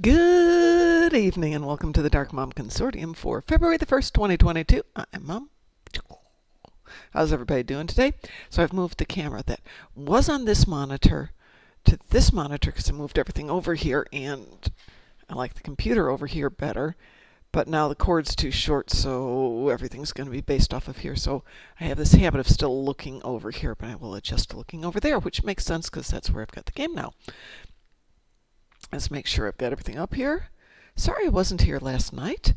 Good evening and welcome to the Darkmom Consortium for February the 1st, 2022. I'm Mom. How's everybody doing today? So I've moved the camera that was on this monitor to this monitor because I moved everything over here, and I like the computer over here better. But now the cord's too short, so everything's going to be based off of here. So I have this habit of still looking over here, but I will adjust to looking over there, which makes sense because that's where I've got the game now. Let's make sure I've got everything up here. Sorry I wasn't here last night.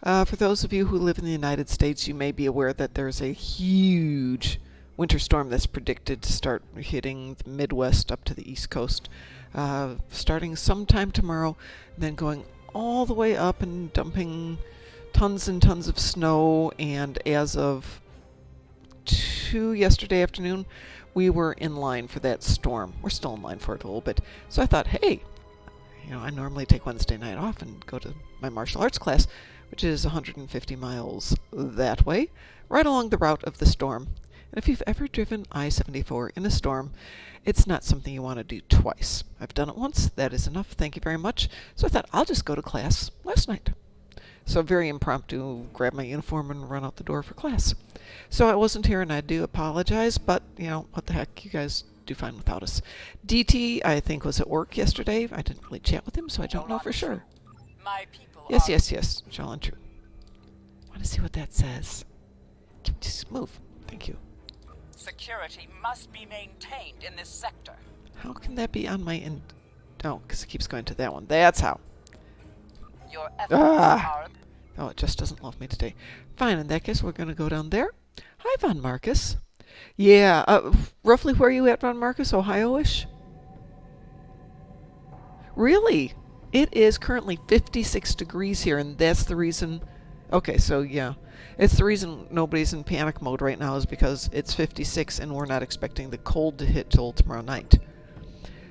For those of you who live in the United States, you may be aware that there's a huge winter storm that's predicted to start hitting the Midwest up to the East Coast, starting sometime tomorrow, and then going all the way up and dumping tons and tons of snow. And as of yesterday afternoon, we were in line for that storm. We're still in line for it a little bit. So I thought, hey, I normally take Wednesday night off and go to my martial arts class, which is 150 miles that way, right along the route of the storm. And if you've ever driven I-74 in a storm, it's not something you want to do twice. I've done it once. That is enough. Thank you very much. So I thought I'll just go to class last night. So very impromptu, grab my uniform and run out the door for class. So I wasn't here, and I do apologize, but, what the heck, you guys do fine without us. DT, I think, was at work yesterday. I didn't really chat with him, so I don't know for sure. My people Yes. Shall and true. I want to see what that says. Just move. Thank you. Security must be maintained in this sector. How can that be on my end? Oh, because it keeps going to that one. That's how. Your efforts are... Oh, it just doesn't love me today. Fine, in that case, we're going to go down there. Hi, Von Marcus. Yeah, roughly where are you at, Von Marcus? Ohio-ish? Really? It is currently 56 degrees here, and that's the reason... Okay, so yeah. It's the reason nobody's in panic mode right now is because it's 56 and we're not expecting the cold to hit till tomorrow night.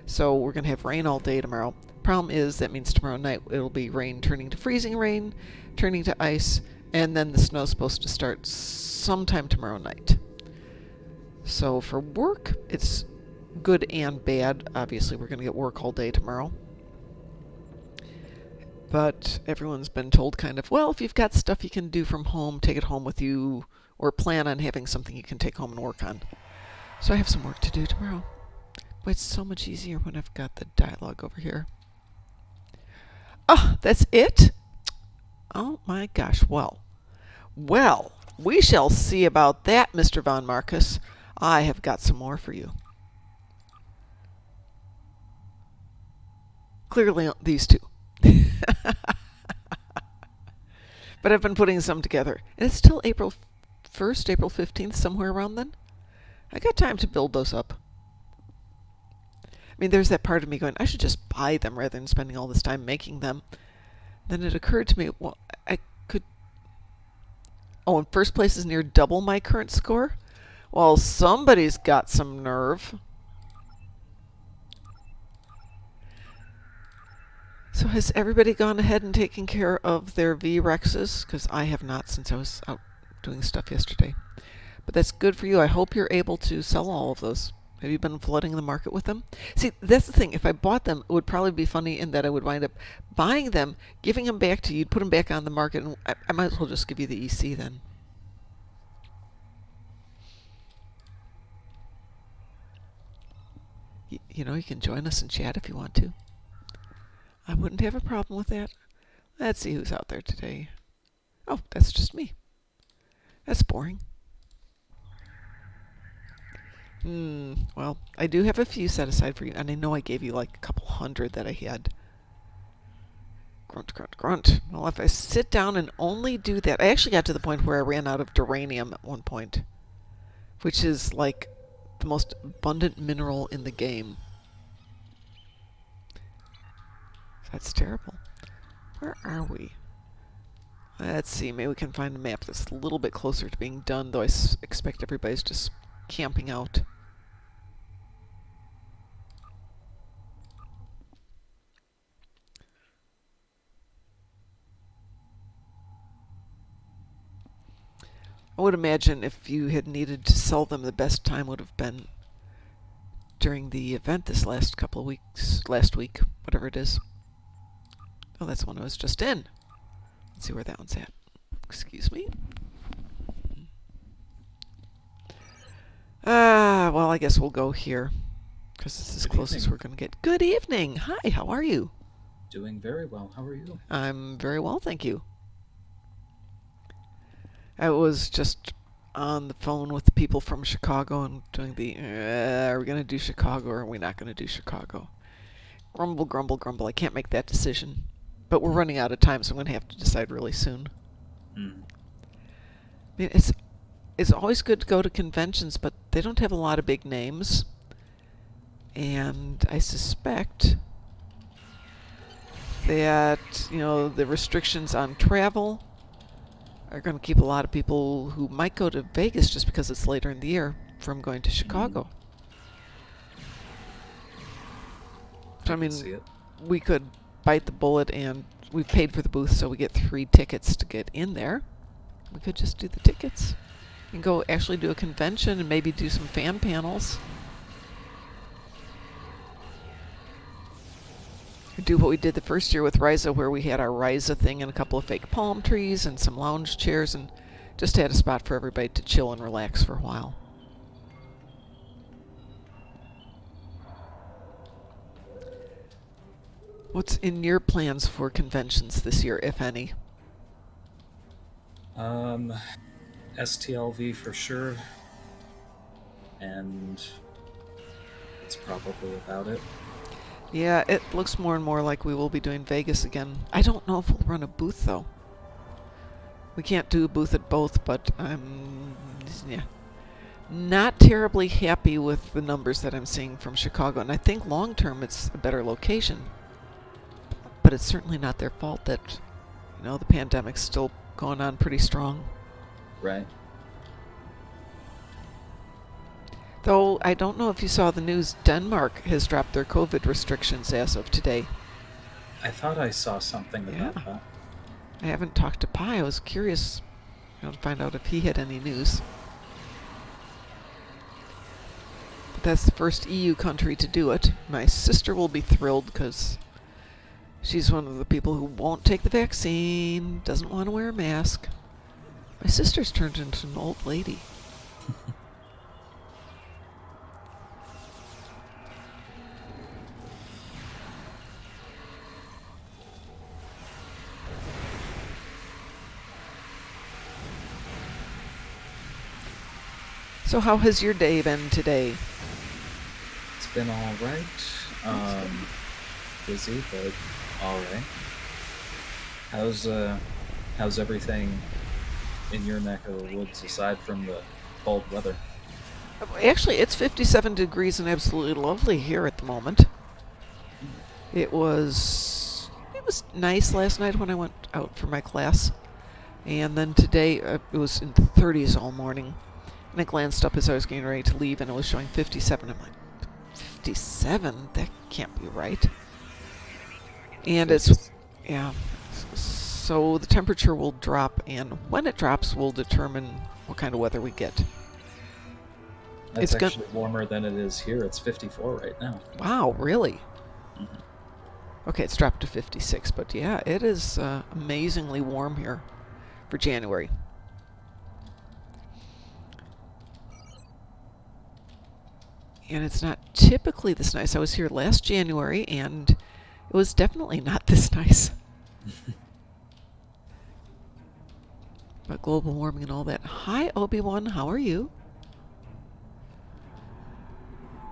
So we're going to have rain all day tomorrow. Problem is, that means tomorrow night it'll be rain turning to freezing rain, turning to ice, and then the snow's supposed to start sometime tomorrow night. So for work, it's good and bad. Obviously, we're going to get work all day tomorrow. But everyone's been told kind of, well, if you've got stuff you can do from home, take it home with you, or plan on having something you can take home and work on. So I have some work to do tomorrow. But it's so much easier when I've got the dialogue over here. Oh, that's it? Oh my gosh, well, we shall see about that, Mr. Von Marcus. I have got some more for you. Clearly these two. But I've been putting some together. And it's still April 1st, April 15th, somewhere around then. I got time to build those up. I mean, there's that part of me going, I should just buy them rather than spending all this time making them. Then it occurred to me, well, I could... Oh, and first place is near double my current score? Well, somebody's got some nerve. So has everybody gone ahead and taken care of their V-Rexes? Because I have not, since I was out doing stuff yesterday. But that's good for you. I hope you're able to sell all of those. Have you been flooding the market with them? See, that's the thing. If I bought them, it would probably be funny in that I would wind up buying them, giving them back to you, put them back on the market, and I might as well just give you the EC then. You can join us and chat if you want to. I wouldn't have a problem with that. Let's see who's out there today. Oh, that's just me. That's boring. Well, I do have a few set aside for you, and I know I gave you like a couple hundred that I had. Grunt, grunt, grunt. Well, if I sit down and only do that... I actually got to the point where I ran out of duranium at one point, which is like the most abundant mineral in the game. That's terrible. Where are we? Let's see. Maybe we can find a map that's a little bit closer to being done, though I expect everybody's just camping out. I would imagine if you had needed to sell them, the best time would have been during the event this last couple of weeks, last week, whatever it is. Oh, that's the one I was just in. Let's see where that one's at. Excuse me. Well, I guess we'll go here, because it's as close as we're going to get. Good evening. Hi, how are you? Doing very well. How are you? I'm very well, thank you. I was just on the phone with the people from Chicago and doing the, are we going to do Chicago or are we not going to do Chicago? Grumble, grumble, grumble. I can't make that decision. But we're running out of time, so I'm going to have to decide really soon. I mean, it's always good to go to conventions, but they don't have a lot of big names. And I suspect that, you know, the restrictions on travel are going to keep a lot of people who might go to Vegas just because it's later in the year from going to Chicago. So, I mean, we could bite the bullet, and we've paid for the booth, so we get 3 tickets to get in there. We could just do the tickets and go actually do a convention and maybe do some fan panels. Do what we did the first year with Ryza, where we had our Ryza thing and a couple of fake palm trees and some lounge chairs, and just had a spot for everybody to chill and relax for a while. What's in your plans for conventions this year, if any? STLV for sure, and that's probably about it. Yeah, it looks more and more like we will be doing Vegas again. I don't know if we'll run a booth, though. We can't do a booth at both, but I'm not terribly happy with the numbers that I'm seeing from Chicago. And I think long-term it's a better location. But it's certainly not their fault that, you know, the pandemic's still going on pretty strong. Right. Though, I don't know if you saw the news, Denmark has dropped their COVID restrictions as of today. I thought I saw something about that. I haven't talked to Pi. I was curious, you know, to find out if he had any news. But that's the first EU country to do it. My sister will be thrilled because she's one of the people who won't take the vaccine, doesn't want to wear a mask. My sister's turned into an old lady. So how has your day been today? It's been all right. Busy, but all right. How's everything in your neck of the woods aside from the cold weather? Actually, it's 57 degrees and absolutely lovely here at the moment. It was nice last night when I went out for my class, and then today it was in the 30s all morning. And I glanced up as I was getting ready to leave, and it was showing 57. I'm like, 57? That can't be right. And it's, yeah. So the temperature will drop, and when it drops, we'll determine what kind of weather we get. It's actually warmer than it is here. It's 54 right now. Wow, really? Mm-hmm. Okay, it's dropped to 56, but yeah, it is amazingly warm here for January. And it's not typically this nice. I was here last January, and it was definitely not this nice. But global warming and all that. Hi, Obi-Wan. How are you?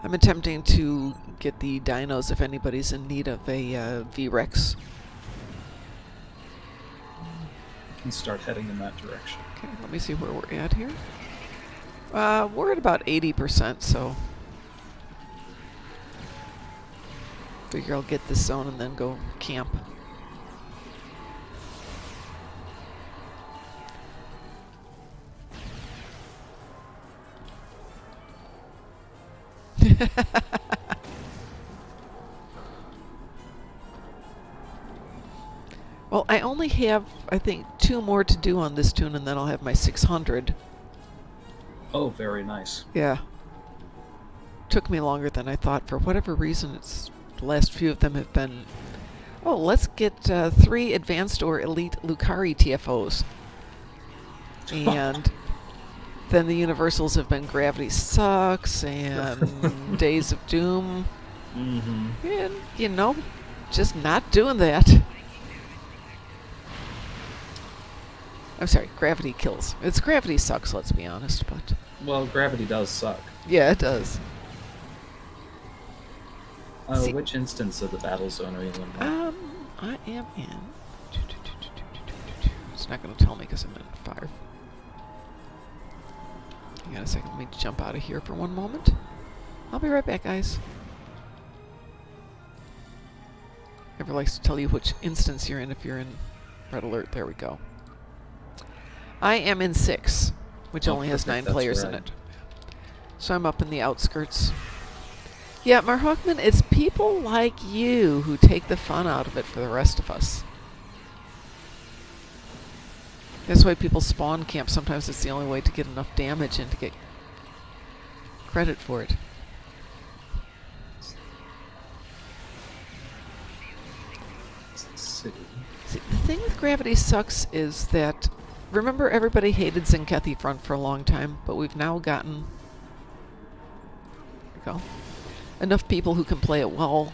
I'm attempting to get the dinos if anybody's in need of a V-Rex. And start heading in that direction. Okay, let me see where we're at here. We're at about 80%, so figure I'll get this zone and then go camp. Well, I only have, I think, 2 more to do on this tune, and then I'll have my 600. Oh, very nice. Yeah. Took me longer than I thought. For whatever reason, the last few of them have been Oh, let's get 3 advanced or elite Lucari TFOs. And then the universals have been Gravity Sucks and Days of Doom. Mm-hmm. And, you know, just not doing that. I'm sorry, Gravity Kills. It's Gravity Sucks, let's be honest, but... Well, gravity does suck. Yeah, it does. Which instance of the battle zone are you in now? I am in... It's not going to tell me because I'm in 5. Hang on a second, let me jump out of here for one moment. I'll be right back, guys. Never likes to tell you which instance you're in if you're in Red Alert. There we go. I am in 6, which only has 9 players in it. So I'm up in the outskirts. Yeah, Marhawkman, it's people like you who take the fun out of it for the rest of us. That's why people spawn camp. Sometimes it's the only way to get enough damage and to get credit for it. City. See, the thing with Gravity Sucks is that, remember, everybody hated Zinkethi Front for a long time, but we've now gotten enough people who can play it well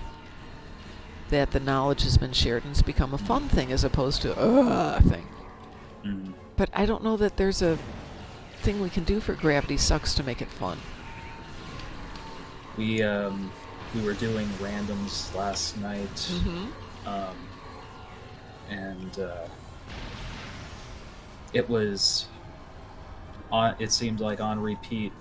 that the knowledge has been shared and it's become a fun thing as opposed to a thing. Mm-hmm. But I don't know that there's a thing we can do for Gravity Sucks to make it fun. We were doing randoms last night. Mm-hmm. And it was on. It seemed like on repeat.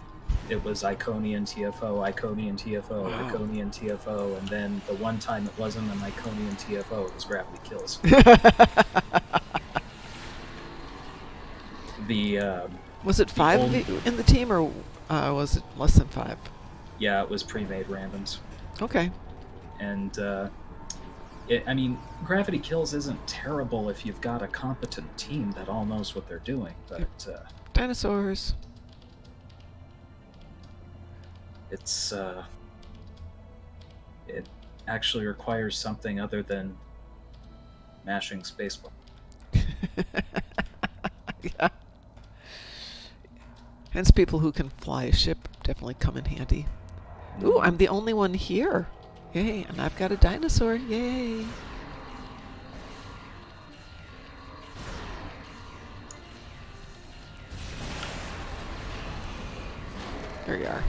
It was Iconian TFO, Iconian TFO, Wow. Iconian TFO, and then the one time it wasn't an Iconian TFO, it was Gravity Kills. Was it 5 of you in the team, or was it less than 5? Yeah, it was pre-made randoms. Okay. And I mean, Gravity Kills isn't terrible if you've got a competent team that all knows what they're doing, but Dinosaurs. it's it actually requires something other than mashing spacebar. Yeah. Hence, people who can fly a ship definitely come in handy. Ooh, I'm the only one here. Yay, and I've got a dinosaur. Yay. There you are.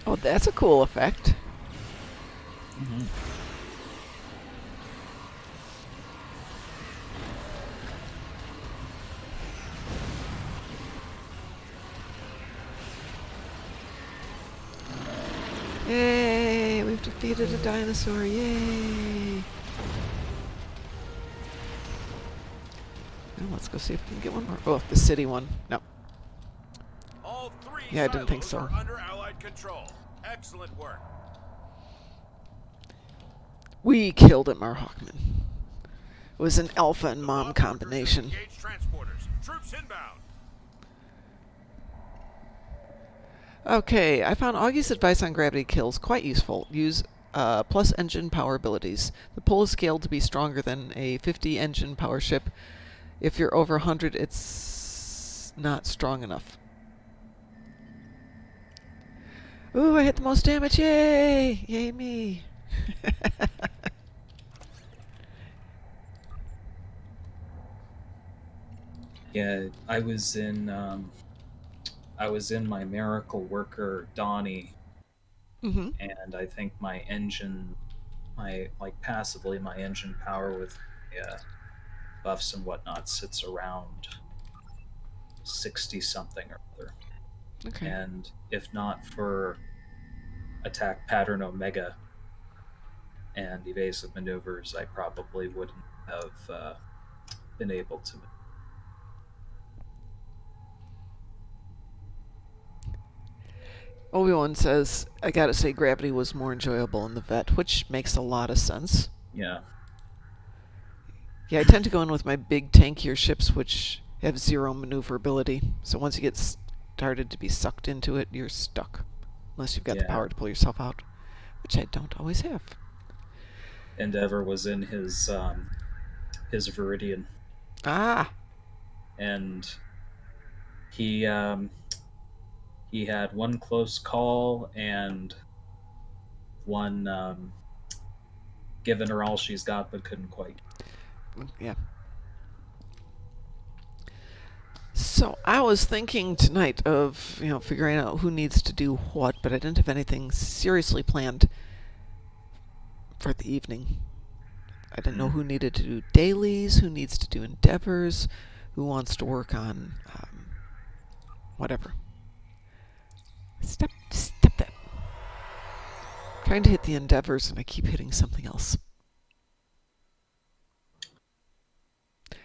Oh, that's a cool effect. Mm-hmm. Yay, we've defeated a dinosaur. Yay. Now let's go see if we can get one more. Oh, the city one. No. All 3 Yeah, I didn't think silos so. are under Allied control. Excellent work. We killed it, Marhawkman. It was an alpha and mom Bunkers combination. engage transporters. Troops inbound. Okay, I found Augie's advice on gravity kills quite useful. Use plus engine power abilities. The pull is scaled to be stronger than a 50 engine power ship. If you're over 100, it's not strong enough. Ooh, I hit the most damage. Yay! Yay me. Yeah, I was in my Miracle Worker Donnie Mm-hmm. and I think my engine, passively, my engine power with buffs and whatnot sits around 60 something or other. Okay. And if not for attack pattern Omega and evasive maneuvers, I probably wouldn't have been able to. Obi-Wan says, I gotta say, gravity was more enjoyable in the vet, which makes a lot of sense. Yeah. Yeah, I tend to go in with my big tankier ships, which have zero maneuverability. So once you get started to be sucked into it, you're stuck. Unless you've got the Yeah. power to pull yourself out, which I don't always have. Endeavor was in his Viridian, Ah! and he had one close call and one given her all she's got but couldn't quite. Yeah. So I was thinking tonight of, figuring out who needs to do what, but I didn't have anything seriously planned for the evening. I didn't know who needed to do dailies, who needs to do endeavors, who wants to work on whatever. Step that. Trying to hit the endeavors and I keep hitting something else.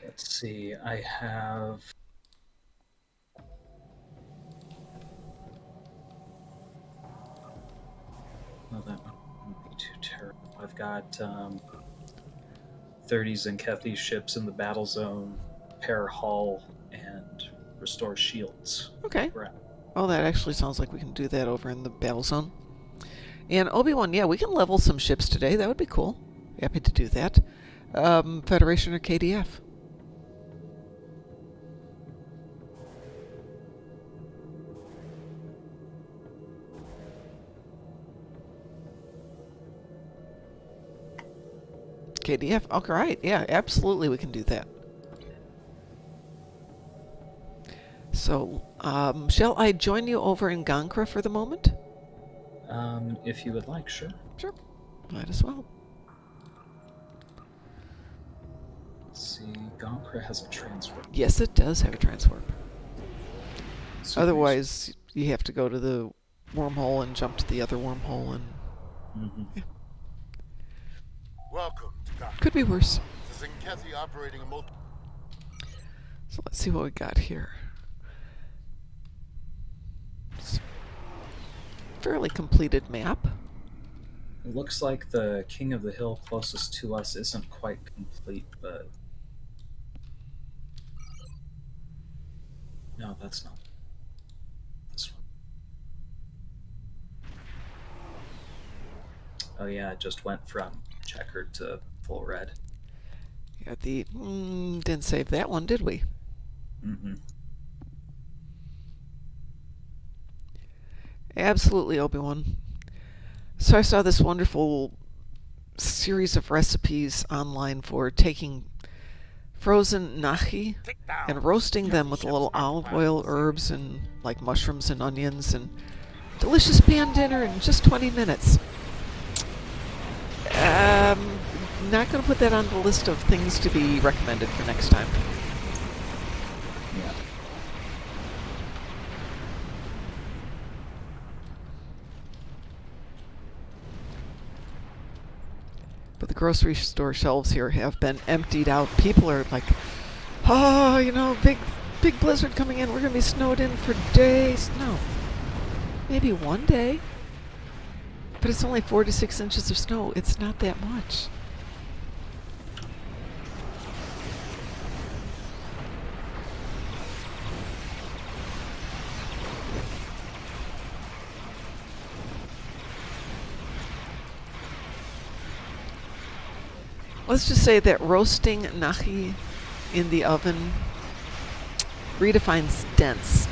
Let's see, I have... Well, that wouldn't be too terrible. I've got 30 Zenkethi ships in the battle zone, pair hull, and restore shields. Okay. Right. Oh, that actually sounds like we can do that over in the battle zone. And Obi-Wan, yeah, we can level some ships today. That would be cool. Happy to do that. Federation or KDF? KDF. All right. Yeah, absolutely we can do that. So, shall I join you over in Gankra for the moment? If you would like, sure. Sure. Might as well. Let's see, Gankra has a transfer. Yes, it does have a transwarp. Super Otherwise, you have to go to the wormhole and jump to the other wormhole, and Mm-hmm. Welcome to Dark. could be worse. This is Zenkethi operating a multi. So let's see what we got here. It's a fairly completed map. It looks like the King of the Hill closest to us isn't quite complete, but... No, that's not. This one. Oh yeah, it just went from checkered to full red. Yeah, didn't save that one, did we? Mm-hmm. Absolutely, Obi-Wan. So I saw this wonderful series of recipes online for taking frozen nahi and roasting them with a little olive oil, herbs, and like mushrooms and onions, and delicious pan dinner in just 20 minutes. Not going to put that on the list of things to be recommended for next time. Yeah. But the grocery store shelves here have been emptied out. People are like, oh, big blizzard coming in. We're going to be snowed in for days. No. Maybe one day. But it's only 4 to 6 inches of snow. It's not that much. Let's just say that roasting nahi in the oven redefines dense.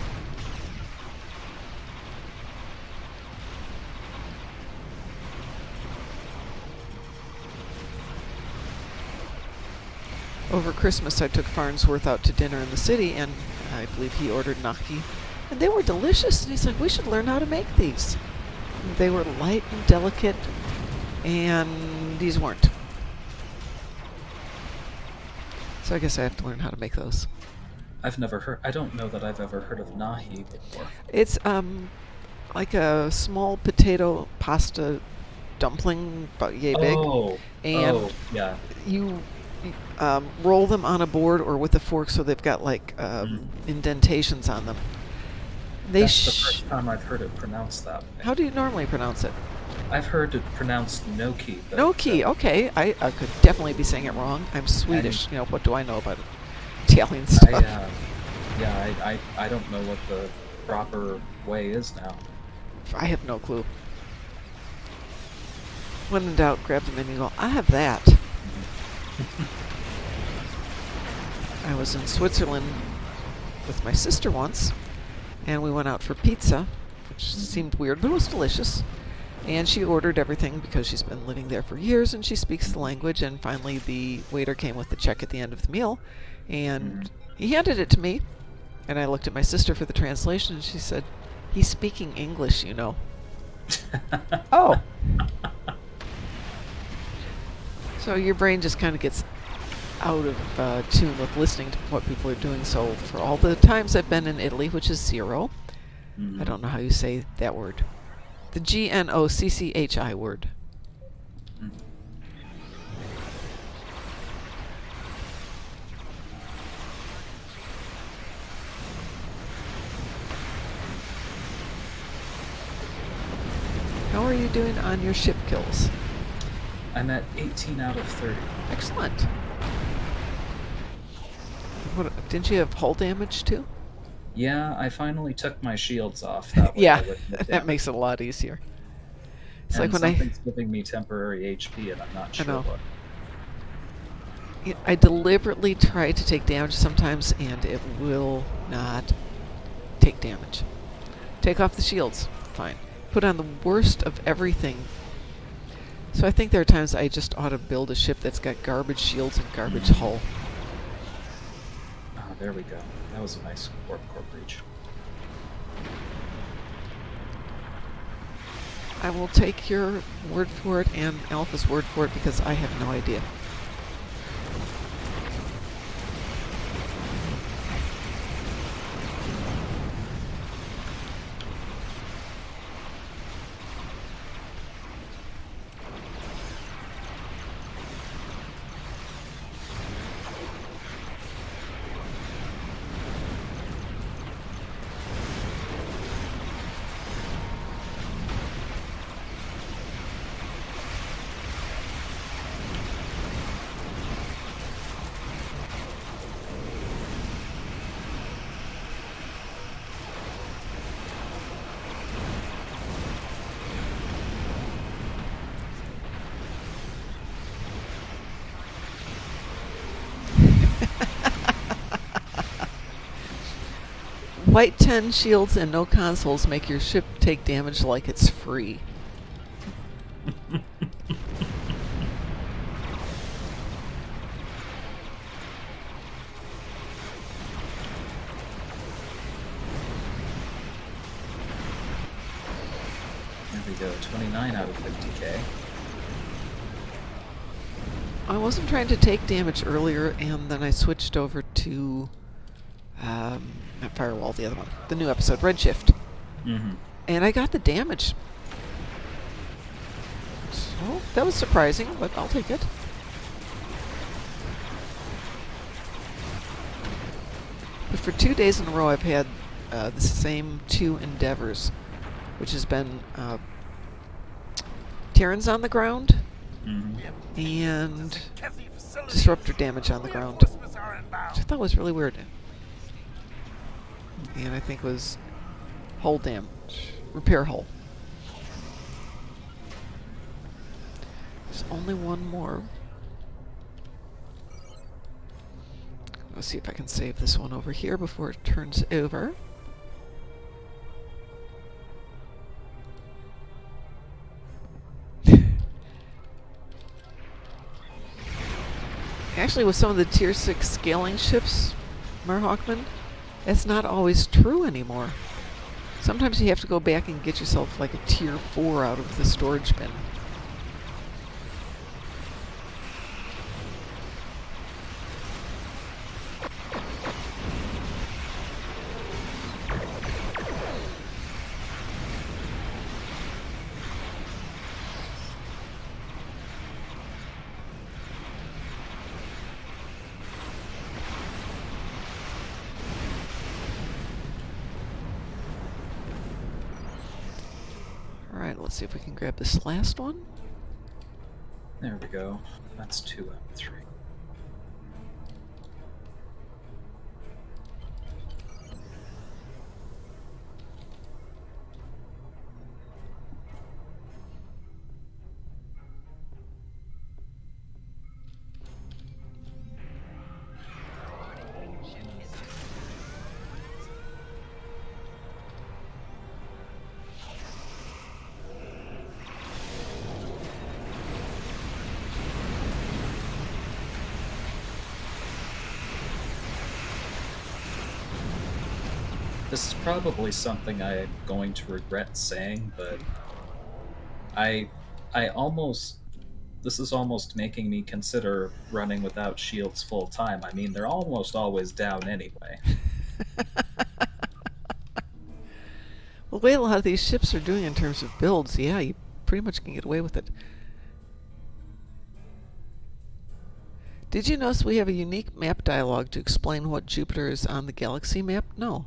Over Christmas, I took Farnsworth out to dinner in the city, and I believe he ordered nahi. And they were delicious, and he's like, we should learn how to make these. they were light and delicate, and these weren't. So I guess I have to learn how to make those. I've never heard. I don't know that I've ever heard of nahi before. It's like a small potato pasta dumpling, about yay big, and yeah. you roll them on a board or with a fork, so they've got like indentations on them. That's the first time I've heard it pronounced that way. How do you normally pronounce it? I've heard it pronounced gnocchi. Gnocchi, okay. I could definitely be saying it wrong. I'm Swedish. You know, what do I know about Italian stuff? I don't know what the proper way is now. I have no clue. When in doubt, grab the menu and go, I have that. I was in Switzerland with my sister once, and we went out for pizza, which seemed weird, but it was delicious. And she ordered everything because she's been living there for years and she speaks the language. And finally the waiter came with the check at the end of the meal, and he handed it to me. And I looked at my sister for the translation, and she said, "He's speaking English, you know." Oh. So your brain just kind of gets out of tune with listening to what people are doing. So for all the times I've been in Italy, which is 0, I don't know how you say that word. The GNOCCHI word. How are you doing on your ship kills? I'm at 18 out of 30. Excellent. What, didn't you have hull damage too? Yeah, I finally took my shields off. That way Yeah, that makes it a lot easier. It's and like when something's giving me temporary HP, and I'm not sure what. I deliberately try to take damage sometimes, and it will not take damage. Take off the shields. Fine. Put on the worst of everything. So I think there are times I just ought to build a ship that's got garbage shields and garbage hull. Oh, there we go. That was a nice warp core breach. I will take your word for it and Alpha's word for it because I have no idea. White 10 shields and no consoles make your ship take damage like it's free. There we go, 29 out of 50k. I wasn't trying to take damage earlier, and then I switched over to not Firewall, the other one, the new episode, Redshift. And I got the damage. So that was surprising, but I'll take it. But for 2 days in a row, I've had the same 2 endeavors, which has been Terrans on the ground and disruptor damage on the ground, which I thought was really weird. And I think was hull damage, repair hull. There's only one more. Let's see if I can save this one over here before it turns over. Actually, with some of the tier 6 scaling ships, Marhawkman, that's not always true anymore. Sometimes you have to go back and get yourself like a tier 4 out of the storage bin. Alright, let's see if we can grab this last one. There we go. That's 2 out of 3. This is probably something I'm going to regret saying, but I almost... This is almost making me consider running without shields full time. I mean, they're almost always down anyway. Well, the way a lot of these ships are doing in terms of builds, yeah, you pretty much can get away with it. Did you notice we have a unique map dialogue to explain what Jupiter is on the galaxy map? No.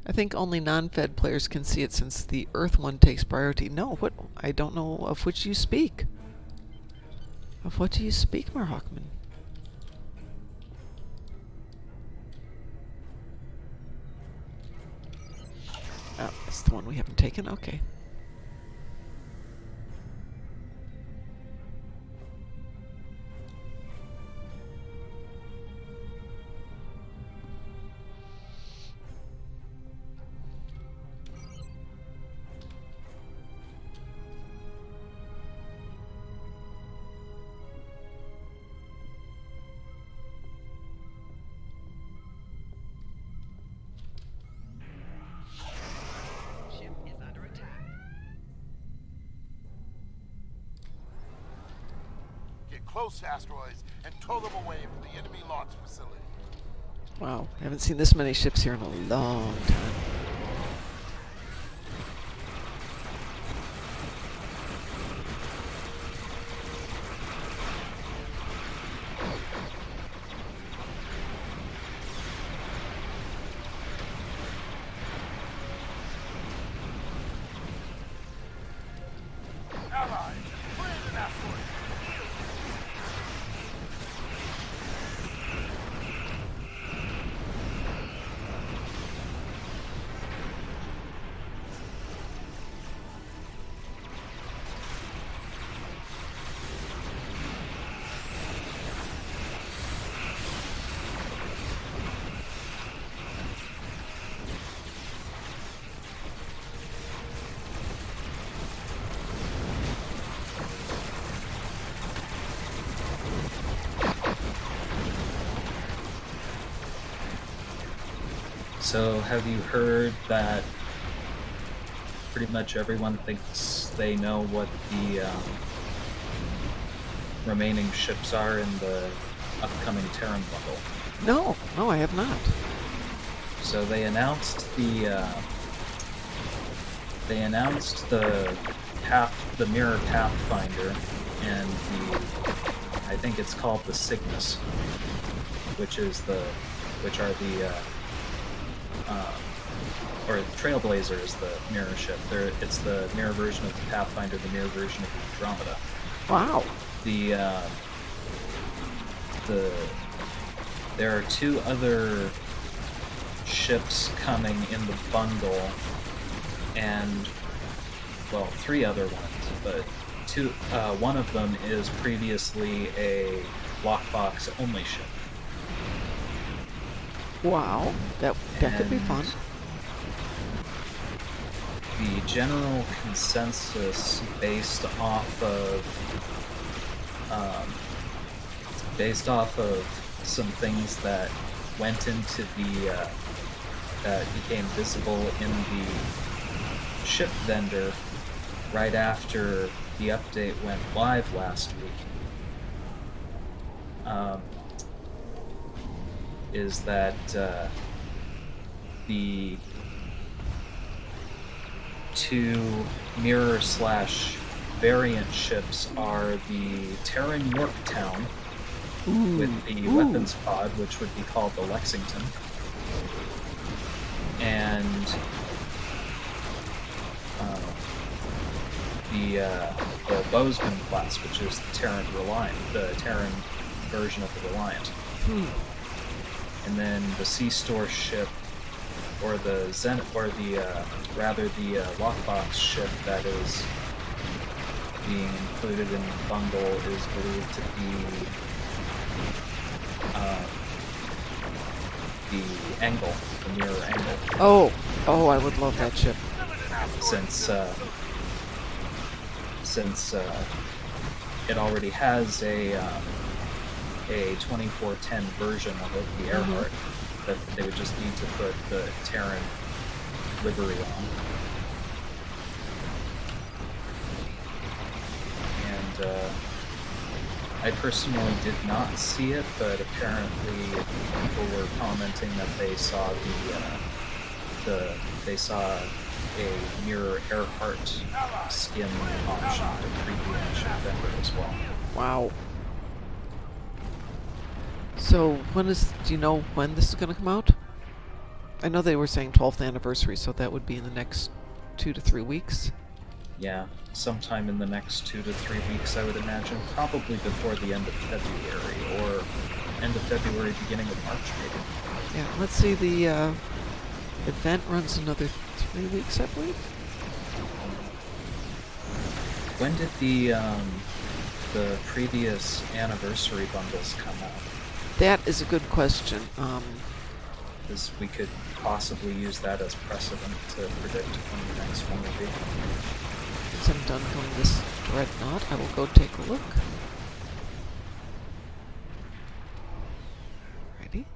I think only non-Fed players can see it since the Earth one takes priority. No, what? I don't know of which you speak. Of what do you speak, Marhockman? Oh, that's the one we haven't taken? Okay. Close to asteroids and tow them away from the enemy launch facility. Wow, I haven't seen this many ships here in a long time. Allies, clear an asteroid. So, have you heard that pretty much everyone thinks they know what the remaining ships are in the upcoming Terran bundle? No, no, I have not. So they announced the Mirror Pathfinder and I think it's called the Cygnus, which are the or Trailblazer is the mirror ship. It's the mirror version of the Pathfinder, the mirror version of the Andromeda. Wow. There are 2 other ships coming in the bundle, and 3 other ones, but one of them is previously a lockbox only ship. Wow, that could be fun. The general consensus based off of some things that went into the that became visible in the ship vendor right after the update went live last week is that the two mirror/variant ships are the Terran Yorktown with the weapons pod, which would be called the Lexington, and the Bozeman class, which is the Terran Reliant, the Terran version of the Reliant, and then the Sea Store ship, or the lockbox ship that is being included in the bundle is believed to be the Angle, the Mirror Angle. Oh, I would love that ship. Since it already has a 2410 version of it, the Earhart, that they would just need to put the Terran livery on. And I personally did not see it, but apparently people were commenting that they saw they saw a Mirror Earhart skin option for preview and ship vendor as well. Wow. So do you know when this is going to come out? I know they were saying 12th anniversary, so that would be in the next 2 to 3 weeks. Yeah, sometime in the next 2 to 3 weeks, I would imagine. Probably before the end of February, or end of February, beginning of March, maybe. Yeah, let's see, the event runs another 3 weeks, I believe. When did the previous anniversary bundles come out? That is a good question. Because we could possibly use that as precedent to predict when the next one will be. Since I'm done doing this Dreadnought, I will go take a look. Ready?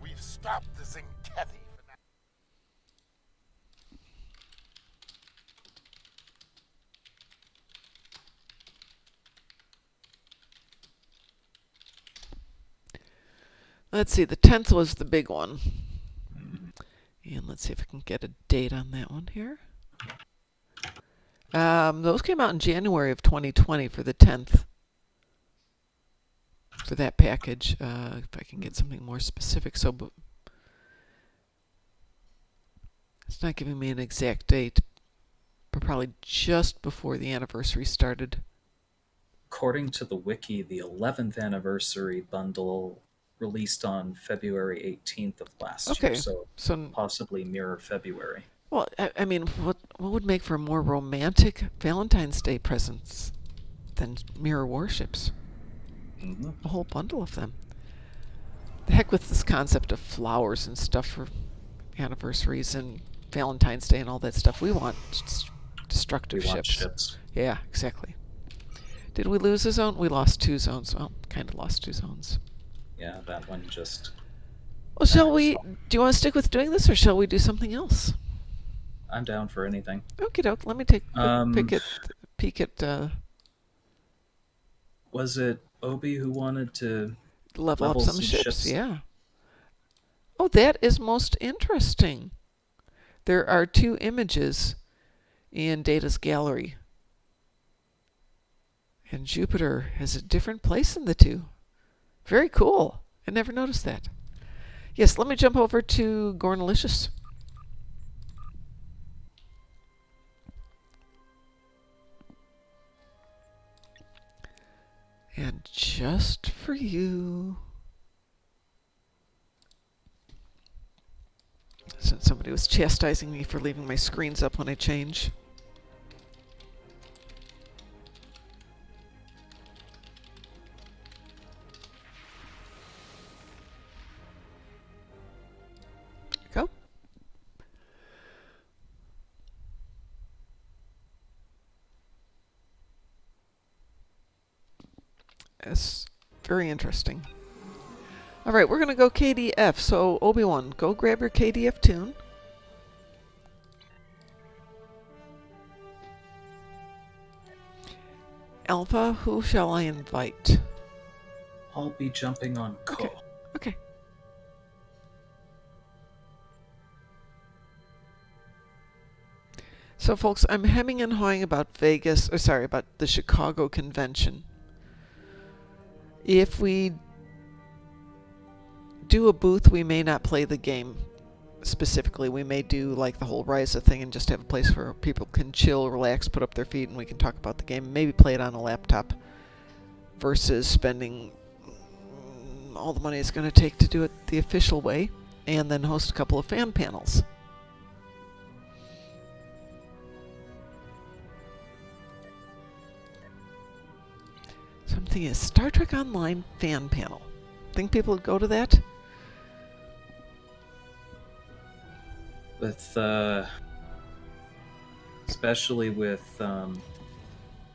We've stopped the Zinkethi for now. Let's see, the 10th was the big one. And let's see if I can get a date on that one here. Those came out in January of 2020 for the 10th. For that package, if I can get something more specific. But it's not giving me an exact date, but probably just before the anniversary started. According to the wiki, the 11th anniversary bundle released on February 18th of last year, so possibly Mirror February. Well, I mean, what would make for a more romantic Valentine's Day presents than Mirror warships? A whole bundle of them. The heck with this concept of flowers and stuff for anniversaries and Valentine's Day and all that stuff. We want destructive ships. Yeah, exactly. Did we lose a zone? We lost 2 zones. Well, kind of lost 2 zones. Yeah, that one just... Well, shall we... Do you want to stick with doing this, or shall we do something else? I'm down for anything. Okie doke. Let me take a quick peek at... Was it Obi who wanted to level up some ships? Yeah. Oh, that is most interesting. There are 2 images in Data's gallery. And Jupiter has a different place in the 2. Very cool. I never noticed that. Yes, let me jump over to Gornalicious. And just for you, since somebody was chastising me for leaving my screens up when I change. Go. It's very interesting. All right, we're going to go KDF. So, Obi-Wan, go grab your KDF tune. Alpha, who shall I invite? I'll be jumping on Ko. Okay. Okay. So, folks, I'm hemming and hawing about about the Chicago convention. If we do a booth, we may not play the game specifically. We may do like the whole Ryza thing and just have a place where people can chill, relax, put up their feet, and we can talk about the game. Maybe play it on a laptop versus spending all the money it's going to take to do it the official way, and then host a couple of fan panels. So I'm thinking a Star Trek Online fan panel. Think people would go to that? With, especially with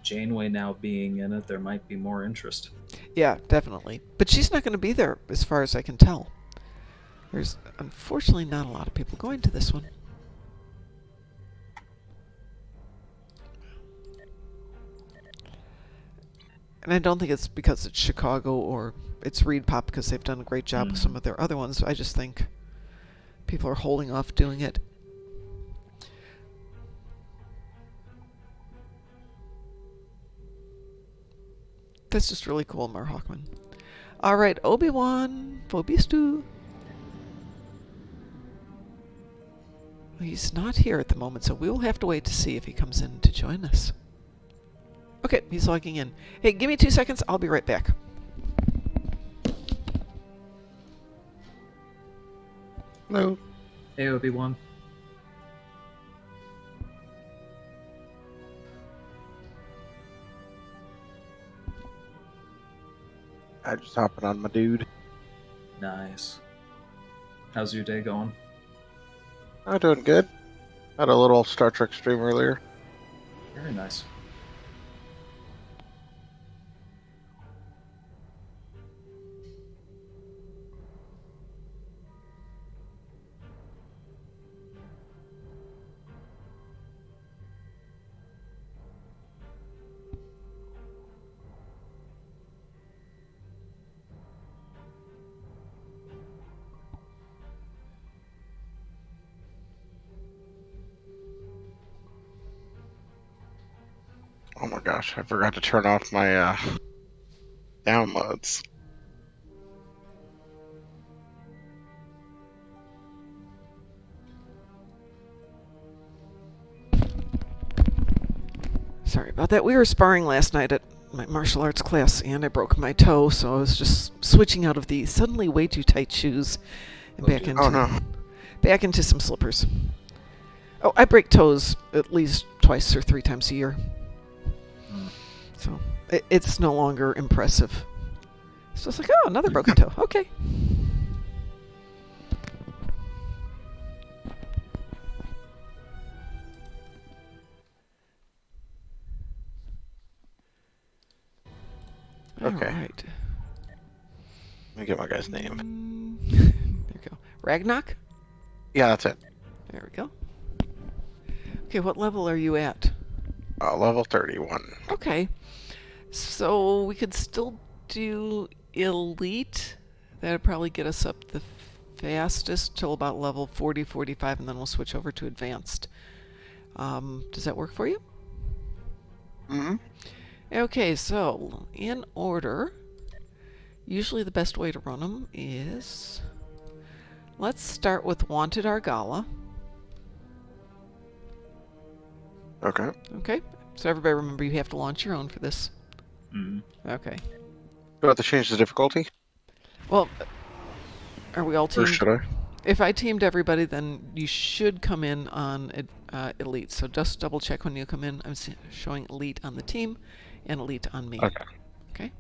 Janeway now being in it, there might be more interest. Yeah, definitely. But she's not going to be there, as far as I can tell. There's unfortunately not a lot of people going to this one. And I don't think it's because it's Chicago or it's Reed Pop because they've done a great job with some of their other ones. I just think people are holding off doing it. That's just really cool, Mar Hawkman. All right, Obi-Wan, Fobistu. He's not here at the moment, so we will have to wait to see if he comes in to join us. Okay, he's logging in. Hey, give me 2 seconds. I'll be right back. Hello. Hey, Obi-Wan. I just hopping on my dude. Nice. How's your day going? I'm doing good. Had a little Star Trek stream earlier. Very nice. Oh my gosh, I forgot to turn off my downloads. Sorry about that. We were sparring last night at my martial arts class, and I broke my toe, so I was just switching out of the suddenly way too tight shoes and back into some slippers. Oh, I break toes at least twice or 3 times a year. So it's no longer impressive. So it's like, oh, another broken toe. Okay. Okay. All right. Let me get my guy's name. There we go. Ragnock? Yeah, that's it. There we go. Okay, what level are you at? Level 31. Okay. So we could still do Elite. That would probably get us up the fastest till about level 40, 45, and then we'll switch over to Advanced. Does that work for you? Mm-hmm. Okay, so in order, usually the best way to run them is, let's start with Wanted Argala. Okay. Okay, so everybody remember you have to launch your own for this. Okay. Do I have to change the difficulty? Well, are we all Or teamed? should I? If I teamed everybody, then you should come in on Elite. So just double check when you come in. I'm showing Elite on the team and Elite on me. Okay. Okay.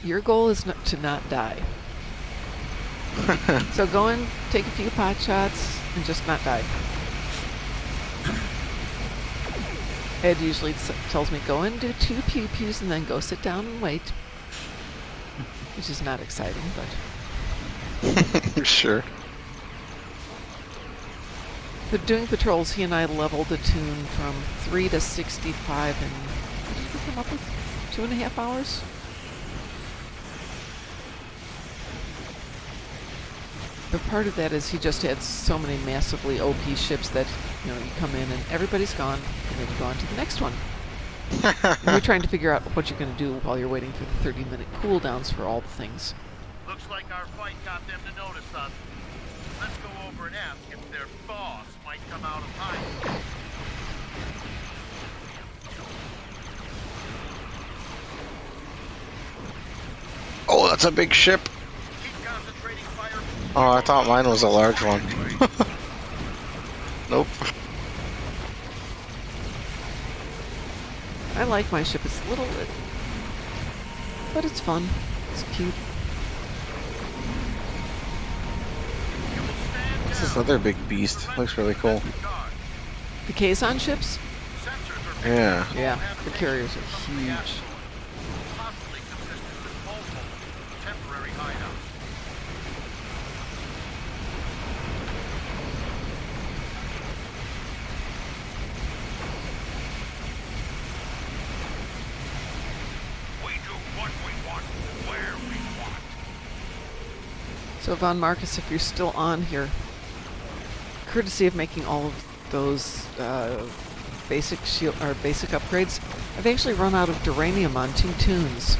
Your goal is to not die. So go in, take a few pot shots, and just not die. Ed usually tells me, go and do 2 pew-pews and then go sit down and wait. Which is not exciting, but... Sure. But doing patrols, he and I leveled the tune from 3 to 65 in, what did we come up with? 2.5 hours? But part of that is he just had so many massively OP ships that, you know, you come in and everybody's gone, and then you go on to the next one. And you're trying to figure out what you're going to do while you're waiting for the 30-minute cooldowns for all the things. Looks like our fight got them to notice us. Let's go over and ask if their boss might come out of hiding. Oh, that's a big ship. Keep concentrating fire. Oh, I thought mine was a large one. Nope. I like my ship. It's little, but it's fun. It's cute. This is another big beast. Looks really cool. The Kazon ships? Yeah. Yeah, the carriers are huge. Possibly consistent with multiple temporary hideouts. We do what we want, where we want. So Von Marcus, if you're still on here, courtesy of making all of those basic shield or basic upgrades, I've actually run out of duranium on 2 tunes.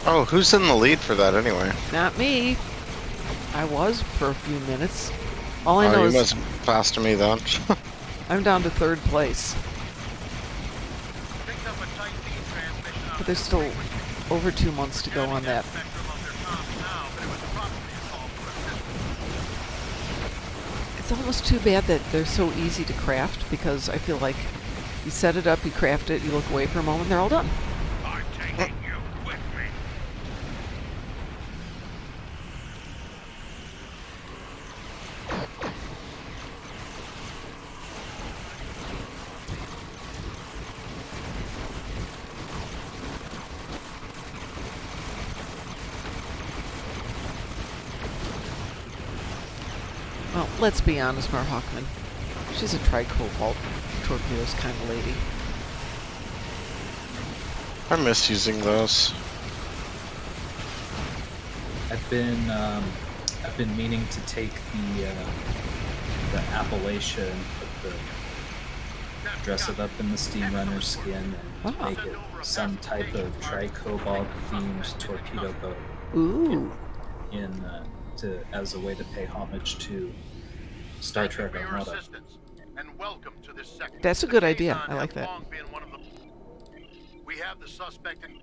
Oh, who's in the lead for that anyway? Not me. I was for a few minutes. All I Oh, know you is must faster me then. I'm down to 3rd place. Picked up a tight feed transmission on But there's still over 2 months to go on that. spectrum of their comms now, but it was probably a call for assistance. It's almost too bad that they're so easy to craft, because I feel like you set it up, you craft it, you look away for a moment, they're all done. I'm taking you with me. Well, let's be honest, Mar Hawkman. She's a tri-cobalt torpedoes kind of lady. I miss using those. I've been meaning to take the Appalachia and dress it up in the Steam Runner skin and Ah. make it some type of tri-cobalt themed torpedo boat Ooh. as a way to pay homage to Star Trek For your Armada. assistance, and welcome to this sector. That's a The good idea. Kazon I like have that. long been one of the... We have the suspect in...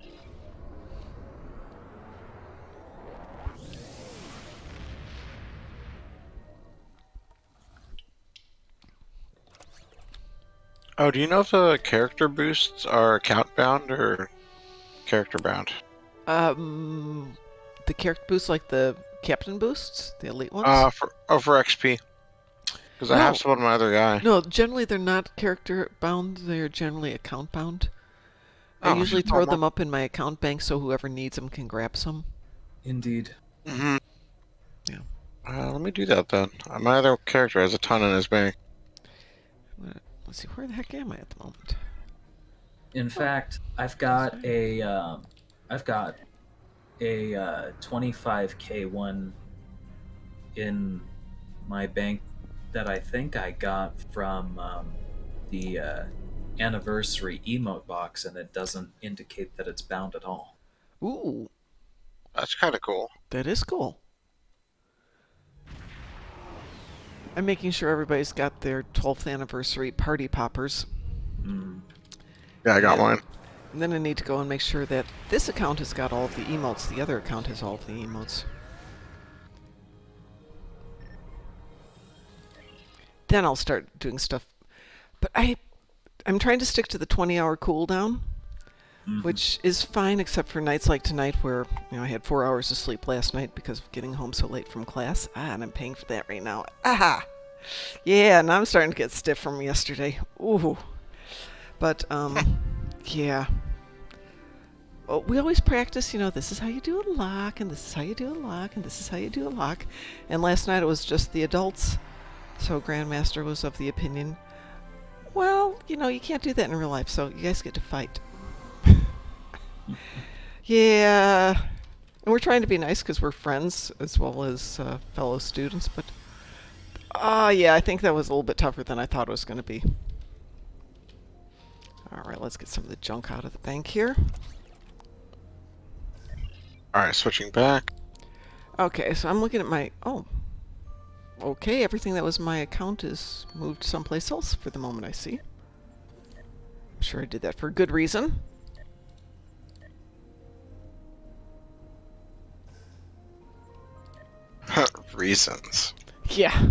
Oh, do you know if the character boosts are account bound or character bound? The character boosts, like the captain boosts, the elite ones? For XP. Because I have No. some on my other guy. No, generally they're not character bound. They're generally account bound. I Oh, usually just throw normal. them up in my account bank so whoever needs them can grab some. Indeed. Mm-hmm. Yeah. Let me do that then. My other character has a ton in his bank. Let's see, where the heck am I at the moment? In fact, I've got a 25k one in my bank that I think I got from the anniversary emote box, and it doesn't indicate that it's bound at all. Ooh, That's kind of cool. that is cool. I'm making sure everybody's got their 12th anniversary party poppers. Yeah, I got Yeah. mine. And then I need to go and make sure that this account has got all of the emotes, the other account has all of the emotes. Then I'll start doing stuff. But I'm trying to stick to the 20-hour cooldown. which is fine except for nights like tonight where, you know, I had 4 hours of sleep last night because of getting home so late from class. And I'm paying for that right now. Aha! Yeah, and I'm starting to get stiff from yesterday. Ooh. But, yeah. Well, we always practice, you know, this is how you do a lock, and this is how you do a lock, and this is how you do a lock. And last night it was just the adults. So Grandmaster was of the opinion, well, you know, you can't do that in real life, so you guys get to fight. Yeah. And we're trying to be nice because we're friends as well as fellow students, but yeah, I think that was a little bit tougher than I thought it was going to be. Alright, let's get some of the junk out of the bank here. Alright, switching back. Okay, so I'm looking at my... Oh. Okay, everything that was in my account is moved someplace else for the moment, I see. I'm sure I did that for a good reason. Reasons. Yeah.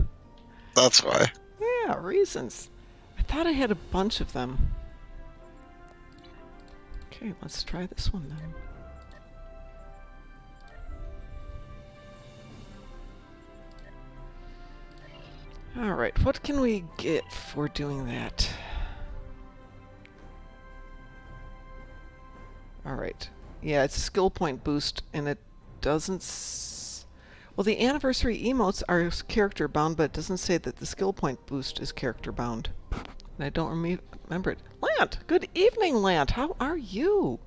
That's why. Yeah, reasons. I thought I had a bunch of them. Okay, let's try this one then. Alright, what can we get for doing that? Alright. Yeah, it's a skill point boost, and it doesn't... Well, the anniversary emotes are character bound, but it doesn't say that the skill point boost is character bound. And I don't remember it. Lant! Good evening, Lant! How are you?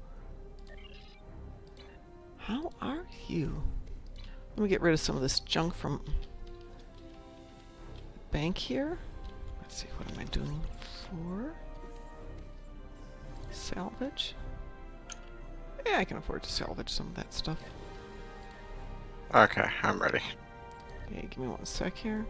How are you? Let me get rid of some of this junk from... bank here. Let's see, what am I doing for? Salvage? Yeah, I can afford to salvage some of that stuff. Okay, I'm ready. Okay, give me 1 sec here.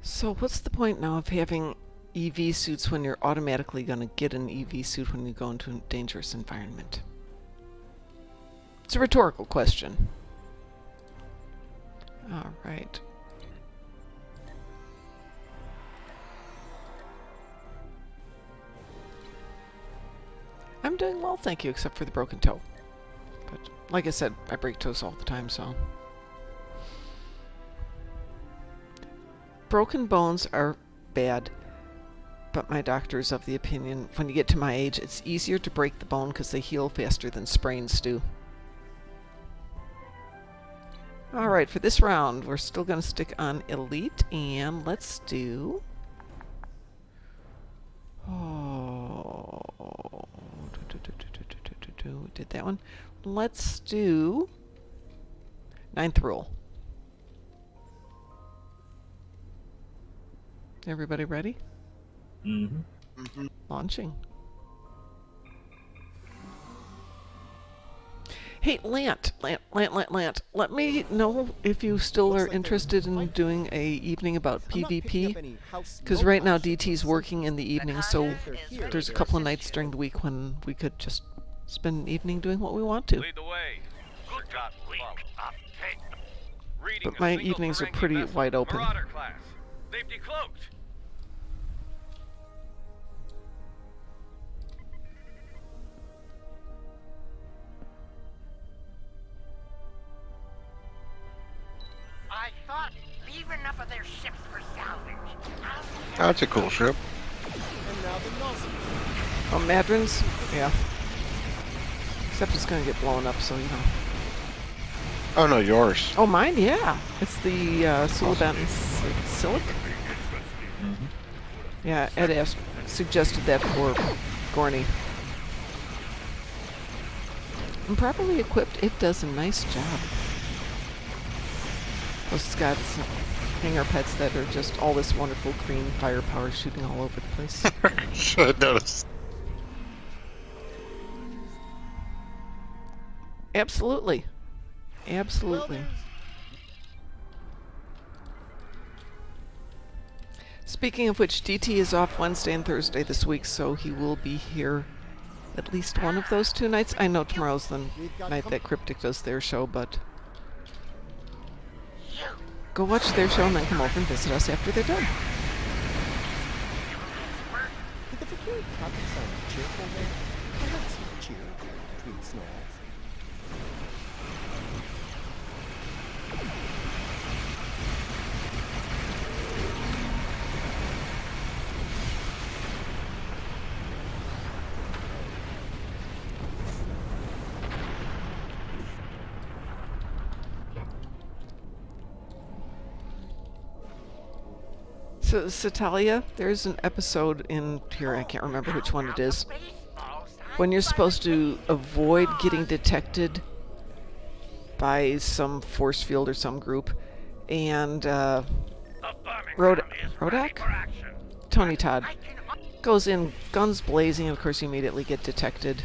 So what's the point now of having EV suits when you're automatically going to get an EV suit when you go into a dangerous environment? It's a rhetorical question. All right. I'm doing well, thank you, except for the broken toe. But like I said, I break toes all the time, so... Broken bones are bad, but my doctor is of the opinion when you get to my age, it's easier to break the bone because they heal faster than sprains do. Alright, for this round, we're still going to stick on Elite, and let's do... Oh... We did that one. Let's do... 9th rule. Everybody ready? Mm-hmm. Mm-hmm. Launching. Hey, Lant, let me know if you still are interested in doing a evening about PvP. Because right now DT's working in the evening, so there's a couple of nights during the week when we could just spend an evening doing what we want to. Lead the way. Forgotten follow. Reading But a my single evenings are Ferengi pretty vessel, wide open. Marauder class. They've decloaked. I thought leave enough of their ships for salvage. That's a cool ship. Oh, Madrins? Yeah. Except it's going to get blown up, so you know. Oh no, yours. Oh, mine? Yeah. It's the Sulaban Silic. Mm-hmm. Yeah, Ed suggested that for Gorny. And properly equipped, it does a nice job. Plus it's got some hangar pets that are just all this wonderful green firepower shooting all over the place. Should have noticed. Absolutely. Absolutely. Speaking of which, DT is off Wednesday and Thursday this week, so he will be here at least one of those 2 nights. I know tomorrow's the night that Cryptic does their show, but go watch their show and then come over and visit us after they're done. Did the security captain sound cheerful there? I heard some cheer between snarls. So, Satalia, there's an episode in here, I can't remember which one it is, when you're supposed to avoid getting detected by some force field or some group, and Rodak? Tony Todd goes in, guns blazing, and of course you immediately get detected.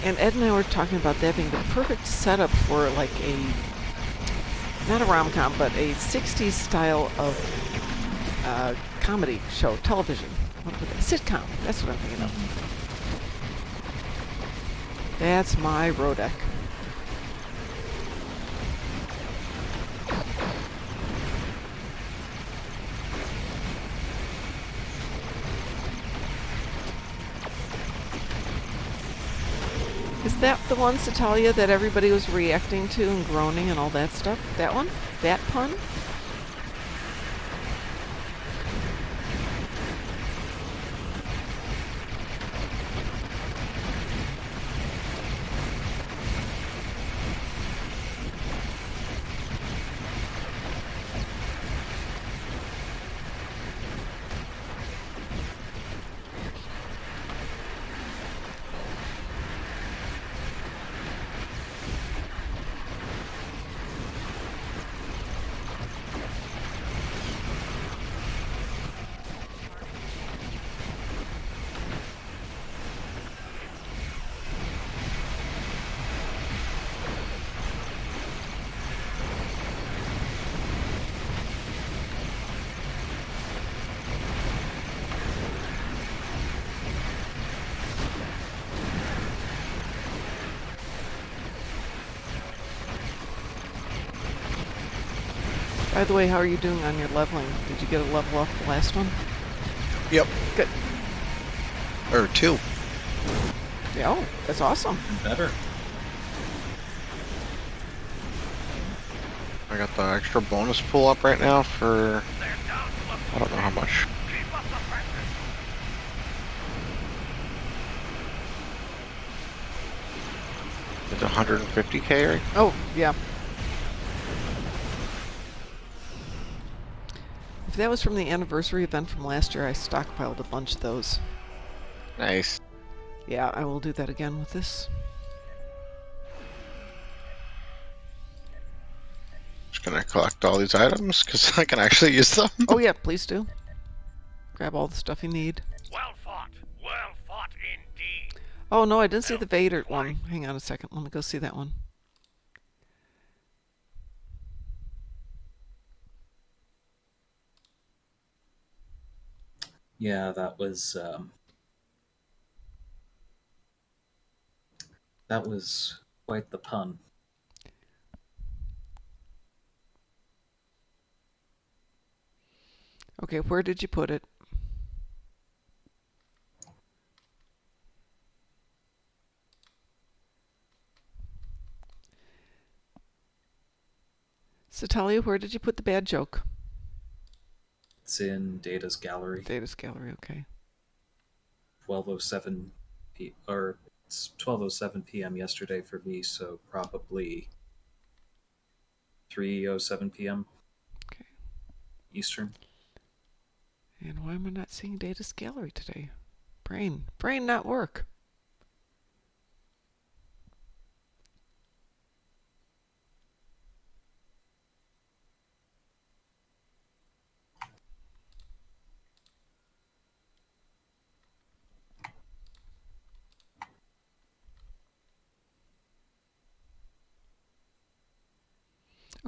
And Ed and I were talking about that being the perfect setup for like a, not a rom-com, but a 60s style of comedy show, television. What would that? Sitcom. That's what I'm thinking of. That's my Rodek. Is that the one, Satalia, that everybody was reacting to and groaning and all that stuff? That one? That pun? By the way, how are you doing on your leveling? Did you get a level off the last one? Yep. Good. Or 2. Yeah, oh, that's awesome. Better. I got the extra bonus pull up right now for, I don't know how much. It's 150k, right? Oh, yeah. If that was from the anniversary event from last year, I stockpiled a bunch of those. Nice. Yeah, I will do that again with this. Just gonna collect all these items because I can actually use them. Oh yeah, please do. Grab all the stuff you need. Well fought indeed. Oh no, I didn't see the Vader one. Hang on a second, let me go see that one. Yeah, that was quite the pun. Okay, where did you put it? Satalia, where did you put the bad joke? It's in Data's gallery. Data's gallery, okay. 12:07 or it's 12:07 p.m. yesterday for me, so probably 3:07 p.m. Okay. Eastern. And why am I not seeing Data's gallery today? Brain not work.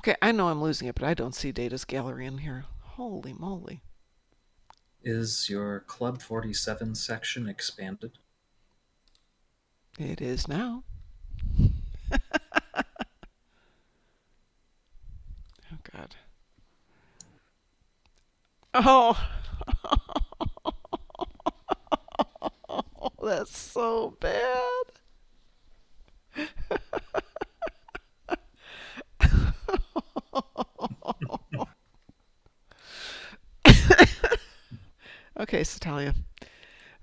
Okay, I know I'm losing it, but I don't see Data's gallery in here. Holy moly. Is your Club 47 section expanded? It is now. Oh, God. Oh. That's so bad. Okay, Satalia. I'm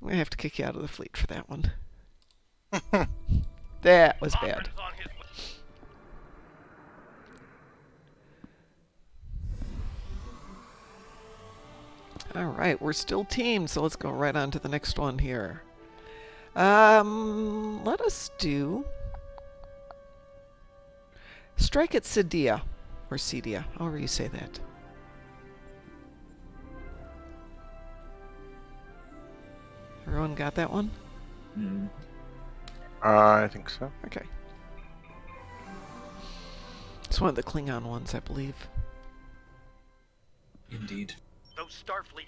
going to have to kick you out of the fleet for that one. That was bad. Offen's on his way. All right, we're still teamed, so let's go right on to the next one here. Let us do Strike at Cedia, or Cedia, however you say that. Everyone got that one? Hmm. I think so. Okay. It's one of the Klingon ones, I believe. Indeed. Those Starfleet.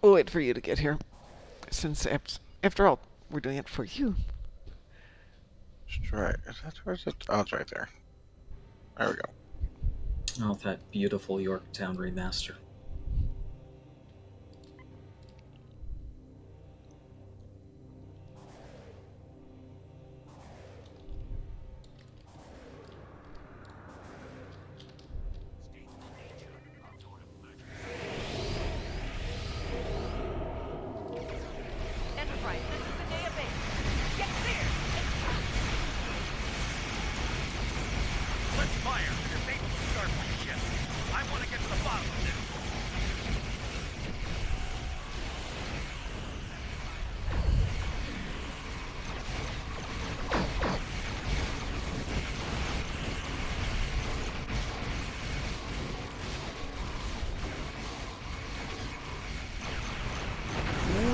We'll wait for you to get here. Since, after all, we're doing it for you. Right. Where's it? Oh, it's right there. There we go. Oh, that beautiful Yorktown remaster. Enterprise, this is the day of base. Get clear! Let's fire. Disable the Starfleet ship. I want to get to the bottom of this.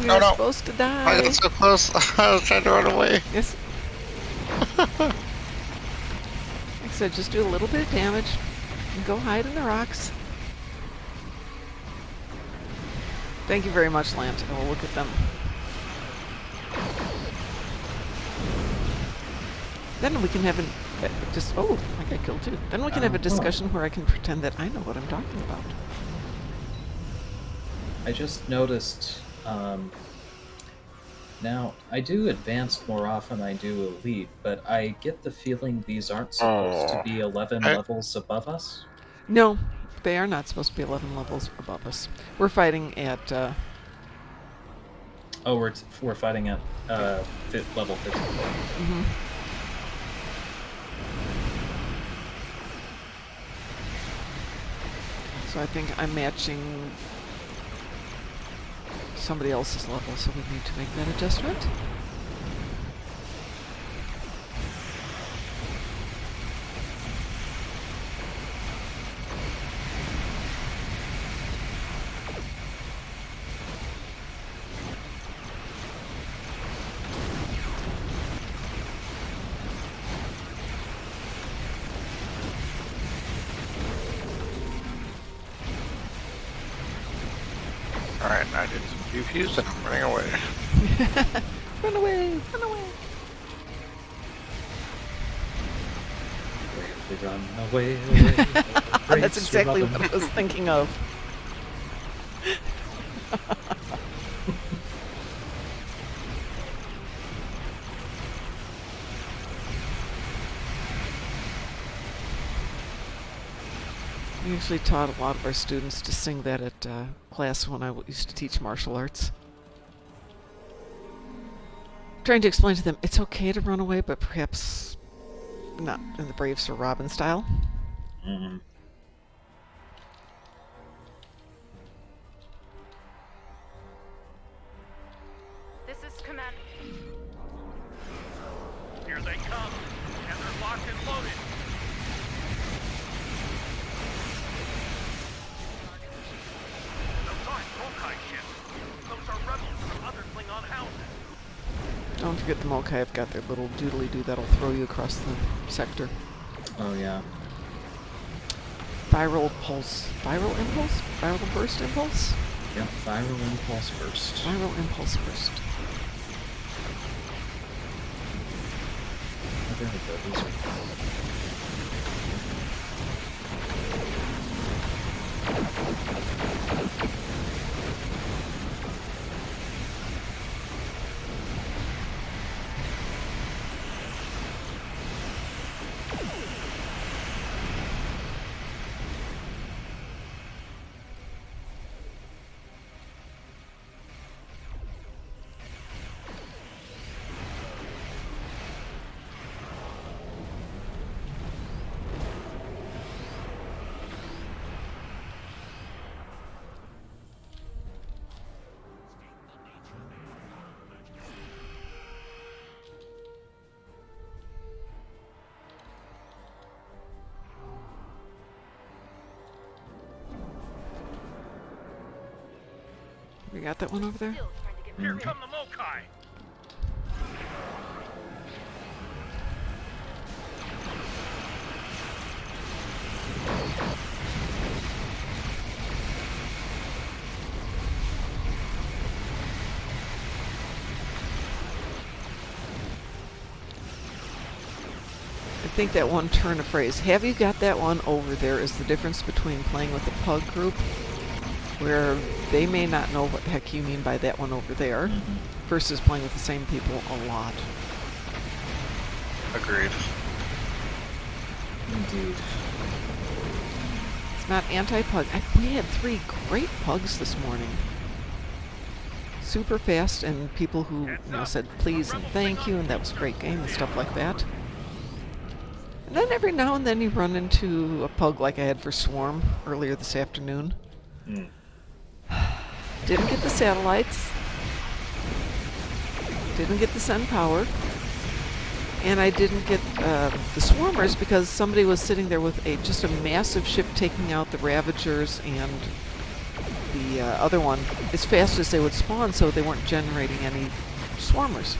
You're Oh, no. supposed to I die. got so close. I was trying to run away. Yes. Like I said, just do a little bit of damage and go hide in the rocks. Thank you very much, Lant. I will look at them. Then we can have oh, I got killed too. Then we can have a discussion where I can pretend that I know what I'm talking about. I just noticed, now, I do advanced more often than I do elite, but I get the feeling these aren't supposed to be 11 levels above us. No, they are not supposed to be 11 levels above us. We're fighting at, Oh, we're fighting at level 54. mhm. So I think I'm matching somebody else's level, so we need to make that adjustment. Alright, I did some defuse and I'm running away. Run away! Run away! Bravely run away, away. That's exactly what I was thinking of. We actually taught a lot of our students to sing that at class when I used to teach martial arts. Trying to explain to them it's okay to run away, but perhaps not in the Brave Sir Robin style. Mm. This is Command. Here they come, and they're locked and loaded. Those aren't Volkai ships. Those are rebels from other Klingon houses. Don't forget the Mokai have got their little doodly-doo that'll throw you across the sector. Oh yeah. Viral pulse. Viral impulse? Viral burst impulse? Yep, viral impulse burst. Viral impulse burst. Oh, there we go. These are cool. You got that one over there? Still trying to get Here rid of come the Mokai. I think that one turn of phrase, have you got that one over there, is the difference between playing with the pug group, where they may not know what the heck you mean by that one over there, versus playing with the same people a lot. Agreed. Indeed. It's not anti-pug. We had 3 great pugs this morning. Super fast, and people who said please and thank you, and that was a great game and stuff like that. And then every now and then you run into a pug like I had for Swarm earlier this afternoon. Mm. Didn't get the satellites. Didn't get the sun power. And I didn't get the swarmers because somebody was sitting there with just a massive ship taking out the Ravagers and the other one as fast as they would spawn, so they weren't generating any swarmers.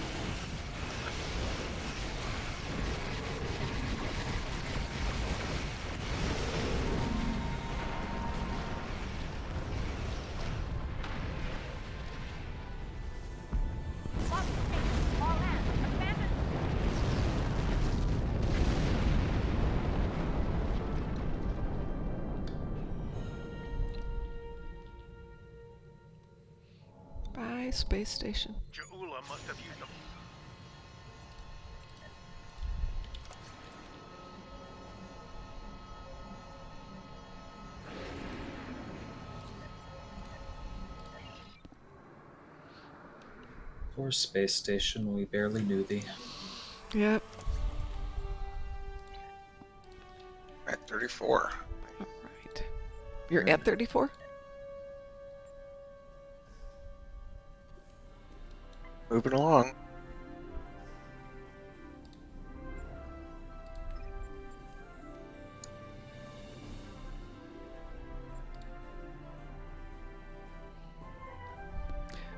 all hands, abandon. Bye, space station. Jaula must have used them. Poor space station, we barely knew thee. Yep. At 34. All right. You're at 34? Moving along.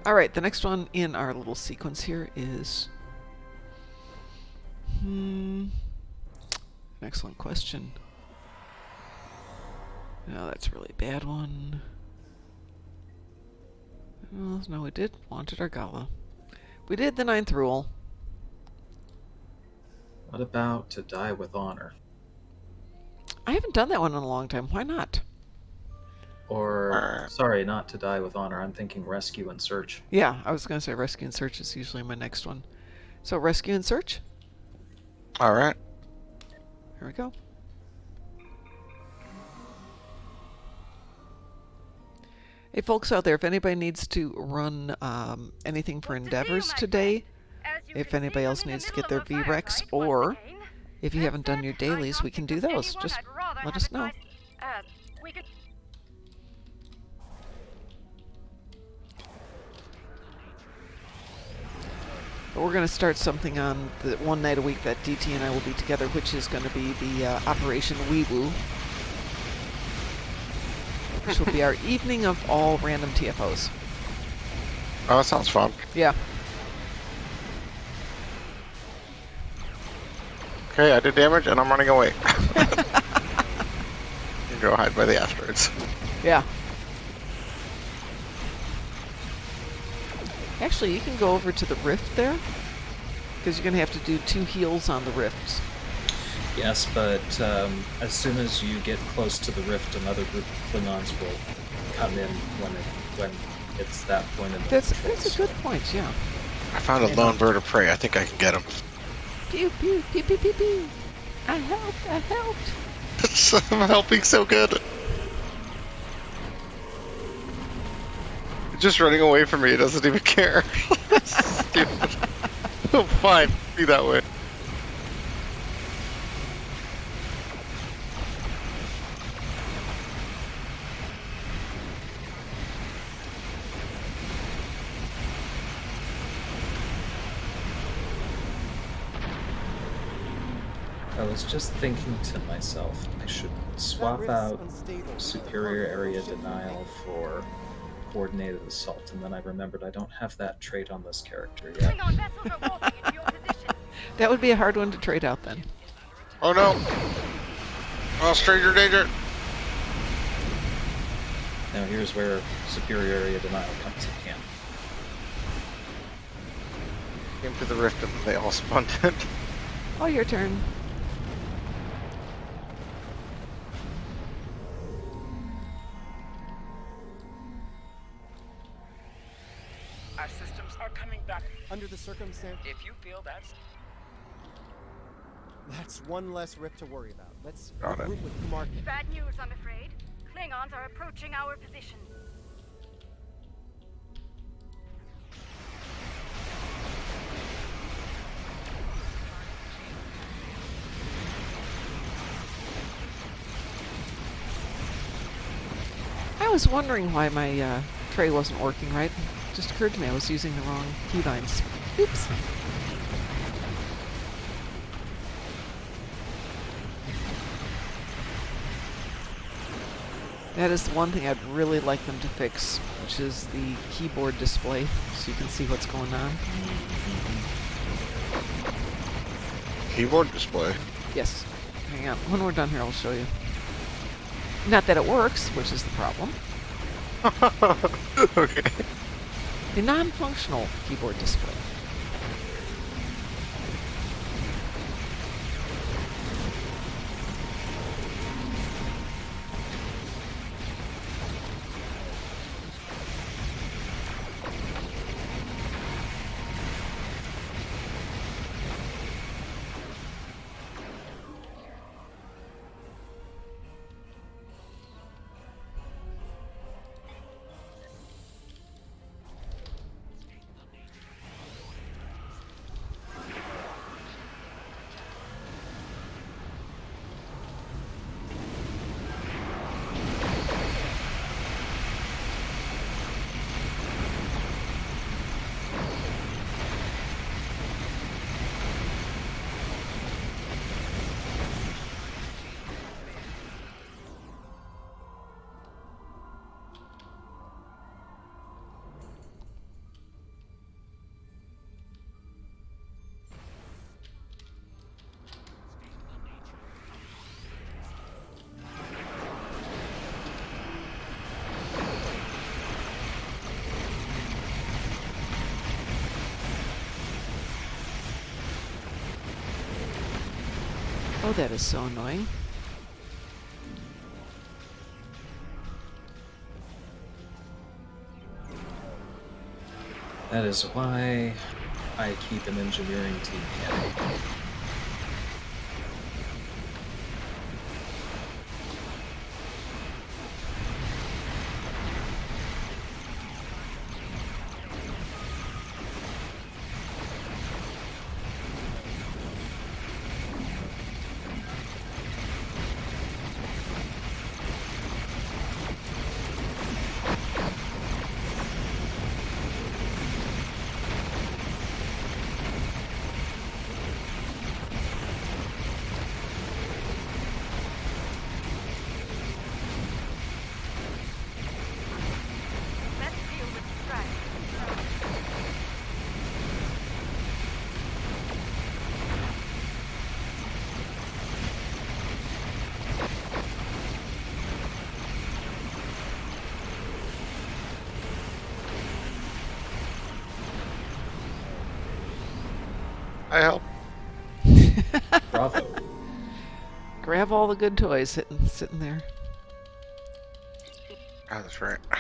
All right, the next one in our little sequence here is... an excellent question. No, that's a really bad one. Well, no, we did Wanted Argala. We did the 9th rule. What about To Die with Honor? I haven't done that one in a long time. Why not? Or, sorry, not To Die with Honor. I'm thinking Rescue and Search. Yeah, I was going to say Rescue and Search is usually my next one. So Rescue and Search? All right. Here we go. Hey, folks out there, if anybody needs to run anything for Endeavors today, if anybody else needs to get their VREX, or if you haven't done your dailies, we can do those. Just let us know. But we're going to start something on the one night a week that DT and I will be together, which is going to be the Operation Woot-woot, which will be our evening of all random TFOs. Oh, that sounds fun. Yeah. Okay, I did damage and I'm running away. You go hide by the asteroids. Yeah. Actually, you can go over to the rift there, because you're going to have to do 2 heals on the rifts. Yes, but as soon as you get close to the rift, another group of Klingons will come in when it's that point in the That's control a good zone. point, yeah. I found a lone bird of prey. I think I can get him. Pew, pew, pew, pew, pew, pew. I helped. I'm helping so good. It's just running away from me. It doesn't even care. Stupid. Oh, fine. Be that way. I was just thinking to myself, I should swap out superior area denial for coordinated assault, and then I remembered I don't have that trait on this character yet. Klingon vessels are walking into your position. That would be a hard one to trade out then. Oh no! Oh, stranger danger! Now here's where superior area denial comes in handy. Came to the rift and they all spawned in. Oh, your turn. Our systems are coming back. Under the circumstance, If you feel that's... that's one less rift to worry about. Let's Got it. regroup with Kumar. Bad news, I'm afraid. Klingons are approaching our position. I was wondering why my tray wasn't working right. It just occurred to me I was using the wrong keybinds. Oops. That is the one thing I'd really like them to fix, which is the keyboard display, so you can see what's going on. Keyboard display. Yes. Hang on. When we're done here, I'll show you. Not that it works, which is the problem. Okay. The non-functional keyboard display. Oh, that is so annoying. That is why I keep an engineering team handy. I help. Bravo. Grab all the good toys sitting there. Oh, that's right. I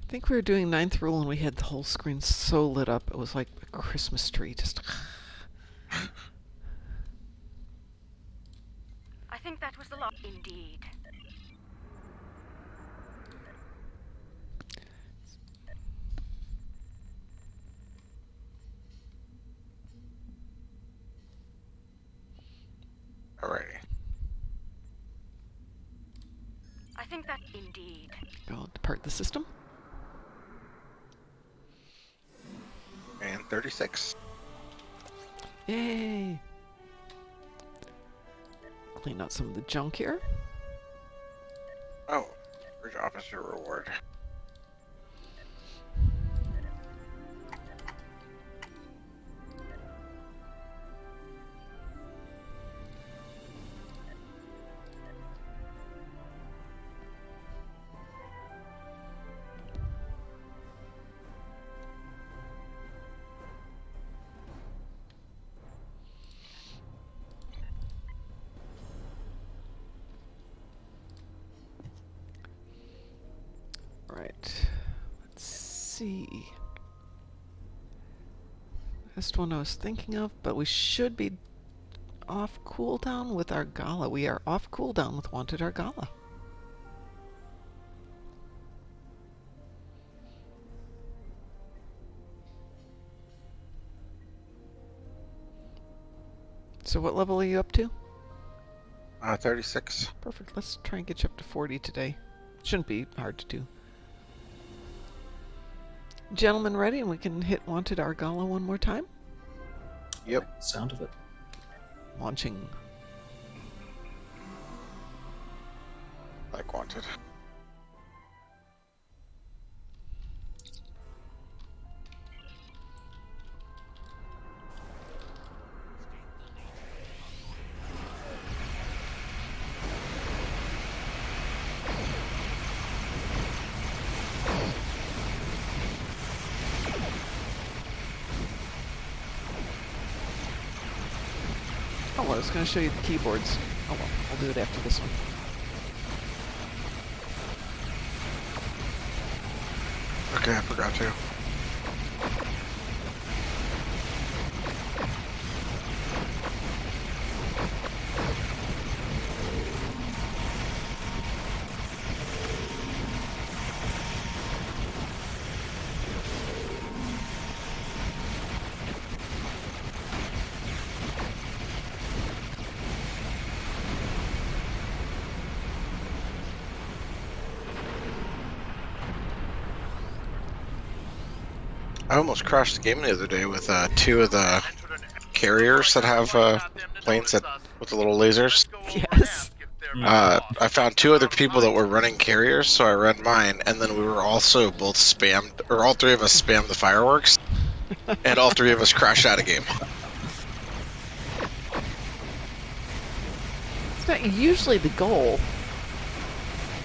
think we were doing ninth rule and we had the whole screen so lit up. It was like a Christmas tree. Just. I think that was the last. Indeed. Alrighty. I think that. Indeed. I'll depart the system. And 36. Yay! Clean out some of the junk here. Oh, bridge officer reward. Right. Let's see. Last one I was thinking of, but we should be off cooldown with our gala. We are off cooldown with Wanted our gala. So what level are you up to? 36. Perfect. Let's try and get you up to 40 today. Shouldn't be hard to do. Gentlemen ready, and we can hit Wanted our gala one more time? Yep. Sound of it. Launching. Like wanted. Oh, well, I was going to show you the keyboards. Oh well, I'll do it after this one. Okay, I forgot to. I almost crashed the game the other day with two of the carriers that have planes that with the little lasers. Yes. I found two other people that were running carriers, so I ran mine, and then we were also both spammed, or all three of us spammed the fireworks, and all three of us crashed out of game. It's not usually the goal.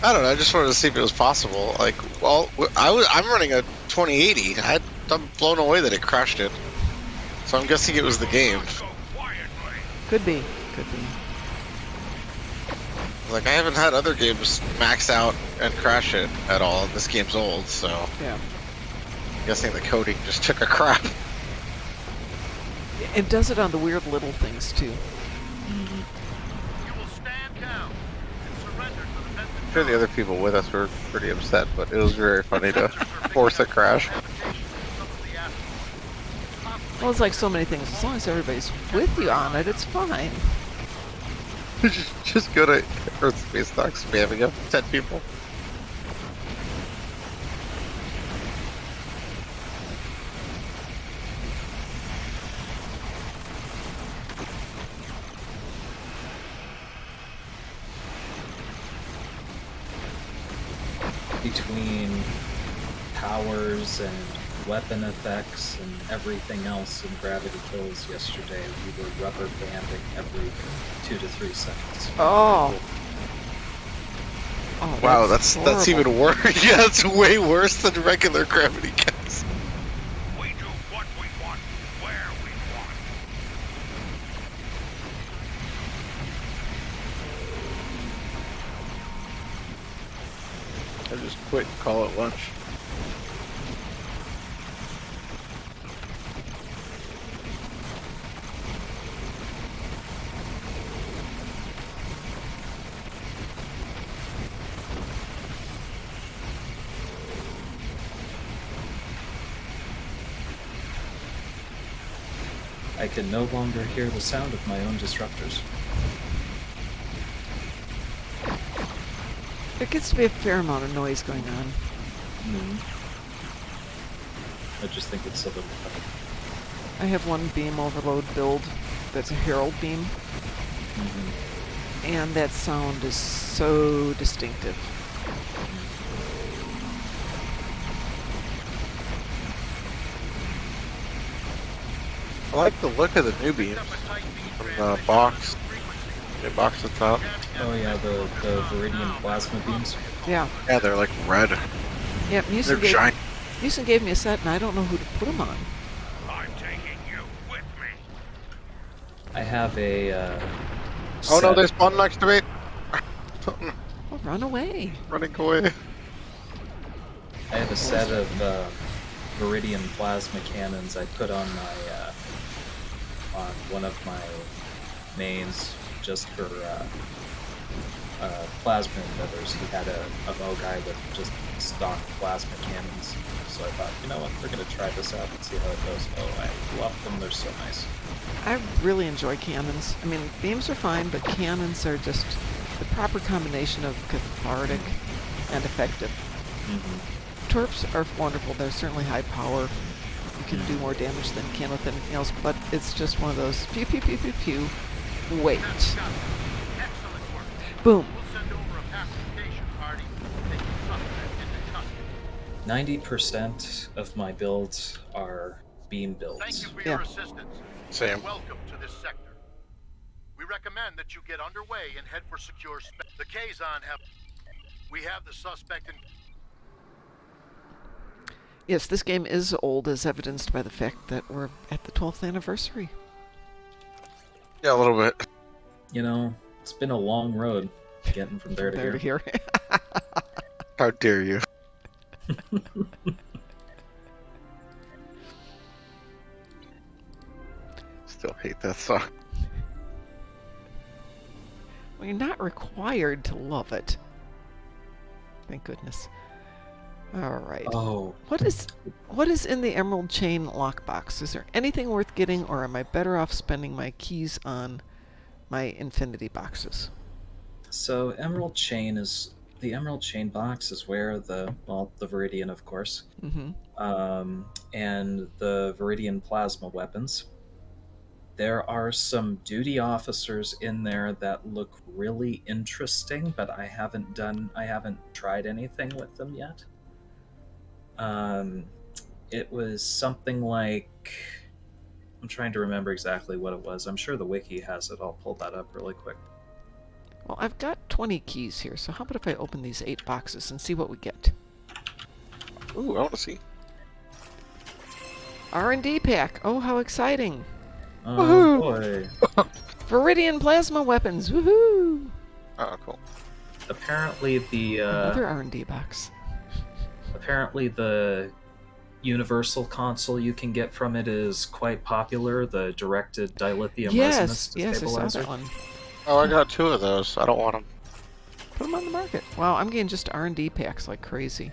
I don't know. I just wanted to see if it was possible. Like, well, I'm running a 2080. I'm blown away that it crashed it. So I'm guessing it was the game. Could be. Could be. Like, I haven't had other games max out and crash it at all. This game's old, so Yeah. I'm guessing the coding just took a crap. It does it on the weird little things too. You will stand down and surrender to the message. I'm sure the other people with us were pretty upset, but it was very funny to force a crash. Well, it's like so many things. As long as everybody's with you on it, it's fine. Just go to Earth Space Dock spamming up 10 people. Between powers and weapon effects and everything else in Gravity Kills yesterday, we were rubber banding every 2 to 3 seconds. Oh. Wow, that's horrible. even worse. Yeah, that's way worse than regular Gravity Kills. We do what we want, where we want. I just quit and call it lunch. I can no longer hear the sound of my own disruptors. There gets to be a fair amount of noise going on. I just think it's a little funny. I have one beam overload build that's a Herald beam, and that sound is so distinctive. I like the look of the new beams from the box. The box at the top. Oh yeah, the Viridian plasma beams. Yeah. Yeah, they're like red. Yeah, They're giant. Musin gave me a set, and I don't know who to put them on. I'm taking you with me. I have a Oh no, set- there's one next to me. Oh, run away. Running away. I have a set of Viridian plasma cannons I put on my on one of my mains just for plasma emitters. He had a Mo guy with just stock plasma cannons, so I thought, you know what, we're gonna try this out and see how it goes. Oh, I love them; they're so nice. I really enjoy cannons. I mean, beams are fine, but cannons are just the proper combination of cathartic and effective. Torps are wonderful. They're certainly high power. You can do more damage than you can with anything else, but it's just one of those pew pew pew pew pew. Wait. Excellent work. Boom. We'll send over a pacification party to take the suspect into custody. 90% of my builds are beam builds. Thank you for Yeah. your assistance. Same. Welcome to this sector. We recommend that you get underway and head for secure space. The Kazon have... We have the suspect in... Yes, this game is old, as evidenced by the fact that we're at the 12th anniversary. Yeah, a little bit. You know, it's been a long road getting from there to There here. to here. How dare you? Still hate that song. Well, you're not required to love it. Thank goodness. All right. Oh, What is in the Emerald Chain lockbox? Is there anything worth getting, or am I better off spending my keys on my Infinity boxes? so the Emerald Chain box is where the Viridian, of course, Mm-hmm. and the Viridian plasma weapons. There are some duty officers in there that look really interesting, but I haven't tried anything with them yet. It was something like, I'm trying to remember exactly what it was. I'm sure the wiki has it. I'll pull that up really quick. Well, I've got 20 keys here, so how about if I open these 8 boxes and see what we get? Ooh, I want to see. R&D pack. Oh, how exciting. Oh boy. Viridian plasma weapons. Woohoo! Oh, cool. Apparently Another R&D box. the universal console you can get from it is quite popular. The directed dilithium resonance Yes, I saw stabilizer. that one. Oh, I got 2 of those. I don't want them. Put them on the market. Wow, I'm getting just R&D packs like crazy.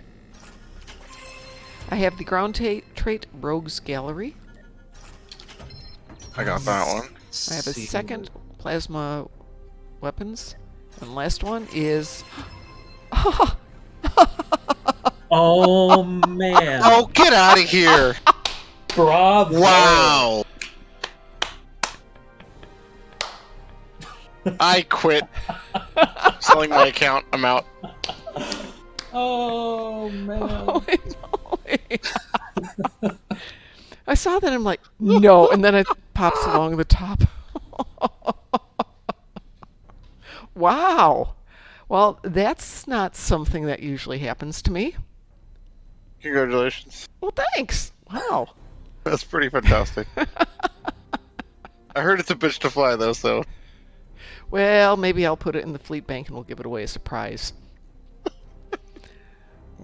I have the ground trait Rogues Gallery. I got that one. I have a second plasma weapons. And last one is... Oh man! Oh, get out of here! Bravo! Wow! I quit. Selling my account. I'm out. Oh man! Holy moly. I saw that. I'm like, no. And then it pops along the top. Wow. Well, that's not something that usually happens to me. Congratulations. Well, thanks. Wow. That's pretty fantastic. I heard it's a bitch to fly, though, so. Well, maybe I'll put it in the fleet bank and we'll give it away as a surprise.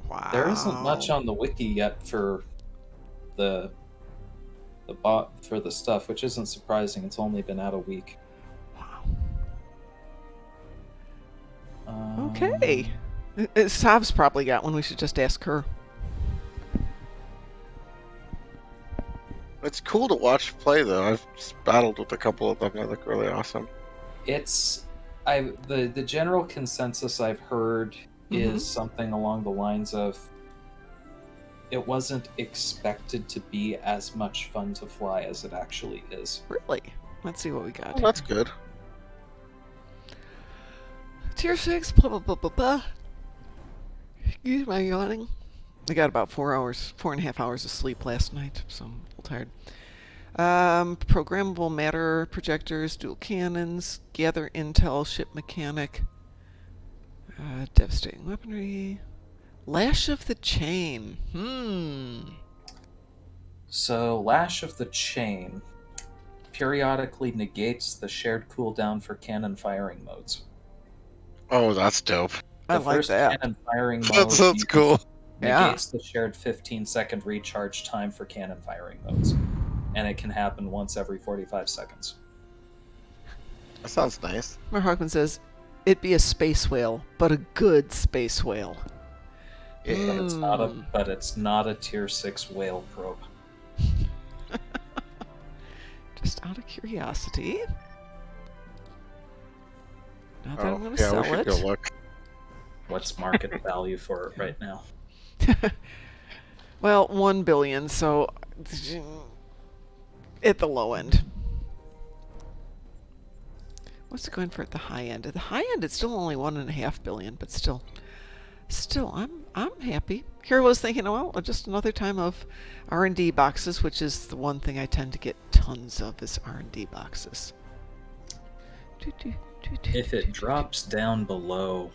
Wow. There isn't much on the wiki yet for the bot for the stuff, which isn't surprising. It's only been out a week. Wow. Okay. Sav's probably got one. We should just ask her. It's cool to watch play, though. I've just battled with a couple of them. They look really awesome. The general consensus I've heard is something along the lines of it wasn't expected to be as much fun to fly as it actually is. Really? Let's see what we got. Oh, that's good. Tier 6, blah, blah, blah, blah, blah. Excuse my yawning. I got about 4.5 hours of sleep last night, so I'm a little tired. Programmable matter projectors, dual cannons, gather intel, ship mechanic, devastating weaponry, lash of the chain. So, Lash of the Chain periodically negates the shared cooldown for cannon firing modes. Oh, that's dope. I The like first that. cannon firing mode That sounds cool. negates the shared 15-second recharge time for cannon firing modes, and it can happen once every 45 seconds. That sounds nice. Mark Hockman says, it'd be a space whale, but a good space whale. But it's not a tier 6 whale probe. Just out of curiosity. Not that I'm going to yeah, sell we should it. go look. What's market value for it right now? Well, 1 billion, so at the low end. What's it going for at the high end? At the high end, it's still only 1.5 billion, but still, I'm happy. Here I was thinking, well, just another time of R&D boxes, which is the one thing I tend to get tons of is R&D boxes. If it drops down below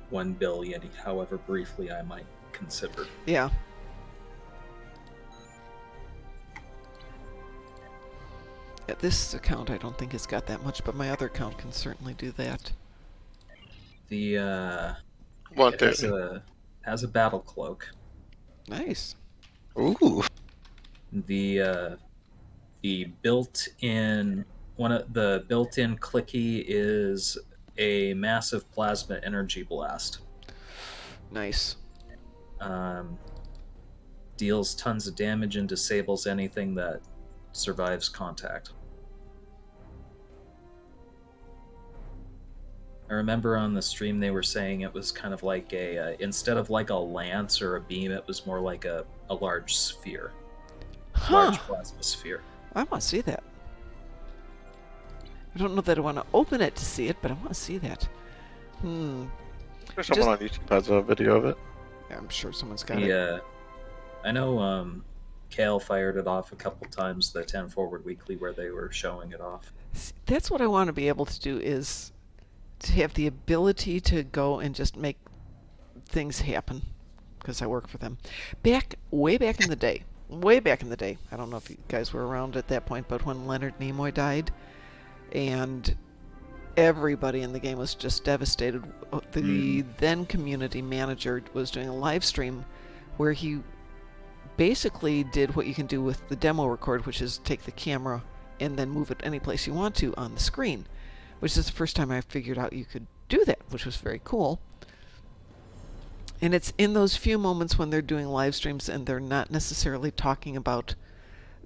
1 billion, however briefly I might consider. Yeah. At this account, I don't think it's got that much, but my other account can certainly do that. It has a battle cloak. Nice. Ooh. The built-in clicky is a massive plasma energy blast. Nice. Deals tons of damage and disables anything that survives contact. I remember on the stream they were saying it was kind of like instead of like a lance or a beam, it was more like a large sphere. Large plasma sphere. I want to see that. I don't know that I want to open it to see it, but I want to see that. There's someone on YouTube has a video of it. Yeah, I'm sure someone's got it. Yeah. I know Kale fired it off a couple times, the 10 Forward Weekly, where they were showing it off. That's what I want to be able to do, is to have the ability to go and just make things happen, because I work for them. Way back in the day, I don't know if you guys were around at that point, but when Leonard Nimoy died, and everybody in the game was just devastated, the then community manager was doing a live stream where he basically did what you can do with the demo record, which is take the camera and then move it any place you want to on the screen, which is the first time I figured out you could do that, which was very cool. And it's in those few moments when they're doing live streams and they're not necessarily talking about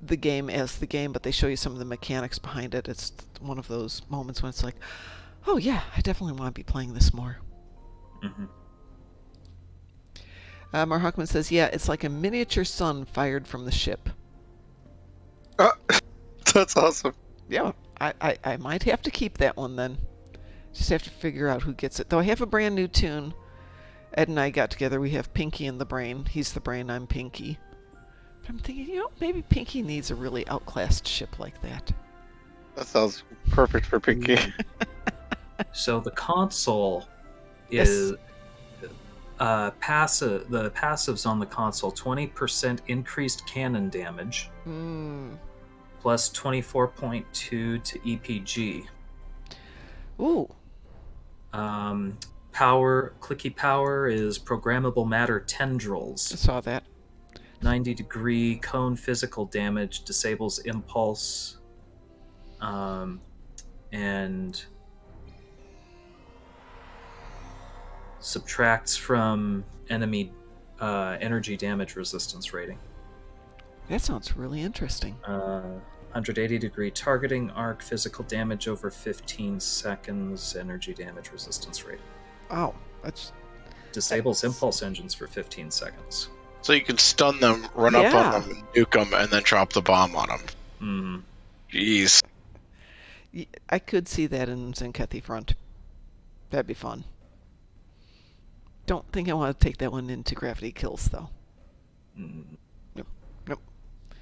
the game as the game, but they show you some of the mechanics behind it. It's one of those moments when it's like, oh yeah, I definitely want to be playing this more. Mark Hockman says, yeah, it's like a miniature sun fired from the ship. That's awesome. Yeah, I might have to keep that one then. Just have to figure out who gets it. Though I have a brand new tune. Ed and I got together. We have Pinky in the Brain. He's the brain, I'm Pinky. I'm thinking, maybe Pinky needs a really outclassed ship like that. That sounds perfect for Pinky. So the console Yes. is passive. The passives on the console: 20% increased cannon damage, plus 24.2 to EPG. Ooh. Clicky power is programmable matter I tendrils. saw that. 90-degree cone physical damage, disables impulse, and subtracts from enemy energy damage resistance rating. That sounds really interesting. 180-degree targeting arc, physical damage over 15 seconds, energy damage resistance rating. Oh, that's... Disables impulse engines for 15 seconds. So you can stun them, run up on them, and nuke them, and then drop the bomb on them. Jeez. I could see that in Zenkethi Front. That'd be fun. Don't think I want to take that one into Gravity Kills, though. Nope.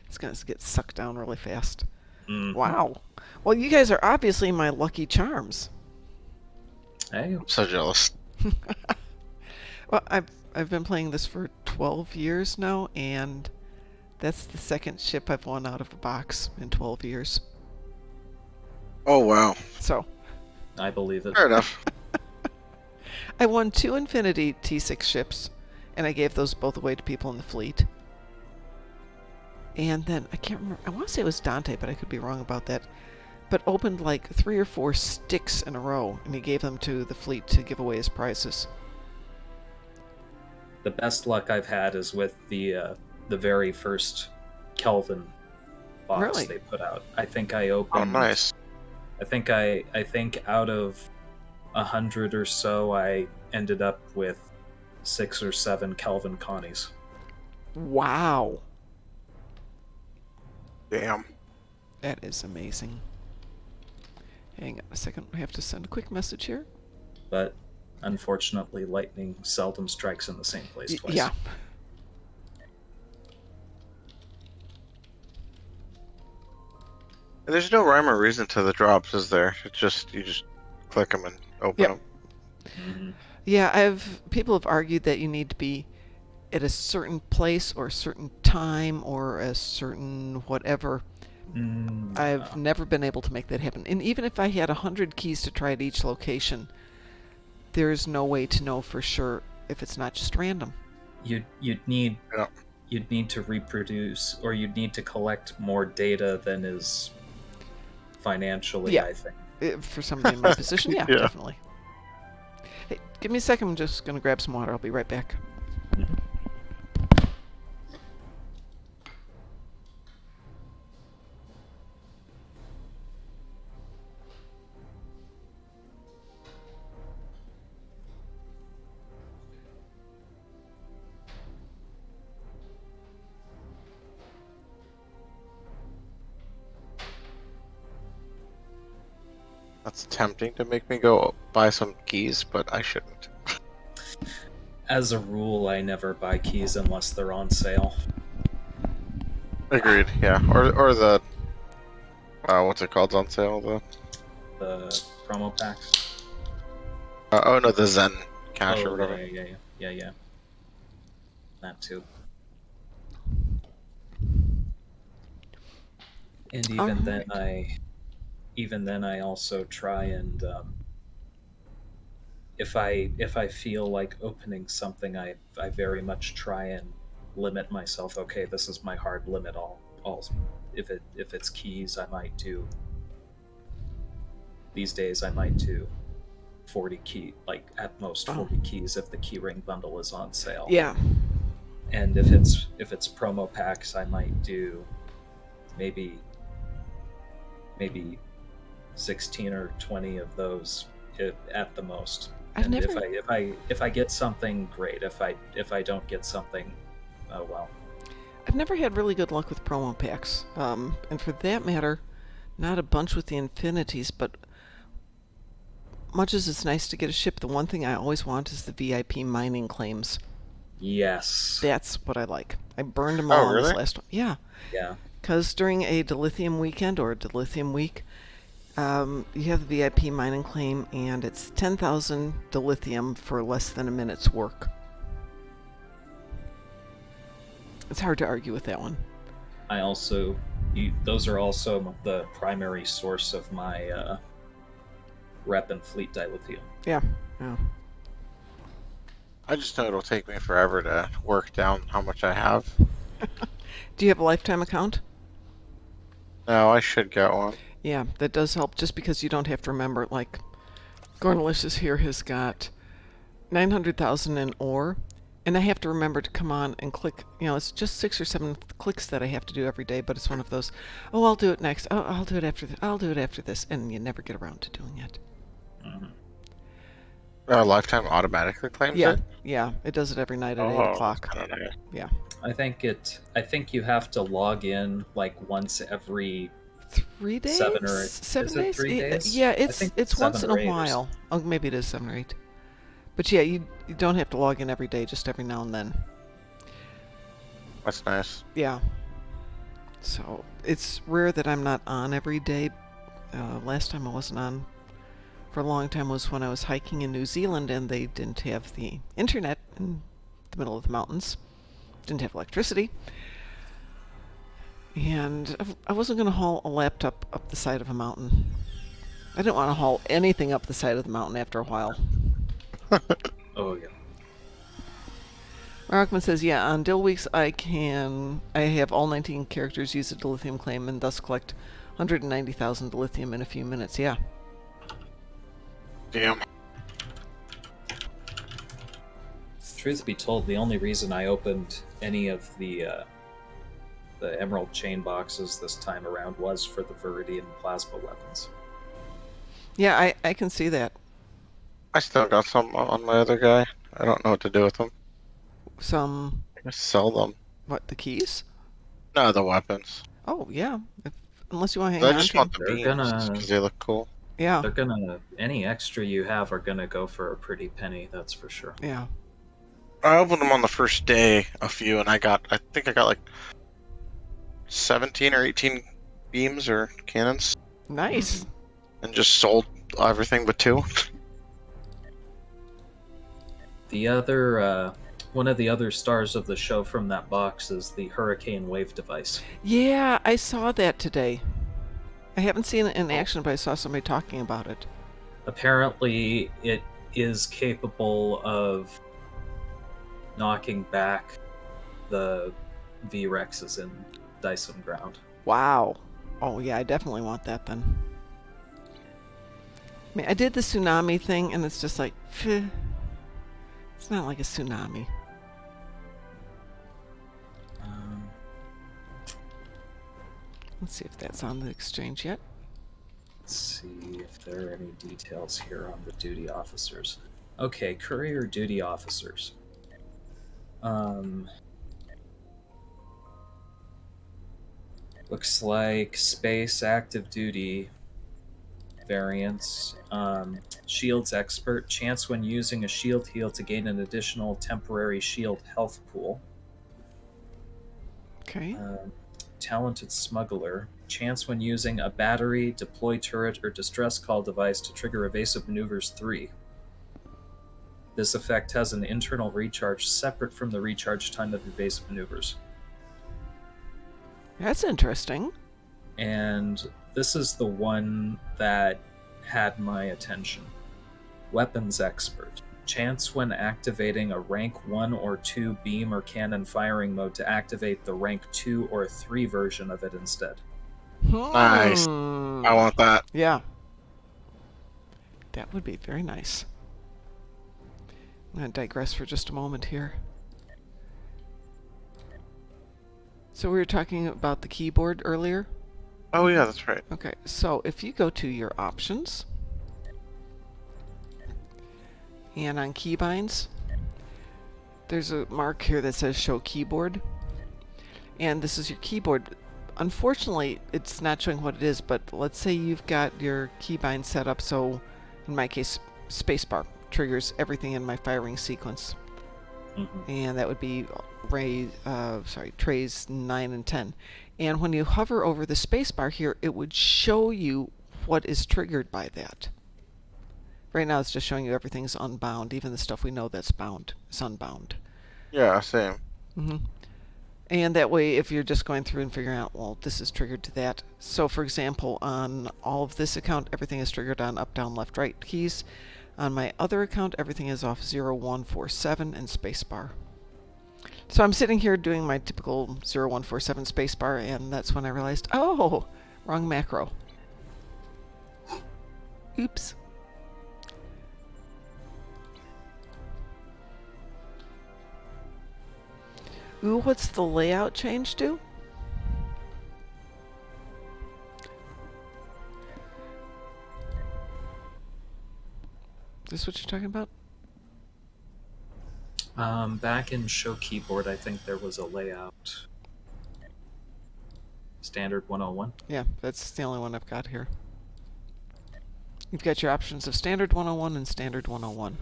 It's going to get sucked down really fast. Wow. Well, you guys are obviously my lucky charms. Hey. I'm so jealous. Well, I've been playing this for 12 years now, and that's the second ship I've won out of a box in 12 years. Oh, wow. So, I believe it. Fair enough. I won 2 Infinity T6 ships, and I gave those both away to people in the fleet. And then, I can't remember, I want to say it was Dante, but I could be wrong about that, but opened like 3 or 4 sticks in a row, and he gave them to the fleet to give away as prizes. The best luck I've had is with the very first Kelvin box Really? they put out. I think I opened. Oh, nice. I think out of 100 or so, I ended up with 6 or 7 Kelvin Connies. Wow. Damn. That is amazing. Hang on a second. I have to send a quick message here. But unfortunately, lightning seldom strikes in the same place twice. Yeah. There's no rhyme or reason to the drops, is there? It's just, you just click them and open them. Yeah, people have argued that you need to be at a certain place or a certain time or a certain whatever. I've never been able to make that happen. And even if I had 100 keys to try at each location, there's no way to know for sure if it's not just random. You'd need to reproduce, or you'd need to collect more data than is financially, I think. For somebody in my position, yeah, definitely. Hey, give me a second. I'm just going to grab some water. I'll be right back. That's tempting to make me go buy some keys, but I shouldn't. As a rule, I never buy keys unless they're on sale. Agreed, yeah. Or the... what's it called on sale? The promo packs? Oh no, the Zen cash or whatever. Yeah. That too. And even then I also try and if I feel like opening something, I very much try and limit myself. Okay, this is my hard limit. If it's keys, I might do. These days, I might do 40 key, like at most 40 keys if the keyring bundle is on sale. Yeah. And if it's promo packs, I might do maybe 16 or 20 of those at the most. If I get something, great. If I don't get something, oh well. I've never had really good luck with promo packs, and for that matter, not a bunch with the Infinities. But much as it's nice to get a ship, the one thing I always want is the VIP mining claims. Yes. That's what I like. I burned them Oh, all on this really? last one. Yeah, Yeah. because during a dilithium weekend or a dilithium week, you have the VIP mine and claim, and it's 10,000 dilithium for less than a minute's work. It's hard to argue with that one. I also, those are also the primary source of my rep and fleet dilithium. Yeah. Yeah. I just know it'll take me forever to work down how much I have. Do you have a lifetime account? No, I should get one. Yeah, that does help just because you don't have to remember. Like, Gornalicious here has got 900,000 in ore, and I have to remember to come on and click. You know, it's just 6 or 7 clicks that I have to do every day, but it's one of those, oh, I'll do it next. Oh, I'll do it after this. I'll do it after this. And you never get around to doing it. Lifetime automatically claims Yeah, it? yeah, it does it every night at 8 Oh, o'clock. I don't know. Yeah. I think you have to log in like once every 3 days? 7 or 7 is it days? 3 days? Yeah, I it's think once 7 in or a 8 or while. Oh, maybe it is 7 or 8. But yeah, you don't have to log in every day, just every now and then. That's nice. Yeah. So it's rare that I'm not on every day. Last time I wasn't on for a long time was when I was hiking in New Zealand, and they didn't have the internet in the middle of the mountains. Didn't have electricity. And I wasn't going to haul a laptop up the side of a mountain. I didn't want to haul anything up the side of the mountain after a while. Oh yeah. Rockman says, yeah, on Dill Weeks I have all 19 characters use a dilithium claim and thus collect 190,000 dilithium in a few minutes. Yeah. Damn. Truth be told, the only reason I opened any of the Emerald Chain boxes this time around was for the Viridian plasma weapons. Yeah, I can see that. I still got some on my other guy. I don't know what to do with them. Some, I sell them. what, the keys? No, the weapons. Oh, yeah. Unless you want to hang I on just to want them. the They're beams gonna- because they look cool. Yeah, They're gonna, any extra you have are gonna go for a pretty penny, that's for sure. yeah. I opened them on the first day, a few, and I think I got like 17 or 18 beams or cannons, Nice. and just sold everything but 2. The other, one of the other stars of the show from that box is the Hurricane Wave device. Yeah, I saw that today. I haven't seen it in action, but I saw somebody talking about it. Apparently, it is capable of knocking back the V-Rexes in Dyson Ground. Wow. Oh, yeah, I definitely want that then. I mean, I did the tsunami thing, and it's just like, phew. It's not like a tsunami. Let's see if that's on the exchange yet. Let's see if there are any details here on the duty officers. Okay, courier duty officers. Looks like space active duty variants. Shields expert. Chance when using a shield heal to gain an additional temporary shield health pool. Okay. Talented smuggler. Chance when using a battery, deploy turret, or distress call device to trigger evasive maneuvers 3. This effect has an internal recharge separate from the recharge time of evasive maneuvers. That's interesting. And this is the one that had my attention. Weapons expert. Chance when activating a rank 1 or 2 beam or cannon firing mode to activate the rank 2 or 3 version of it instead. Nice. I want that. Yeah. That would be very nice. I'm going to digress for just a moment here. So we were talking about the keyboard earlier. Oh yeah, that's right. Okay, so if you go to your options and on keybinds, there's a mark here that says show keyboard, and this is your keyboard. Unfortunately, it's not showing what it is, but let's say you've got your keybind set up so, in my case, spacebar triggers everything in my firing sequence. And that would be trays 9 and 10. And when you hover over the spacebar here, it would show you what is triggered by that. Right now it's just showing you everything's unbound. Even the stuff we know that's bound is unbound. Yeah, same. And that way, if you're just going through and figuring out, well, this is triggered to that. So, for example, on all of this account, everything is triggered on up, down, left, right keys. On my other account, everything is off 0, 1, 4, 7 and spacebar. So I'm sitting here doing my typical 0, 1, 4, 7 spacebar, and that's when I realized, oh, wrong macro. Oops. Ooh, what's the layout change do? Is this what you're talking about? Back in Show Keyboard, I think there was a layout. Standard 101? Yeah, that's the only one I've got here. You've got your options of Standard 101 and Standard 101.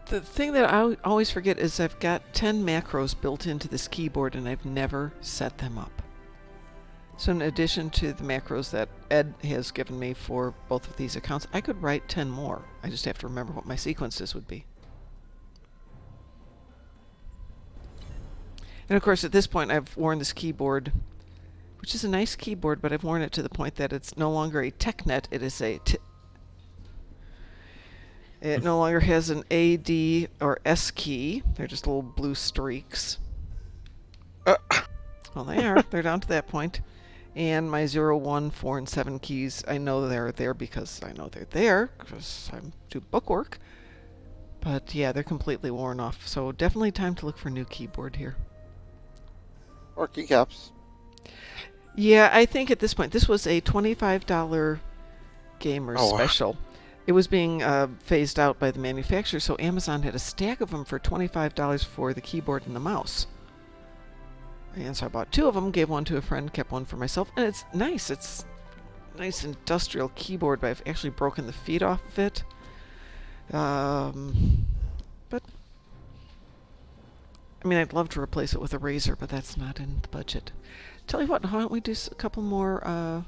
The thing that I always forget is I've got 10 macros built into this keyboard and I've never set them up. So in addition to the macros that Ed has given me for both of these accounts, I could write 10 more. I just have to remember what my sequences would be. And of course at this point I've worn this keyboard, which is a nice keyboard, but I've worn it to the point that it's no longer a TechNet, it is a it no longer has an A, D, or S key. They're just little blue streaks. Well, they are. They're down to that point. And my 0, 1, 4, and 7 keys, I know they're there because I know they're there, because I do bookwork. But yeah, they're completely worn off. So definitely time to look for a new keyboard here. Or keycaps. Yeah, I think at this point, this was a $25 gamer special. It was being phased out by the manufacturer, so Amazon had a stack of them for $25 for the keyboard and the mouse. And so I bought 2 of them, gave one to a friend, kept one for myself, and it's nice. It's a nice industrial keyboard, but I've actually broken the feet off of it. But, I mean, I'd love to replace it with a razor, but that's not in the budget. Tell you what, why don't we do a couple more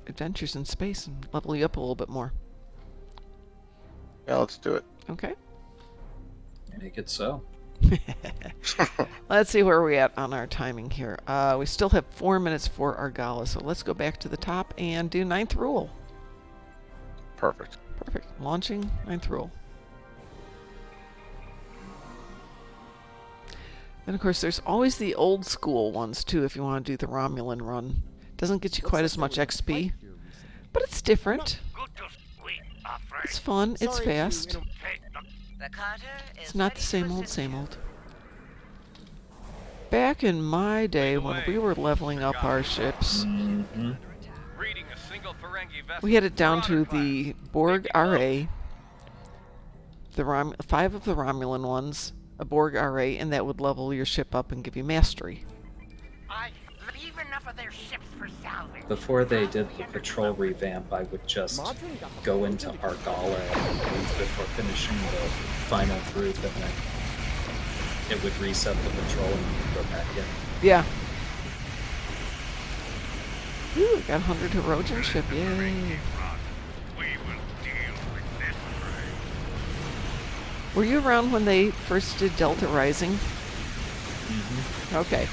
adventures in space and level you up a little bit more. Yeah, let's do it. Okay. Make it so. Let's see where we're at on our timing here. We still have 4 minutes for our gala, so let's go back to the top and do 9th rule. Perfect. Perfect. Launching 9th rule. And of course, there's always the old school ones too if you want to do the Romulan run. Doesn't get you quite as much XP, but it's different. It's fun, it's fast. It's not the same old, same old. Back in my day when we were leveling up our ships, we had it down to the Borg RA, the 5 of the Romulan ones, a Borg RA, and that would level your ship up and give you mastery. Before they did the patrol revamp, I would just go into Argala and leave before finishing the final group, and then it would reset the patrol and go back in. Yeah. Ooh, got 100 Herogen ship, yay. Were you around when they first did Delta Rising? Mm-hmm. Okay.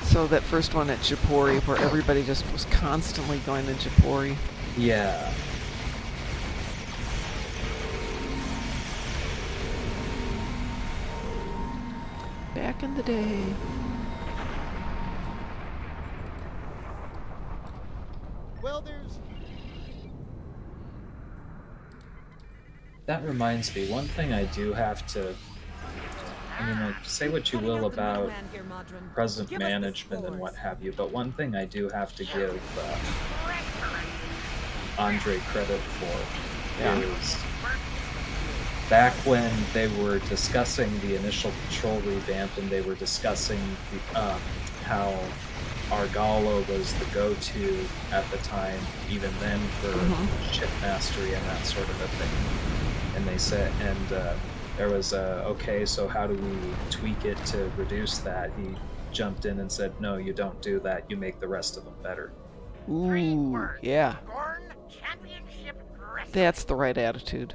So that first one at Japori, where everybody just was constantly going to Japori. Yeah. Back in the day. Well, there's... That reminds me, one thing I do have to... I mean, like, say what you will about present management and what have you, but one thing I do have to give Andre credit for is back when they were discussing the initial patrol revamp and they were discussing how Argala was the go-to at the time, even then for ship mastery and that sort of a thing. And they said, there was okay, so how do we tweak it to reduce that? He jumped in and said, no, you don't do that. You make the rest of them better. Ooh, yeah. Gorn Championship Wrestling. That's the right attitude.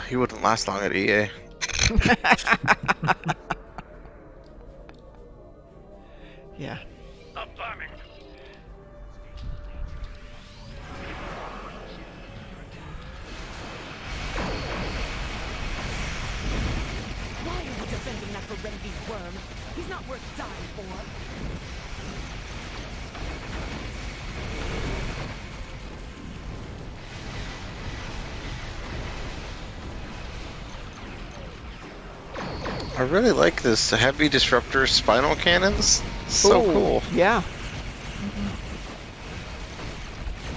He wouldn't last long at EA. Yeah. A bombing. Why are you defending that Ferengi worm? He's not worth dying for. I really like this heavy disruptor spinal cannons. So Ooh, cool. Yeah.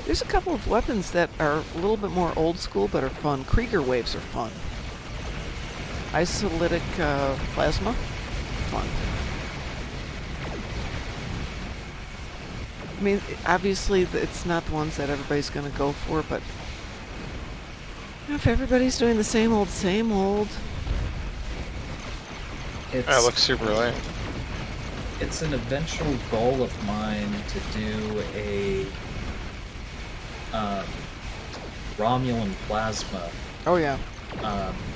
There's a couple of weapons that are a little bit more old school but are fun. Krieger waves are fun. Isolytic plasma, fun. I mean, obviously it's not the ones that everybody's going to go for, but if everybody's doing the same old, That looks super lame. It's an eventual goal of mine to do a Romulan plasma. Oh yeah.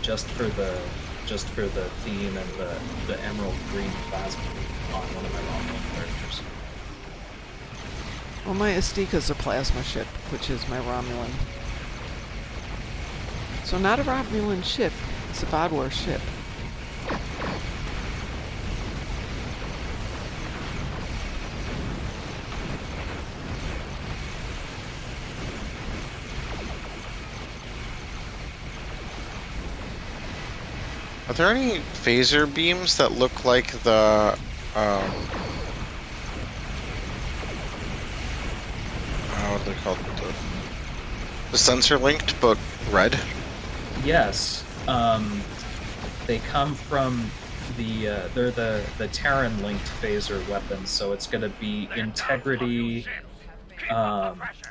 Just for the theme and the emerald green plasma on one of my Romulan characters. Well, my Astika's a plasma ship, which is my Romulan. So not a Romulan ship, it's a Bodwar ship. Are there any phaser beams that look like the what are they called? The sensor linked but red? Yes. They come from they're the Terran linked phaser weapons, so it's gonna be integrity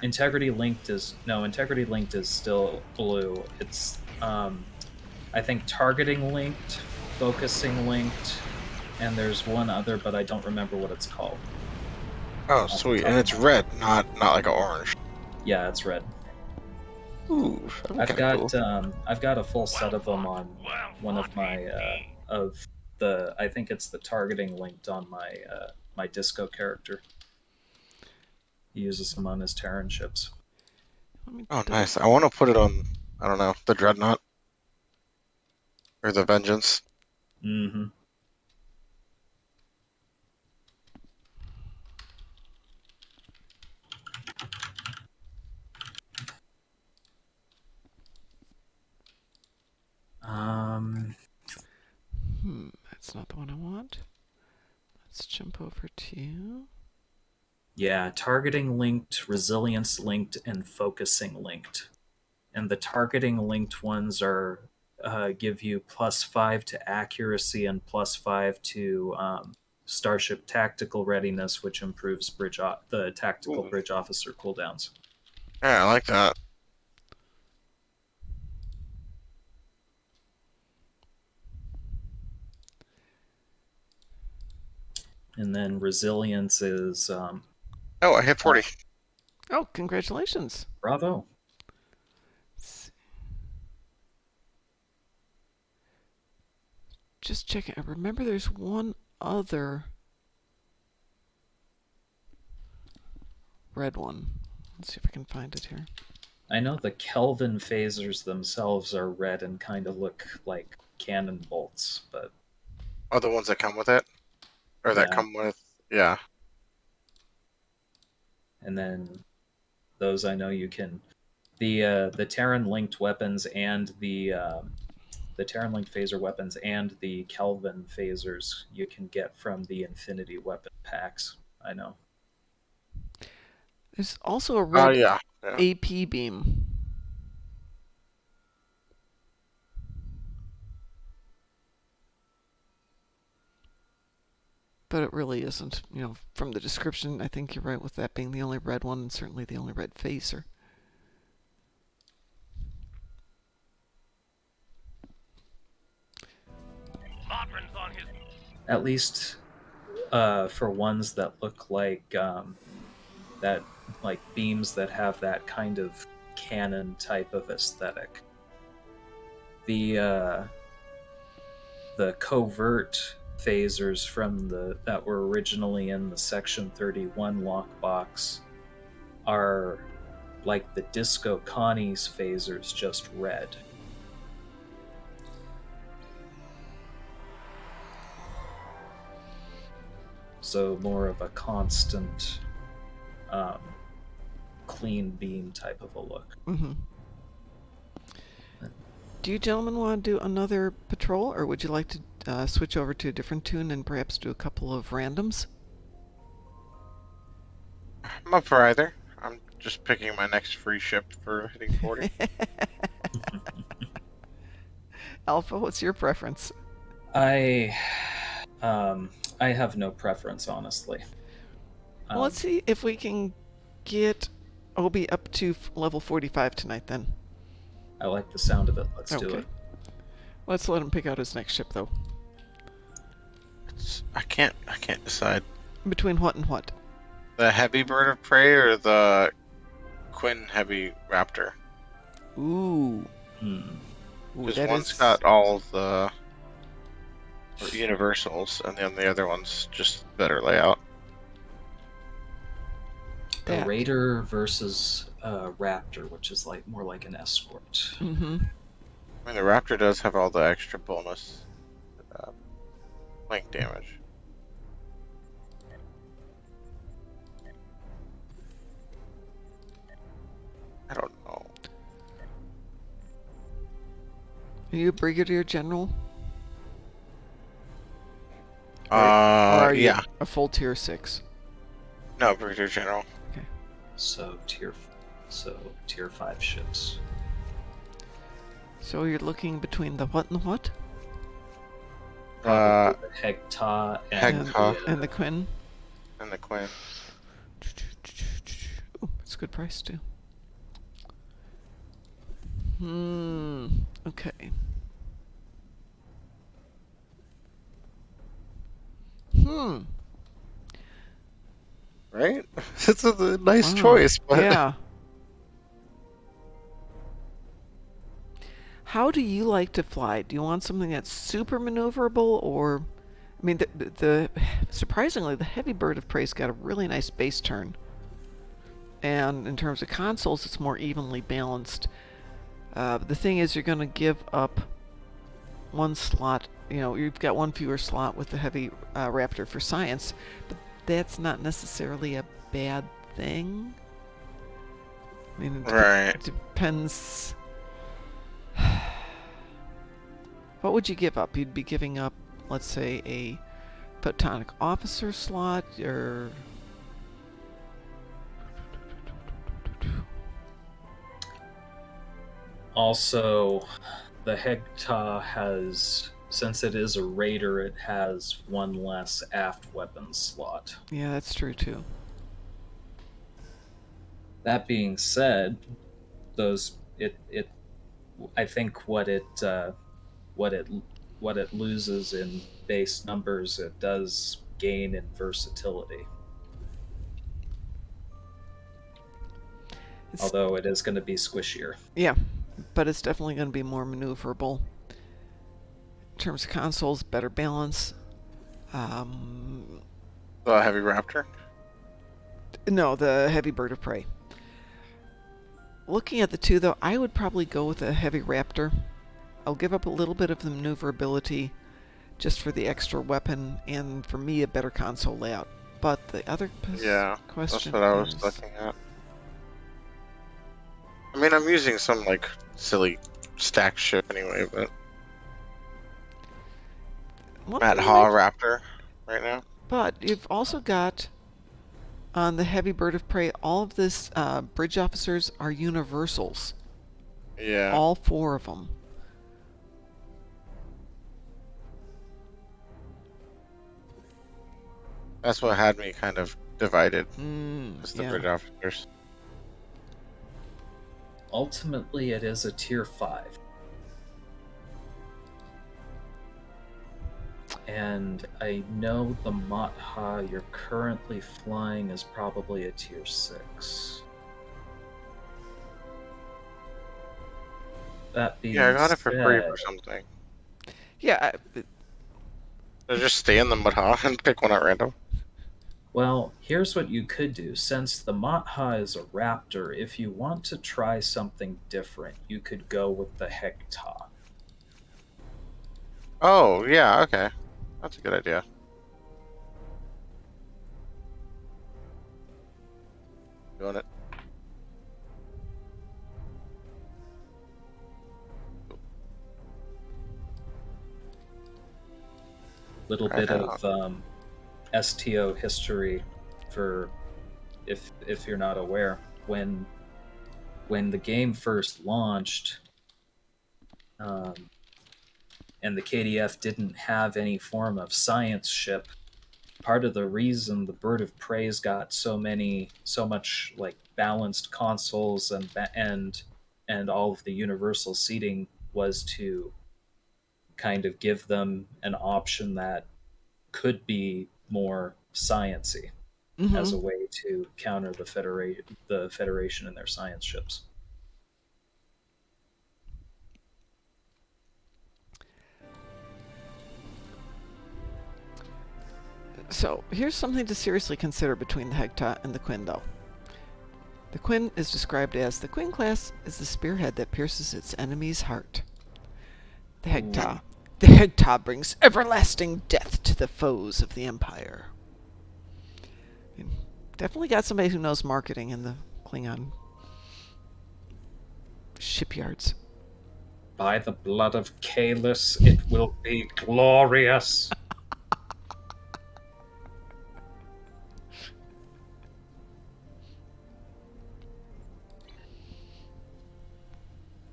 integrity linked is still blue. It's I think targeting linked, focusing linked, and there's one other, but I don't remember what it's called. Oh, sweet. And it's red, not like an orange. Yeah, it's red. Ooh, I've got a full set of them on one of my I think it's the targeting linked on my my disco character. He uses them on his Terran ships. Oh, nice. I want to put it on, I don't know, the Dreadnought. Or the Vengeance. Mm-hmm. That's not the one I want. Let's jump over to... Yeah, targeting linked, resilience linked, and focusing linked. And the targeting linked ones are give you +5 to accuracy and +5 to starship tactical readiness, which improves the tactical bridge officer cooldowns. Yeah, I like that. And then resilience is... oh, I hit 40. Oh, congratulations. Bravo. Just checking. I remember there's one other red one. Let's see if I can find it here. I know the Kelvin phasers themselves are red and kind of look like cannon bolts, but... Oh, the ones that come with it? Or that come with... Yeah. And then those I know you can... The Terran linked weapons and the Terran linked phaser weapons and the Kelvin phasers you can get from the Infinity weapon packs. I know. There's also a red yeah. AP beam. But it really isn't. You know, from the description, I think you're right with that being the only red one, and certainly the only red phaser. Modron's on his... At least for ones that look like that, like beams that have that kind of cannon type of aesthetic. The covert phasers from that were originally in the Section 31 lockbox are like the Disco Connie's phasers, just red. So more of a constant, clean beam type of a look. Mm-hmm. Do you gentlemen want to do another patrol, or would you like to switch over to a different tune and perhaps do a couple of randoms? I'm up for either. I'm just picking my next free ship for hitting 40. Alpha, what's your preference? I have no preference, honestly. Well, let's see if we can get Obi up to level 45 tonight, then. I like the sound of it. Let's do Okay. it. Let's let him pick out his next ship, though. I can't decide. Between what and what? The heavy bird of prey or the Quinn heavy raptor? Ooh. Hmm. Ooh, Because that one's is- got all of the universals, and then the other one's just better layout. The that. Raider versus Raptor, which is like more like an escort. Mm-hmm. I mean, the raptor does have all the extra bonus flank damage. I don't know. Are you a Brigadier General? Or are you Yeah. a full tier 6? No, Brigadier General. So tier 5 ships. So you're looking between the what and the what? Probably the Hegta and Hegta. And the Quinn? And the Quinn. Ooh, it's a good price, too. Okay. Right? It's a nice Wow. choice, but Yeah. How do you like to fly? Do you want something that's super maneuverable, or... I mean, surprisingly, the heavy bird of prey's got a really nice base turn. And in terms of consoles, it's more evenly balanced. The thing is, you're going to give up one slot. You know, you've got one fewer slot with the heavy Raptor for science, but that's not necessarily a bad thing. I mean, it depends. What would you give up? You'd be giving up, let's say, a photonic officer slot, or... Also, the Hegta has, since it is a Raider, it has one less aft weapons slot. Yeah, that's true too. That being said, I think what it loses in base numbers, it does gain in versatility. Although it is going to be squishier. Yeah, but it's definitely going to be more maneuverable. In terms of consoles, better balance. the heavy raptor. No, the heavy bird of prey. Looking at the two, though, I would probably go with a heavy raptor. I'll give up a little bit of the maneuverability just for the extra weapon, and for me, a better console layout. But the other question that's what I was is... looking at. I mean, I'm using some, like, silly stack ship anyway, but... Matt Haw Raptor right now. But you've also got, on the heavy bird of prey, all of this bridge officers are universals. Yeah. All 4 of them. That's what had me kind of divided. Just the Yeah. bridge officers. Ultimately, it is a tier 5. And I know the Matha you're currently flying is probably a tier 6. That being Yeah, I got it for free said, for something. Yeah. So just stay in the Matha and pick one at random. well, here's what you could do. Since the Matha is a raptor, if you want to try something different, you could go with the Hecta. Oh, yeah, okay. That's a good idea. Doing it. Little Right bit of STO history for if you're not aware. When the game first launched, and the KDF didn't have any form of science ship, part of the reason the Bird of Prey's got so much like balanced consoles and all of the universal seating was to kind of give them an option that could be more sciency as a way to counter the Federation and their science ships. So here's something to seriously consider between the Hecta and the Quinn, though. The Quinn is described as the Quinn class is the spearhead that pierces its enemy's heart. The Hecta brings everlasting death to the foes of the Empire. Definitely got somebody who knows marketing in the Klingon shipyards. By the blood of Kalis, it will be glorious.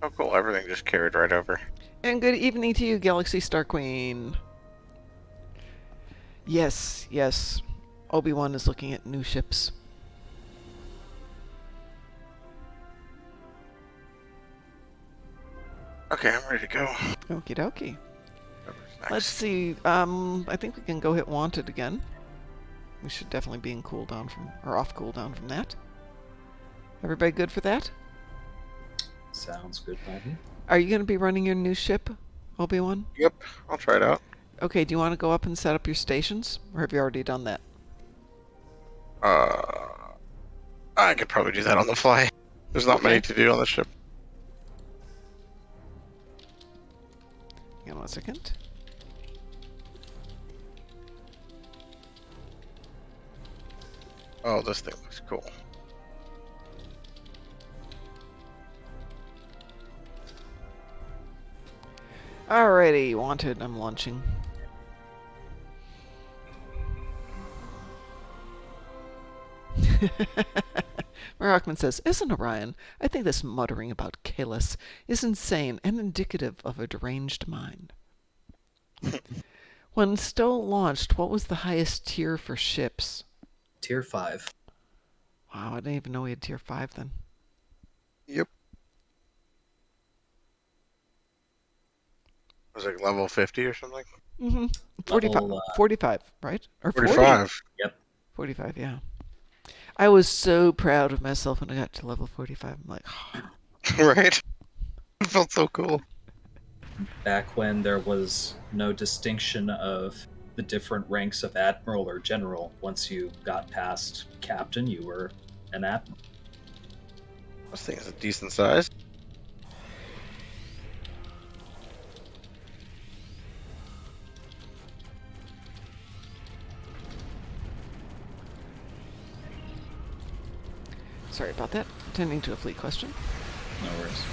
Oh, cool. Everything just carried right over. And good evening to you, Galaxy Star Queen. Yes, yes. Obi-Wan is looking at new ships. Okay, I'm ready to go. Okie dokie. Whatever's next. Let's see. I think we can go hit Wanted again. We should definitely be in cooldown off cooldown from that. Everybody good for that? Sounds good, buddy. Are you going to be running your new ship, Obi-Wan? Yep, I'll try it out. Okay, do you want to go up and set up your stations? Or have you already done that? I could probably do that on the fly. There's not many to do on the ship. Hang on 1 second. Oh, this thing looks cool. Alrighty, Wanted, I'm launching. Marachman says, isn't Orion? I think this muttering about Kalis is insane and indicative of a deranged mind. When Stowe launched, what was the highest tier for ships? Tier 5. Wow, I didn't even know we had tier 5 then. Yep. Was it like level 50 or something? Mm-hmm. 45, 45, right? Or 45. 40? Yep. 45, yeah. I was so proud of myself when I got to level 45. I'm like, Right? It felt so cool. Back when there was no distinction of the different ranks of admiral or general. Once you got past captain, you were an admiral. This thing is a decent size. sorry about that. Attending to a fleet question. No worries.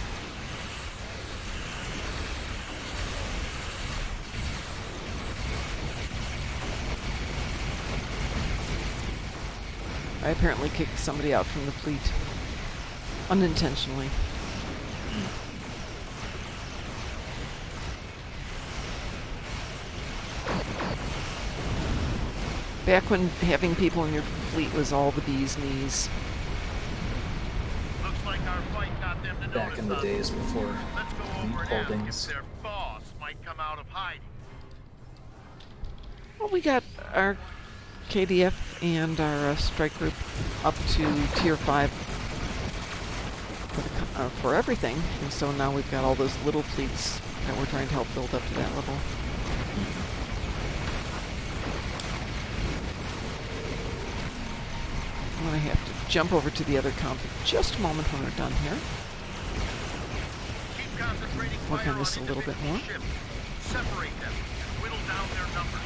I apparently kicked somebody out from the fleet. Unintentionally. Back when having people in your fleet was all the bee's knees. Looks like our flight got them to Back in the notice us. days before Let's go fleet over and ask holdings. if their boss might come out of hiding. Well, we got our KDF and our strike group up to tier 5 for everything, and so now we've got all those little fleets that we're trying to help build up to that level. I'm going to have to jump over to the other count for just a moment when we're done here. Keep concentrating Work fire on this a little bit individual more. ships. Separate them and whittle down their numbers.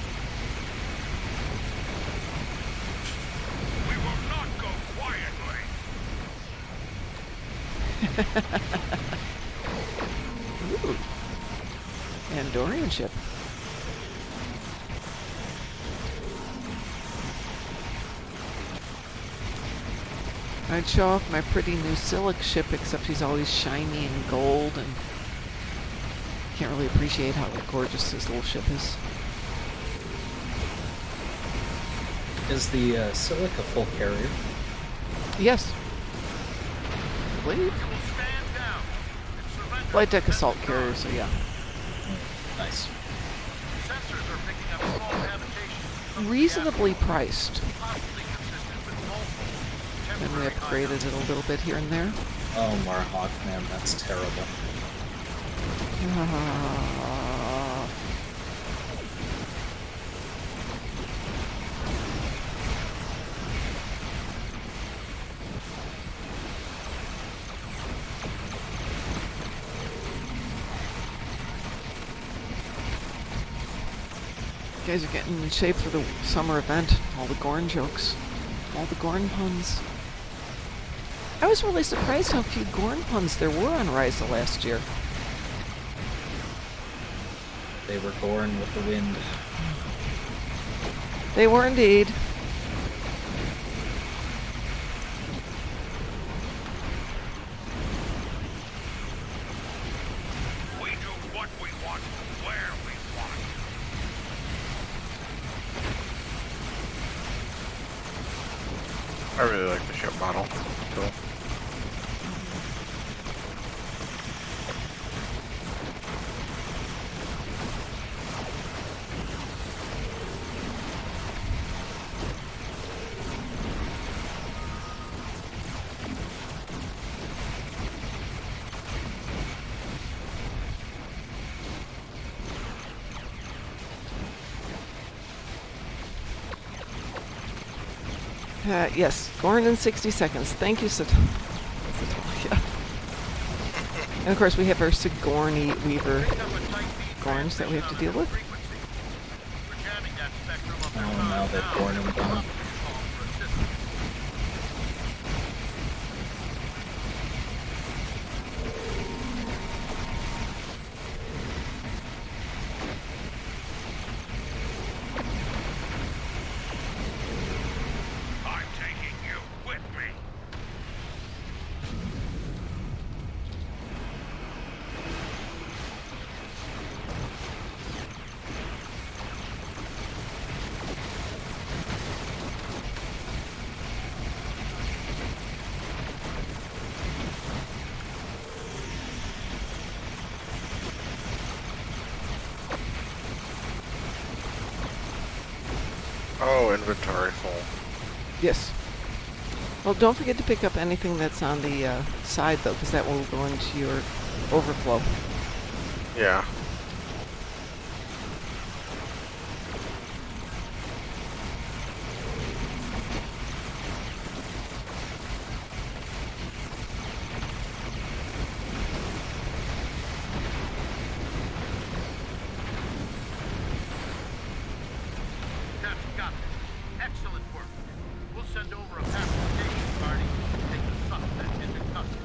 We will not go quietly. Ooh. Andorian ship. I'd show off my pretty new Silic ship, except he's always shiny and gold, and can't really appreciate how gorgeous his little ship is. Is the Silic a full carrier? Yes. I believe. You will stand down and surrender. Flight deck assault carrier, so yeah. Nice. Sensors are picking up small habitations. Reasonably priced. Possibly consistent with multiple And we temporary upgraded it a little bit here and there. Oh, Marhawk, man, that's terrible. You guys are getting in shape for the summer event. All the Gorn jokes. All the Gorn puns. I was really surprised how few Gorn puns there were on Ryza last year. They were born with the wind. They were indeed. We do what we want, where we want. I really like the ship model. Cool. Yes, Gorn in 60 seconds. Thank you, yeah. And of course, we have our Sigourney Weaver Gorns that we have to deal with. Oh, now they've born and gone. I'm taking you with me. Oh, inventory full. Yes. Well, don't forget to pick up anything that's on the side, though, because that will go into your overflow. Yeah. Captain, got this. Excellent work. We'll send over a pacification party to take the suspect into custody.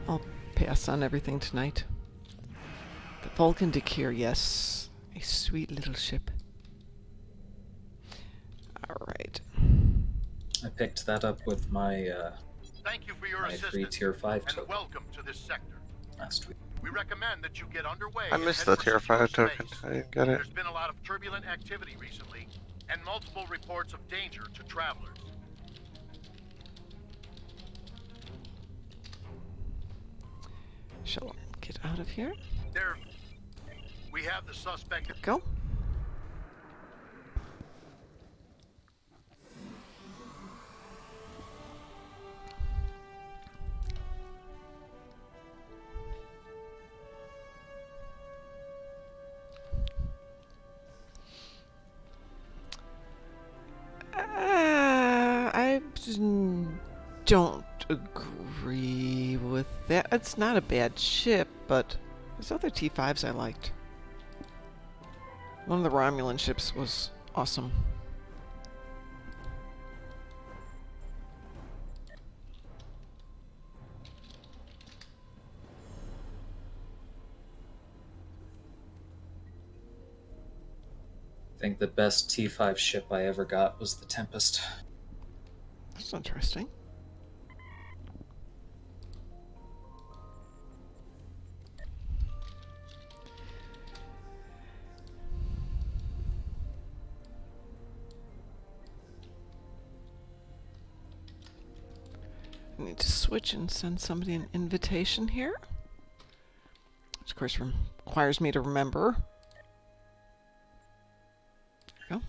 I'll pass on everything tonight. The Vulcan Dekir, yes. A sweet little ship. Alright. I picked that up with my Thank you for your my free assistance tier 5 and token welcome to this sector. last week. We recommend that you get underway. I and missed head the for tier secure 5 token. space. I didn't get it. There's been a lot of turbulent activity recently, and multiple reports of danger to travelers. Shall I get out of here? We have the suspect. Go. I don't agree with that. It's not a bad ship, but there's other T5s I liked. One of the Romulan ships was awesome. I think the best T5 ship I ever got was the Tempest. That's interesting. I need to switch and send somebody an invitation here. Which of course requires me to remember. There we go.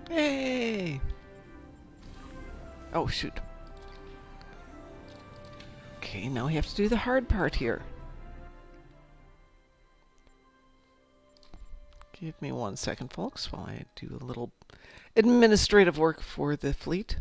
Hey! Oh, shoot. Okay, now we have to do the hard part here. Give me 1 second, folks, while I do a little administrative work for the fleet.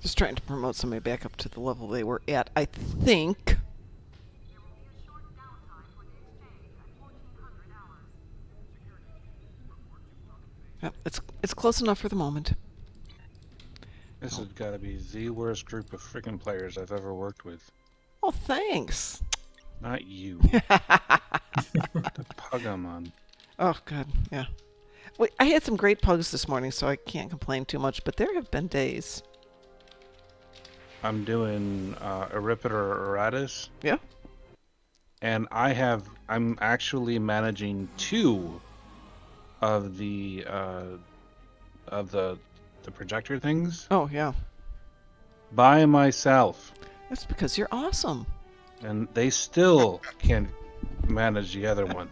Just trying to promote somebody back up to the level they were at, I think. Yep, it's close enough for the moment. This has got to be the worst group of freaking players I've ever worked with. Oh, thanks. Not you. The pug I'm on. Oh, God, yeah. Wait, I had some great pugs this morning, so I can't complain too much, but there have been days. I'm doing Eripiter Eratus. Yeah. And I'm actually managing 2 of the projector things. Oh, yeah. By myself. That's because you're awesome. And they still can't manage the other one.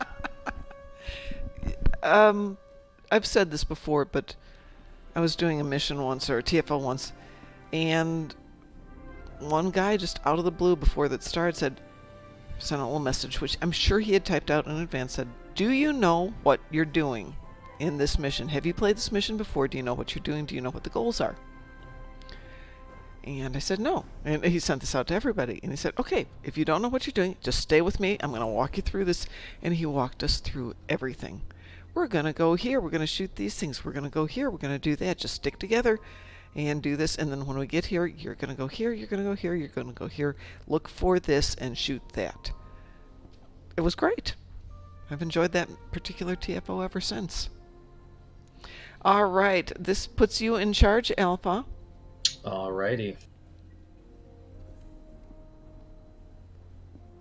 I've said this before, but I was doing a mission once, or a TFO once, and one guy just out of the blue before that started sent a little message, which I'm sure he had typed out in advance, said, "Do you know what you're doing in this mission? Have you played this mission before? Do you know what you're doing? Do you know what the goals are?" And I said, no. And he sent this out to everybody. And he said, okay, if you don't know what you're doing, just stay with me. I'm going to walk you through this. And he walked us through everything. We're going to go here. We're going to shoot these things. We're going to go here. We're going to do that. Just stick together and do this. And then when we get here, you're going to go here. You're going to go here. You're going to go here. Look for this and shoot that. It was great. I've enjoyed that particular TFO ever since. All right. This puts you in charge, Alpha. Alrighty.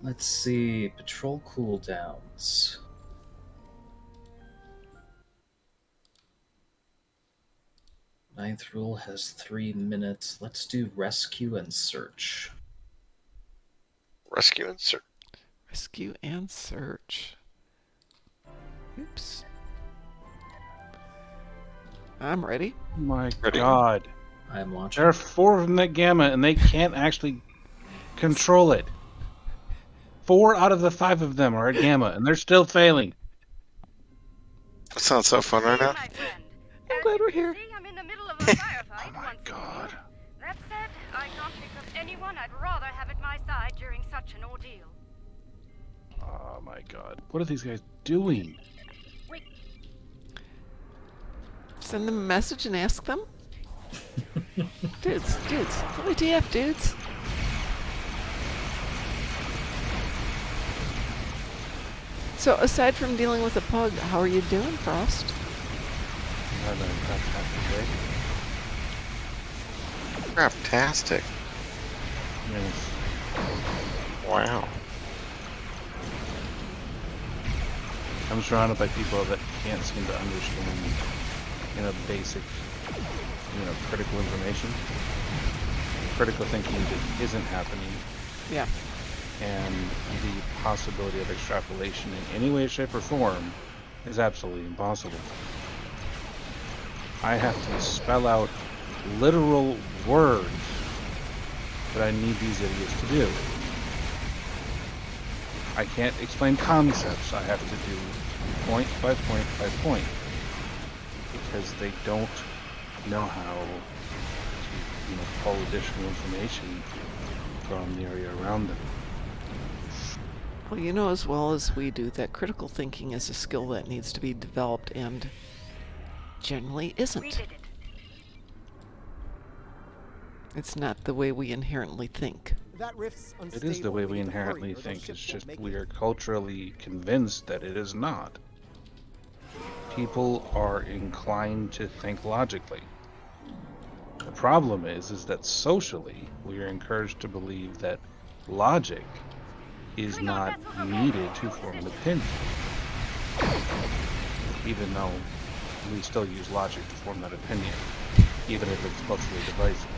Let's see. Patrol cooldowns. Ninth rule has 3 minutes. Let's do rescue and search. Rescue and search. Rescue and search. Oops. I'm ready. My Ready. God. I'm launching. There are 4 of them at Gamma, and they can't actually control it. 4 out of the 5 of them are at Gamma, and they're still failing. That sounds so fun right now. My friend. I'm As glad you we're can here. see, I'm in the middle of a firefight Oh my once God. again. That said, I can't think of anyone I'd rather have at my side during such an ordeal. Oh my God. What are these guys doing? Send them a message and ask them. dudes, fully TF, dudes. So, aside from dealing with a pug, how are you doing, Frost? Having a fantastic day. Craptastic. Yes. Wow. I'm surrounded by people that can't seem to understand, basic, critical information. Critical thinking that isn't happening, Yeah. and the possibility of extrapolation in any way, shape, or form is absolutely impossible. I have to spell out literal words that I need these idiots to do. I can't explain concepts. I have to do point by point by point because they don't know how to, pull additional information from the area around them. Well, you know as well as we do that critical thinking is a skill that needs to be developed and generally We isn't. did it. It's not the way we inherently think. That rift's It unstable. is the way we need to hurry inherently or those think. It's ships won't just make we it. are culturally convinced that it is not. People are inclined to think logically. The problem is that socially we are encouraged to believe that logic is not needed to form an opinion. Even though we still use logic to form that opinion, even if it's culturally divisive.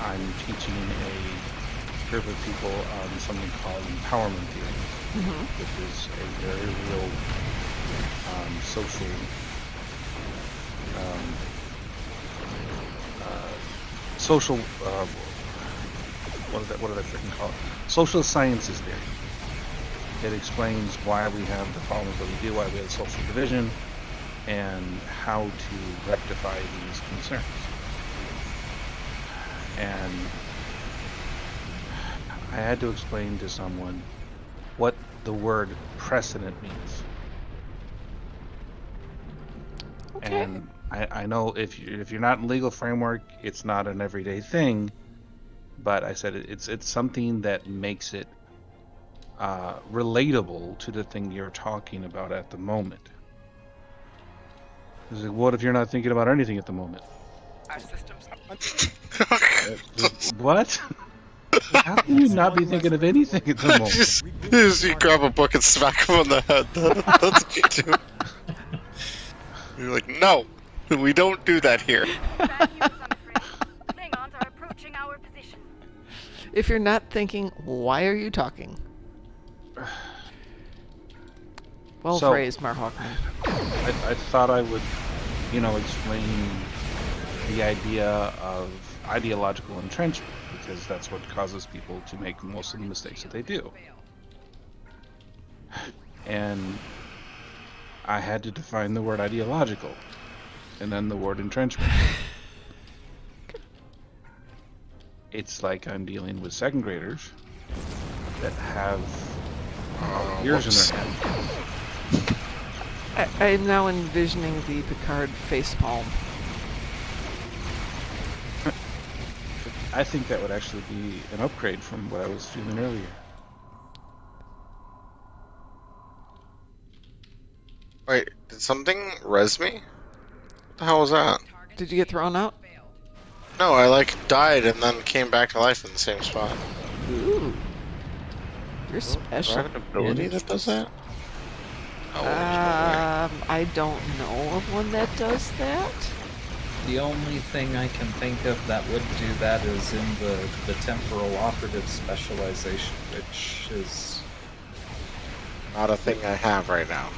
I'm teaching a group of people on something called empowerment theory, which is a very real social what do they freaking call it? Social sciences theory. It explains why we have the problems that we do, why we have social division, and how to rectify these concerns. And I had to explain to someone what the word precedent means. Okay. And I know if you're not in legal framework, it's not an everyday thing. But I said it's something that makes it relatable to the thing you're talking about at the moment. It's like, what if you're not thinking about anything at the moment? Our systems What? How can you not be thinking of anything at the moment? Just you grab a book and smack him on the head. That's what you do. You're like, no, we don't do that here. Bad news, I'm afraid. Klingons are approaching our position. If you're not thinking, why are you talking? Well So- phrased, Marhawkman. I thought I would, explain the idea of ideological entrenchment, because that's what causes people to make most of the mistakes that they do. And I had to define the word ideological, and then the word entrenchment. It's like I'm dealing with second graders that have ears in their head. I am now envisioning the Picard facepalm. I think that would actually be an upgrade from what I was feeling earlier. Wait, did something res me? What the hell was that? Did you get thrown out? No, I like died and then came back to life in the same spot. Ooh. You're Do special. I have an ability that does that? Oh, I don't know of one that does that. The only thing I can think of that would do that is in the temporal operative specialization, which is not a thing I have right now.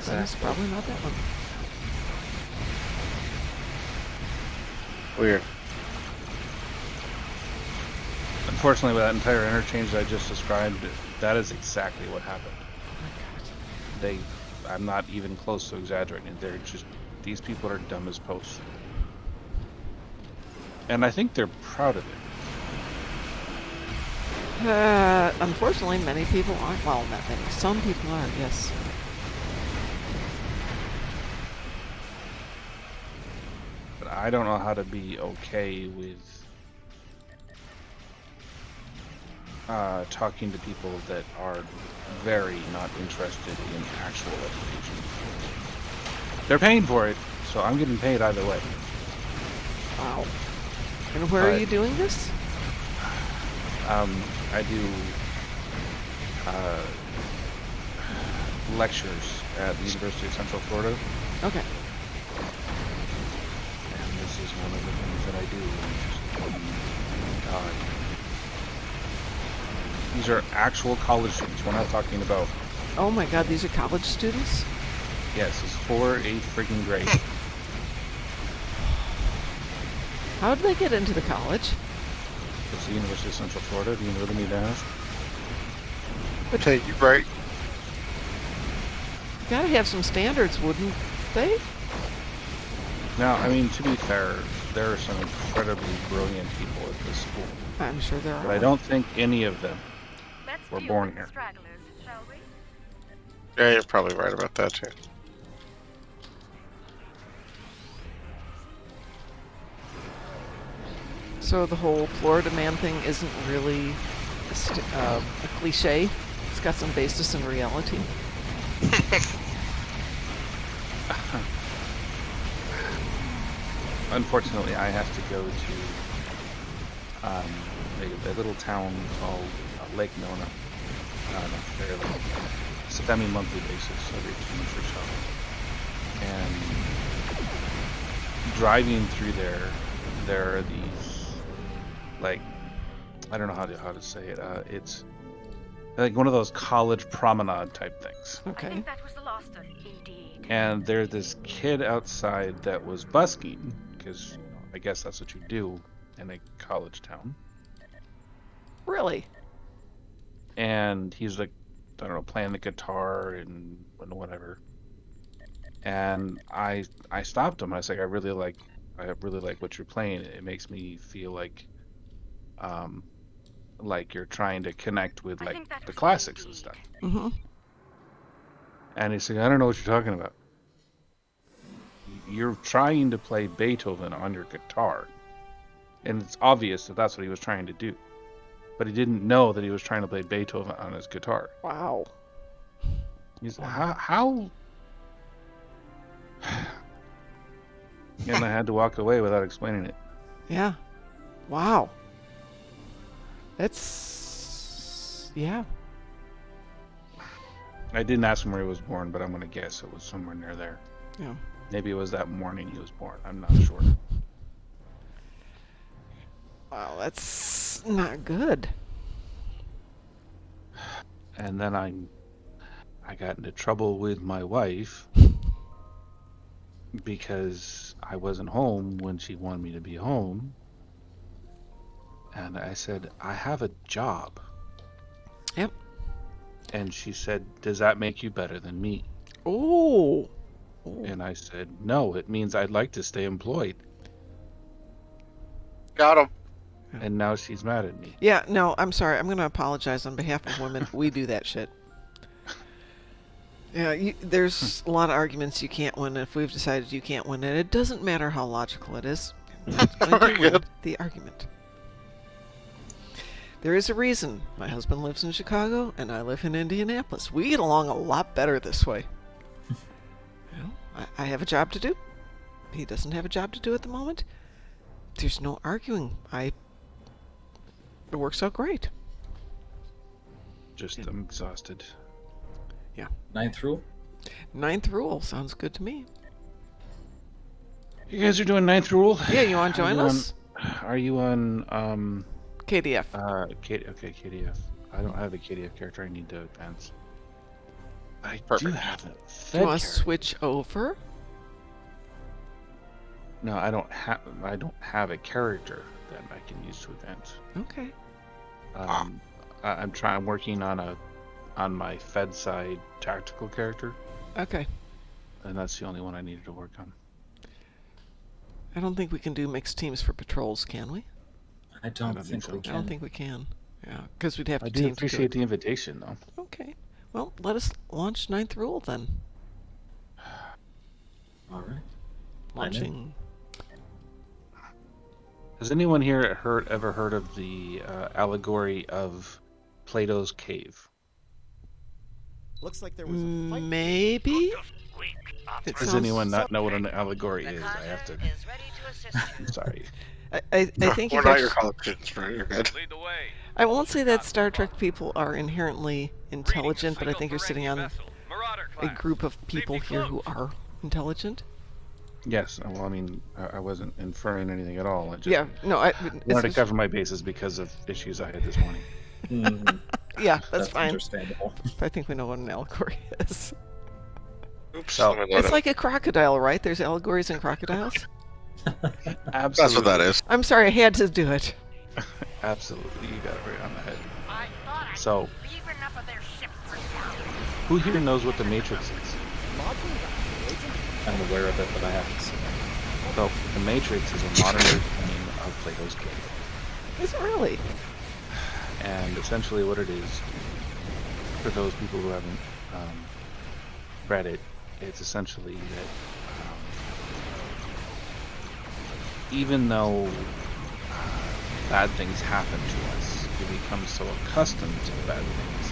That's probably not that one. Weird. Unfortunately, with that entire interchange that I just described, that is exactly what happened. I'm not even close to exaggerating. They're just, these people are dumb as posts. And I think they're proud of it. Unfortunately, many people aren't. Well, not many. Some people are, yes. But I don't know how to be okay with talking to people that are very not interested in actual education. They're paying for it, so I'm getting paid either way. Wow. And where are you doing this? I do lectures at the University of Central Florida. Okay. And this is one of the things that I do. These are actual college students. We're not talking about... Oh my god, these are college students? Yes, it's for 8th freaking grade. How did they get into the college? It's the University of Central Florida. Do you really need to ask? But hey, you're right. You gotta have some standards, wouldn't they? Now, I mean, to be fair, there are some incredibly brilliant people at this school. I'm sure there are. But I don't think any of them were born here. Shall we? Yeah, you're probably right about that too. So the whole Florida man thing isn't really a cliche. It's got some basis in reality. Unfortunately, I have to go to a little town called Lake Nona on a fairly semi-monthly basis, every 2 months or so. And driving through there are these, like, I don't know how to say it. It's like one of those college promenade type things. Okay. I think that was the last one, indeed. And there's this kid outside that was busking, because I guess that's what you do in a college town. Really? And he's like, I don't know, playing the guitar and whatever. And I stopped him. I was like, I really like what you're playing. It makes me feel like you're trying to connect with like the classics and stuff. Mm-hmm. And he's like, I don't know what you're talking about. You're trying to play Beethoven on your guitar. And it's obvious that that's what he was trying to do. But he didn't know that he was trying to play Beethoven on his guitar. Wow. He's how? And I had to walk away without explaining it. Yeah. Wow. That's... yeah. I didn't ask him where he was born, but I'm going to guess it was somewhere near there. Yeah. Maybe it was that morning he was born. I'm not sure. Wow, that's not good. And then I got into trouble with my wife because I wasn't home when she wanted me to be home. And I said, I have a job. Yep. And she said, does that make you better than me? Ooh. And I said, no, it means I'd like to stay employed. Got him. And now she's mad at me. Yeah, no, I'm sorry. I'm going to apologize on behalf of women. We do that shit. Yeah, there's a lot of arguments you can't win. If we've decided you can't win it, it doesn't matter how logical it is. You're not going to win the argument. There is a reason. My husband lives in Chicago, and I live in Indianapolis. We get along a lot better this way. I have a job to do. He doesn't have a job to do at the moment. There's no arguing. It works out great. Just I'm exhausted. Ninth rule? 9th rule sounds good to me. You guys are doing 9th rule? Yeah, you want to join us? Are you on KDF. okay, KDF. I don't have a KDF character I need to advance. I do Perfect. have a Do Fed you want to character. switch over? No, I don't have a character that I can use to advance. Okay. I'm working on my Fed side tactical character, Okay. and that's the only one I needed to work on. I don't think we can do mixed teams for patrols, can we? I don't think we I can. don't think we can. Yeah, because we'd have to I do team appreciate together. the invitation, though. Okay. Well, let us launch 9th rule then. All right. Launching. Has anyone here ever heard of the allegory of Plato's cave? Looks like there was a fight. Maybe? It Does sounds- anyone not know what an allegory is? I have to. I'm sorry. I think We're you've not your actu- college students, right? You're good. Lead the way. I won't say that Star Trek people are inherently intelligent, but I think you're sitting on Marauder a class. group of people here who are intelligent. Yes. Well, I mean, I wasn't inferring anything at all. I just Yeah, no, I wanted to cover my bases because of issues I had this morning. Mhm. yeah, that's fine. Understandable. I think we know what an allegory is. Oops. So- let me load It's it. like a crocodile, right? There's allegories in crocodiles. Absolutely. That's what that is. I'm sorry, I had to do it. Absolutely. You got it right on the head. I thought I'd So, leave enough of their ship for now. who here knows what the Matrix is? I'm aware of it, but I haven't seen it. So, the Matrix is a modern version of Plato's cave. Is it really? And essentially what it is, for those people who haven't read it, it's essentially that even though bad things happen to us, we become so accustomed to bad things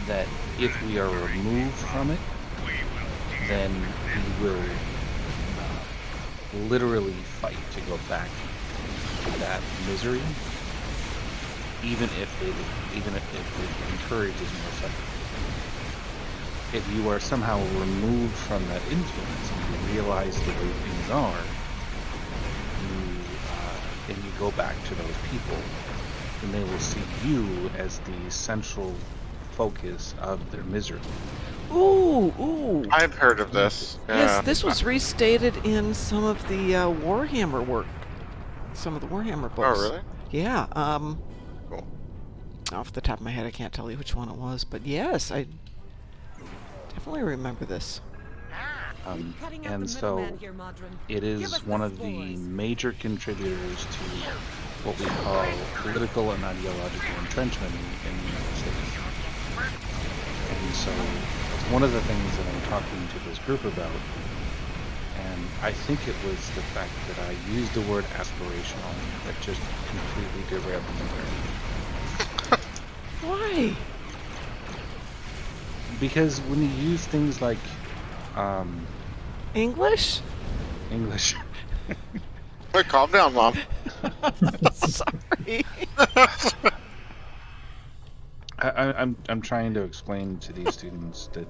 that if we are removed from it, then we will literally fight to go back to that misery, even if it encourages more suffering. If you are somehow removed from that influence and you realize the way things are, and you go back to those people, then they will see you as the central focus of their misery. Ooh, ooh. I've heard of this. Yes, Yeah. this was restated in some of the Warhammer work. Some of the Warhammer books. Oh, really? Yeah. Cool. Off the top of my head, I can't tell you which one it was, but yes, I definitely remember this. And so it is one of the major contributors to what we call political and ideological entrenchment in the United States. And so it's one of the things that I'm talking to this group about. And I think it was the fact that I used the word aspirational that just completely derailed the entire. Why? Because when you use things like English? English, Wait, calm down, Mom. Sorry. I'm trying to explain to these students that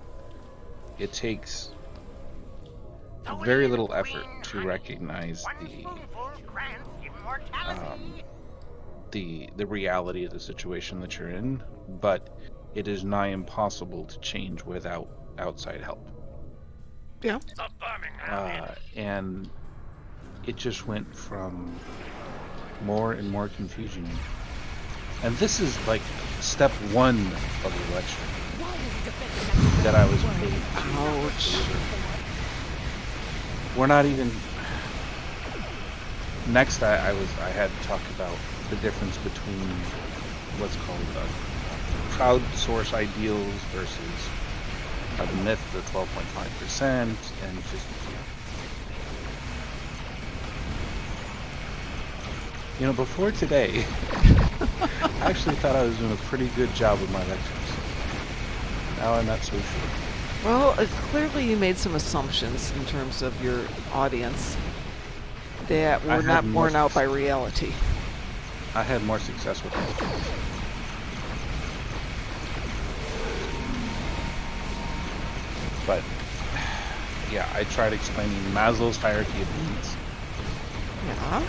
it takes very little effort to recognize the reality of the situation that you're in, but it is nigh impossible to change without outside help. Yeah. And it just went from more and more confusion. And this is like step one of the lecture that I was paid to Ouch. deliver. We're not even. Next, I had to talk about the difference between what's called crowdsource ideals versus the myth of the 12.5%, and just before today, I actually thought I was doing a pretty good job with my lectures. Now I'm not so sure. Well, clearly you made some assumptions in terms of your audience. that were not borne out by reality. I had more success with those things. But yeah, I tried explaining Maslow's hierarchy of needs. Yeah.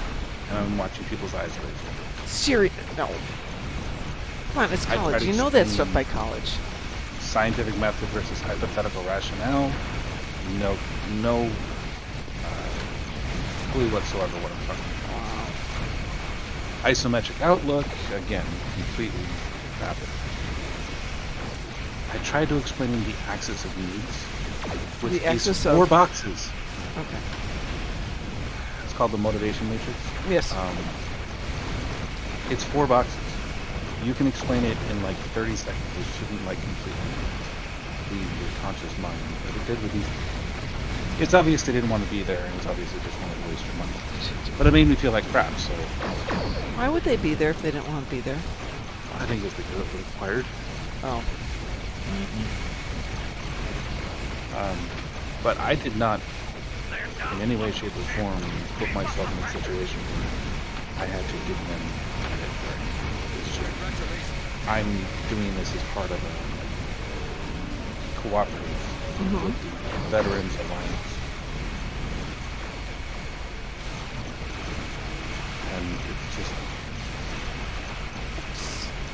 And I'm watching people's eyes raise. No. Come on, it's college. You know that stuff by college. Scientific method versus hypothetical rationale. No clue whatsoever what I'm talking about. Isometric outlook, again, completely vapid. I tried to explain the axis of needs, which is 4 boxes. Okay. It's called the motivation matrix. Yes. It's 4 boxes. You can explain it in like 30 seconds. It shouldn't like completely leave your conscious mind. But it did with these. It's obvious they didn't want to be there, and it's obvious they just wanted to waste your money. But it made me feel like crap, so... Why would they be there if they didn't want to be there? I think it's because it was required. Oh. But I did not, in any way, shape, or form, put myself in a situation where I had to give them credit for this shit. I'm doing this as part of a cooperative with the Veterans Alliance. And it's just...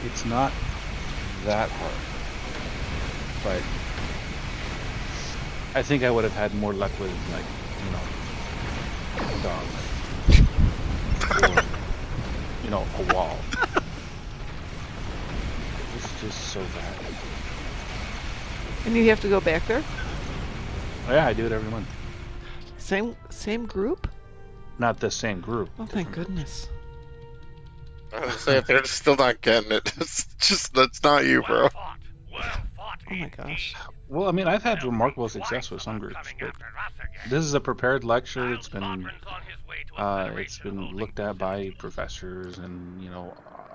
It's not that hard. But I think I would have had more luck with, like, dogs. Or, a wall. It's just so bad. And you have to go back there? Oh, yeah, I do it every month. Same group? Not the same group. Oh, thank goodness. I was say if they're still not getting it, it's just that's not you, bro. Oh my gosh. Well, I mean, I've had remarkable success with some groups, but this is a prepared lecture. It's been looked at by professors and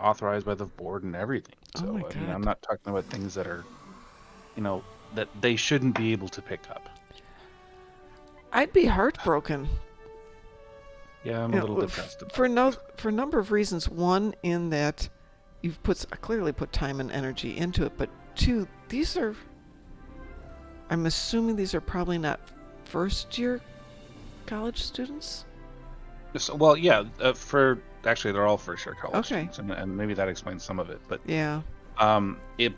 authorized by the board and everything. So I mean, I'm not talking about things that are, that they shouldn't be able to pick up. I'd be heartbroken. Yeah, I'm a little depressed about for a number of reasons. One, in that you've clearly put time and energy into it, but 2, I'm assuming these are probably not first-year college students? So, well, yeah, actually they're all first-year college Okay. students, and maybe that explains some of it. But yeah,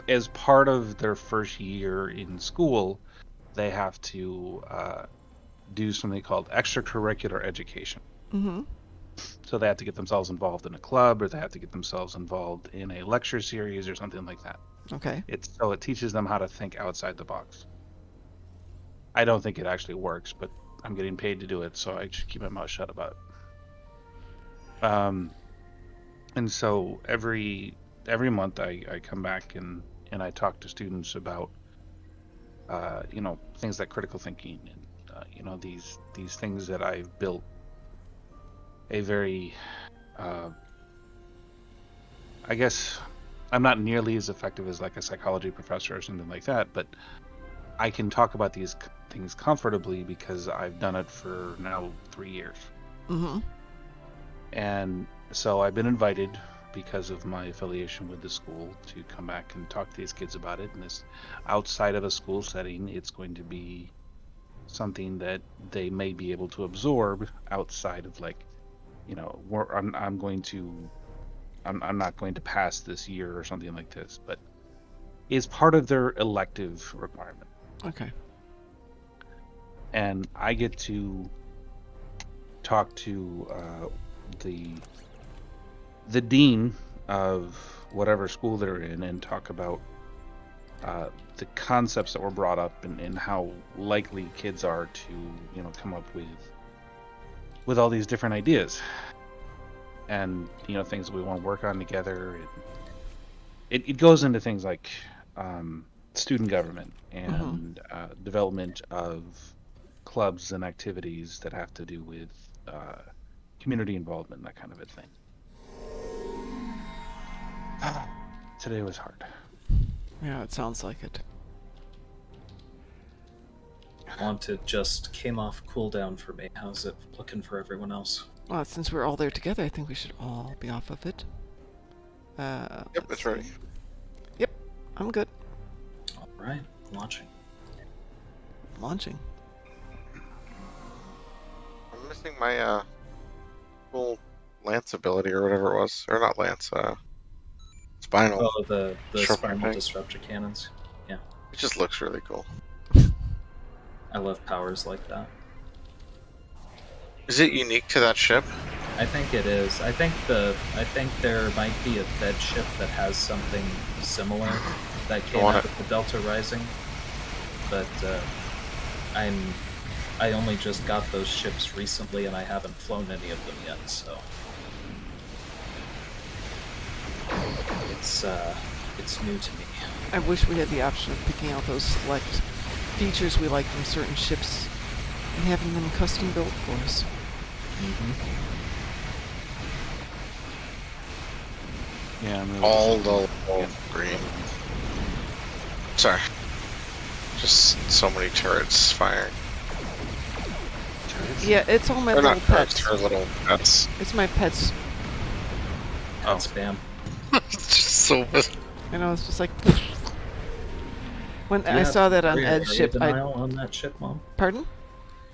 as part of their first year in school, they have to do something called extracurricular education. Mm-hmm. So they have to get themselves involved in a club, or they have to get themselves involved in a lecture series or something like that. Okay. So it teaches them how to think outside the box. I don't think it actually works, but I'm getting paid to do it, so I should keep my mouth shut about it. And so every month I come back and I talk to students about things like critical thinking and these things that I've built a very I guess I'm not nearly as effective as like a psychology professor or something like that, but I can talk about these things comfortably because I've done it for now 3 years. Mm-hmm. And so I've been invited because of my affiliation with the school to come back and talk to these kids about it. And this outside of a school setting, it's going to be something that they may be able to absorb outside of like, I'm not going to pass this year or something like this, but is part of their elective requirement. Okay. And I get to talk to the dean of whatever school they're in and talk about the concepts that were brought up and how likely kids are to come up with all these different ideas and things that we want to work on together. It goes into things like student government and development of clubs and activities that have to do with community involvement, that kind of a thing. Today was hard. Yeah, it sounds like it. Wanted just came off cooldown for me. How's it looking for everyone else? Well, since we're all there together, I think we should all be off of it. Yep, it's ready. Yep, I'm good. All right, launching. Launching. I'm missing my full lance ability or whatever it was, or not lance. Spinal. Oh, the Disruptor spinal tank. disruptor cannons. Yeah, It just looks really cool. I love powers like that. Is it unique to that ship? I think it is. I think there might be a Fed ship that has something similar that came out of the Delta Rising, but I only just got those ships recently, and I haven't flown any of them yet. So it's new to me. I wish we had the option of picking out those select features we like from certain ships and having them custom built for us. Yeah, I'm really All the green. Sorry. Just so many turrets firing. Turrets? Yeah, it's all my Or little not turrets, pets. they're little pets. It's my pets. Oh, spam. It's just so I know, it's just like... When I saw that on Ed's ship, denial on that ship, Mom? Pardon?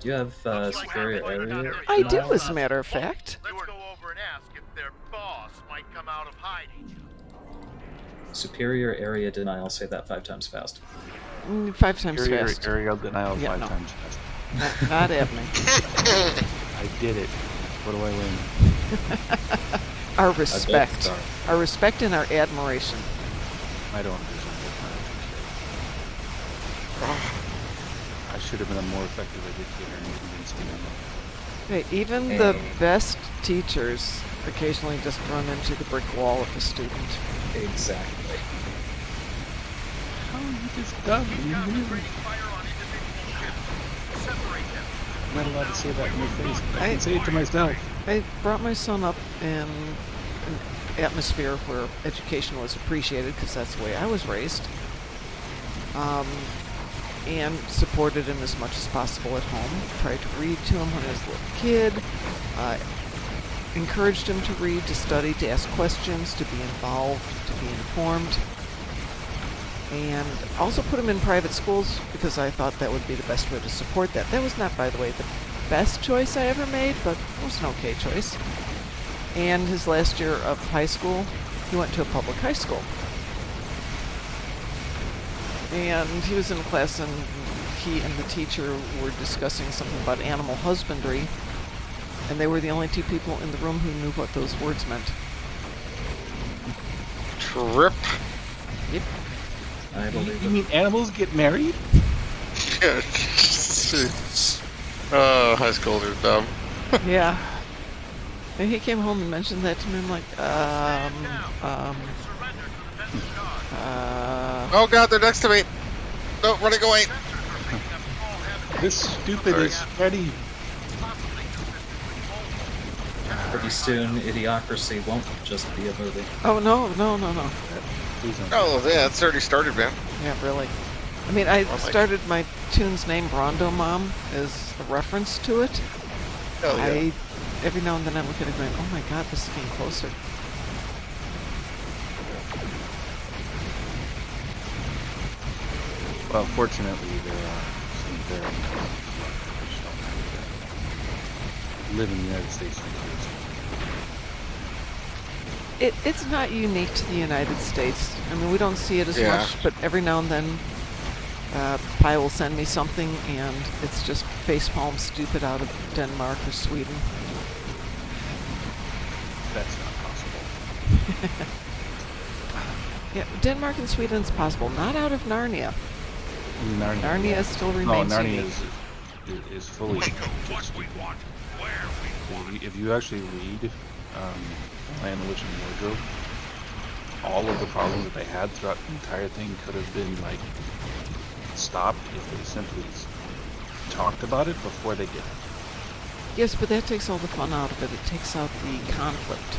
Do you have superior area? I do, denial? as a matter of fact. Let's go over and ask if their boss might come out of hiding. Superior area denial. Say that 5 times fast. 5 times Superior fast. aerial denial Yeah, 5 no. times fast. Not happening. I did it. What do I win? Our respect. sorry. Our respect and our admiration. I don't deserve it. I should have been a more effective educator and convinced me. Hey, even the best teachers occasionally just run into the brick wall of a student. Exactly. How are you just dumb? I'm not allowed to say that in your face. I can say it to myself. I brought my son up in an atmosphere where education was appreciated, because that's the way I was raised, and supported him as much as possible at home. Tried to read to him when he was a little kid. Encouraged him to read, to study, to ask questions, to be involved, to be informed. And also put him in private schools because I thought that would be the best way to support that. That was not, by the way, the best choice I ever made, but it was an okay choice. And his last year of high school, he went to a public high school. And he was in a class, and he and the teacher were discussing something about animal husbandry, and they were the only 2 people in the room who knew what those words meant. Trip. Yep. I believe You it. mean animals get married? Oh, high schoolers are dumb. Yeah. And he came home and mentioned that to me. I'm like, Oh god, they're next to me! No, running away! This stupid is ready. Pretty soon, Idiocracy won't just be a movie. oh, no. Please don't. Oh, yeah, it's already started, man. Yeah, really. I mean, I Oh my started my tune's name, Rondo Mom, as a reference to it. Hell yeah. Every now and then I look at it going, oh my god, this is getting closer. Well, fortunately, there are some very important people which don't have to live in the United States for years. It's not unique to the United States. I mean, we don't see it as Yeah. much, but every now and then Pi will send me something, and it's just facepalm stupid out of Denmark or Sweden. That's not possible. Yeah, Denmark and Sweden's possible, not out of Narnia. Narnia still remains Narnia unique. is fully. If you actually read Lion, the Witch, and the Wardrobe, all of the problems that they had throughout the entire thing could have been like stopped if they simply talked about it before they did it. Yes, but that takes all the fun out of it. It takes out the conflict.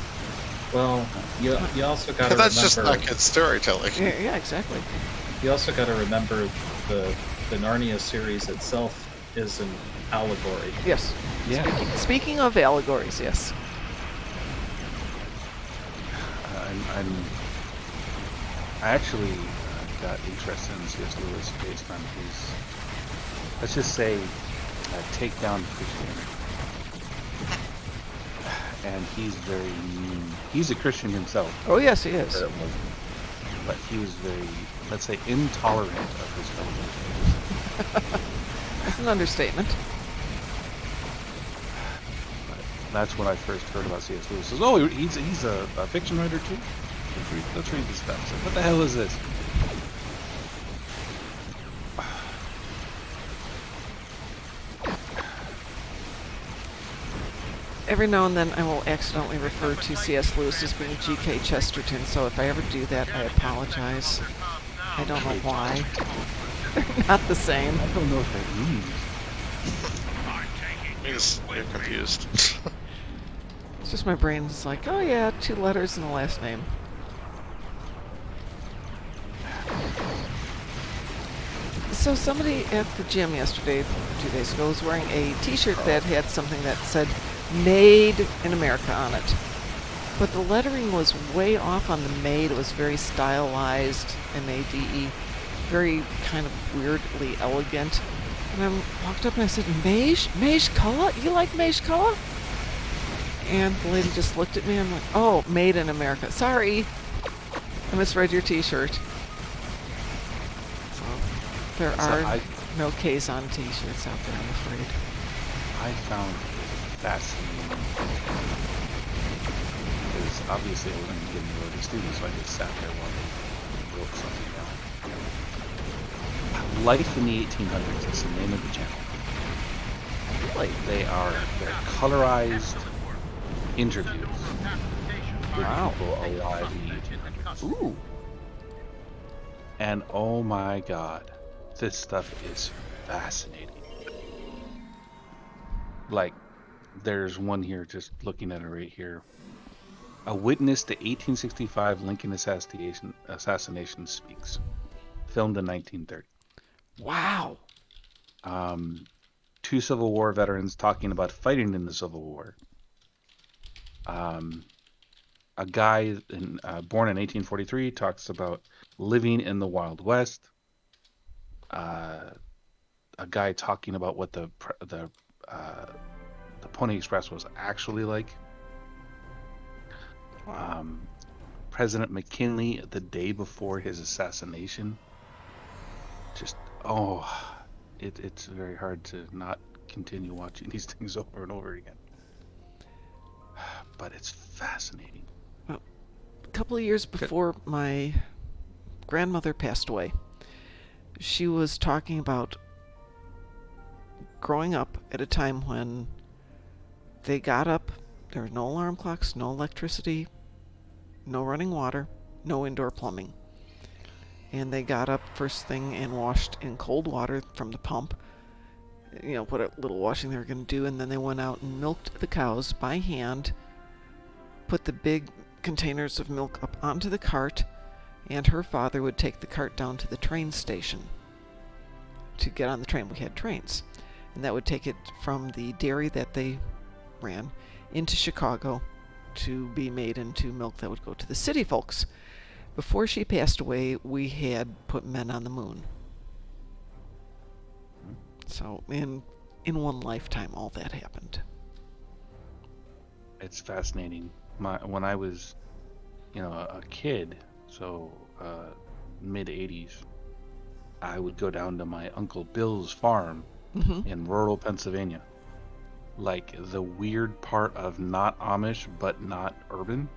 Well, you also got to remember. That's just not good storytelling. Yeah, exactly. You also got to remember the Narnia series itself is an allegory. Yes. Yeah. Speaking of allegories, yes. I actually got interested in C.S. Lewis based on his, let's just say, takedown of Christianity. And he's very mean. He's a Christian himself. Oh, yes, he is. But he was very, let's say, intolerant of his fellow Christians. That's an understatement. But that's when I first heard about C.S. Lewis. Says, oh, he's a fiction writer too? Let's read this stuff. So, what the hell is this? Every now and then I will accidentally refer to C.S. Lewis as being G.K. Chesterton, so if I ever do that, I apologize. I don't know why. They're not the same. I don't know what that means. Means you're confused. It's just my brain's like, oh yeah, 2 letters and a last name. So somebody at the gym yesterday, 2 days ago, was wearing a t-shirt that had something that said Made in America on it. But the lettering was way off on the made. It was very stylized, M-A-D-E, very kind of weirdly elegant. And I walked up and I said, Mage color? You like mage color? And the lady just looked at me and I'm like, oh, Made in America. Sorry, I misread your t-shirt. So there are no K's on t-shirts out there, I'm afraid. I found it fascinating because obviously I wasn't getting to the studio, so I just sat there while they wrote something down. Life in the 1800s is the name of the channel. Really? They're colorized interviews with people alive in the 1800s. Ooh. And oh my god, this stuff is fascinating. Like, there's one here, just looking at it right here. A witness to 1865 Lincoln assassination speaks. Filmed in 1930. Wow. 2 Civil War veterans talking about fighting in the Civil War. A guy born in 1843 talks about living in the Wild West. A guy talking about what the Pony Express was actually like. President McKinley the day before his assassination. Just, it's very hard to not continue watching these things over and over again. But it's fascinating. Well, a couple of years before my grandmother passed away, she was talking about growing up at a time when they got up, there were no alarm clocks, no electricity, no running water, no indoor plumbing. And they got up first thing and washed in cold water from the pump, what a little washing they were going to do, and then they went out and milked the cows by hand, put the big containers of milk up onto the cart, and her father would take the cart down to the train station to get on the train. We had trains. And that would take it from the dairy that they ran into Chicago to be made into milk that would go to the city folks. Before she passed away, we had put men on the moon. So in one lifetime, all that happened. It's fascinating. When I was, a kid, so mid 80s, I would go down to my Uncle Bill's farm in rural Pennsylvania. Like the weird part of not Amish, but not urban.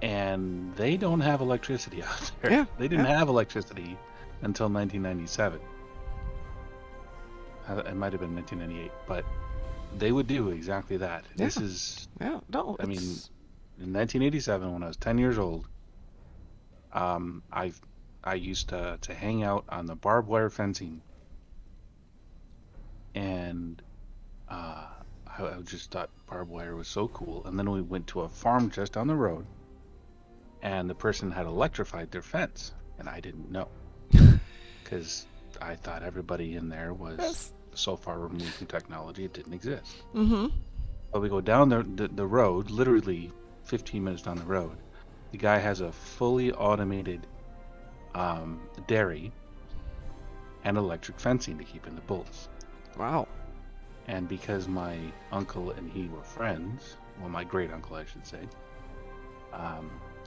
And they don't have electricity out there. Yeah, they didn't have electricity until 1997. It might have been 1998, but they would do exactly that. Yeah. This is, in 1987, when I was 10 years old, I used to hang out on the barbed wire fencing, and I just thought barbed wire was so cool. And then we went to a farm just down the road, and the person had electrified their fence, and I didn't know, because I thought everybody in there was so far removed from technology, it didn't exist. Mm-hmm. But we go down the road, literally 15 minutes down the road. The guy has a fully automated dairy and electric fencing to keep in the bulls. Wow. And because my uncle and he were friends, well, my great uncle, I should say,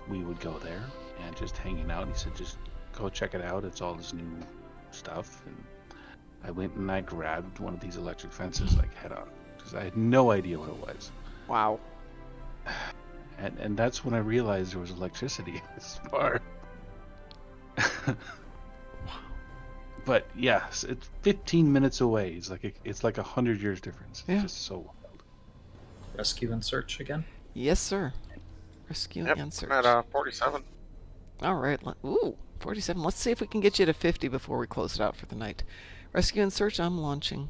we would go there and just hanging out. And he said, just go check it out. It's all this new stuff. And I went and I grabbed one of these electric fences like head on because I had no idea what it was. Wow. And that's when I realized there was electricity in this farm. But yes, it's 15 minutes away. It's like 100 years difference. It's just so wild. Rescue and search again? Yes, sir. Rescue and search. I'm at 47. All right. Ooh, 47. Let's see if we can get you to 50 before we close it out for the night. Rescue and search, I'm launching.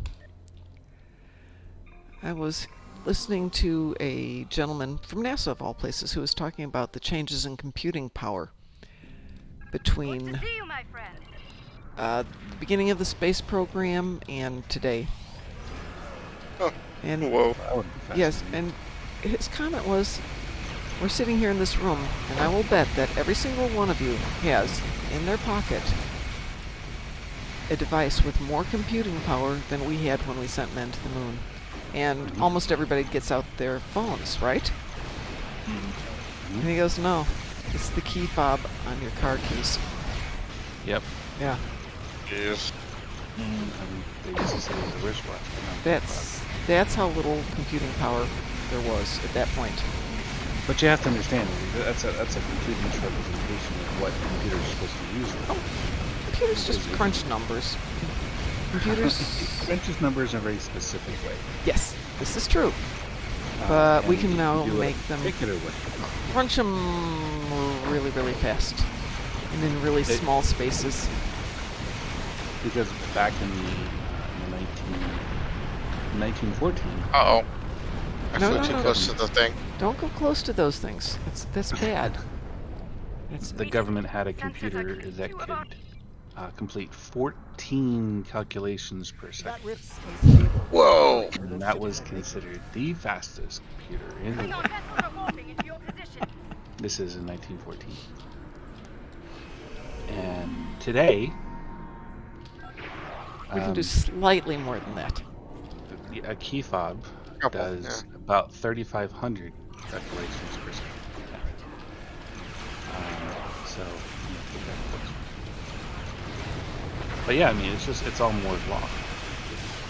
I was listening to a gentleman from NASA, of all places, who was talking about the changes in computing power between Good to see you, my friend. the beginning of the space program and today. Oh, and whoa. Yes, and his comment was, we're sitting here in this room, and I will bet that every single one of you has in their pocket a device with more computing power than we had when we sent men to the moon. And almost everybody gets out their phones, right? And he goes, no, it's the key fob on your car keys. Yep. Yeah. Yes. They used to say it was a wristwatch. But no, That's how little computing power there was at that point. But you have to understand, that's a complete misrepresentation of what computers are supposed to be used for. Oh, computers just crunch numbers. Computers crunches numbers in a very specific way. Yes, this is true. But we can now make them crunch them really, really fast and in really small spaces. Because back in 1914. Uh-oh. I No, flew no, too no, close no. to the thing. Don't go close to those things. That's bad. The government had a computer that could complete 14 calculations per second. Whoa! And that was considered the fastest computer in the world. This is in 1914. And today, we can do slightly more than that. A key fob does about 3,500 calculations per second. So, but yeah, I mean, it's all Moore's law.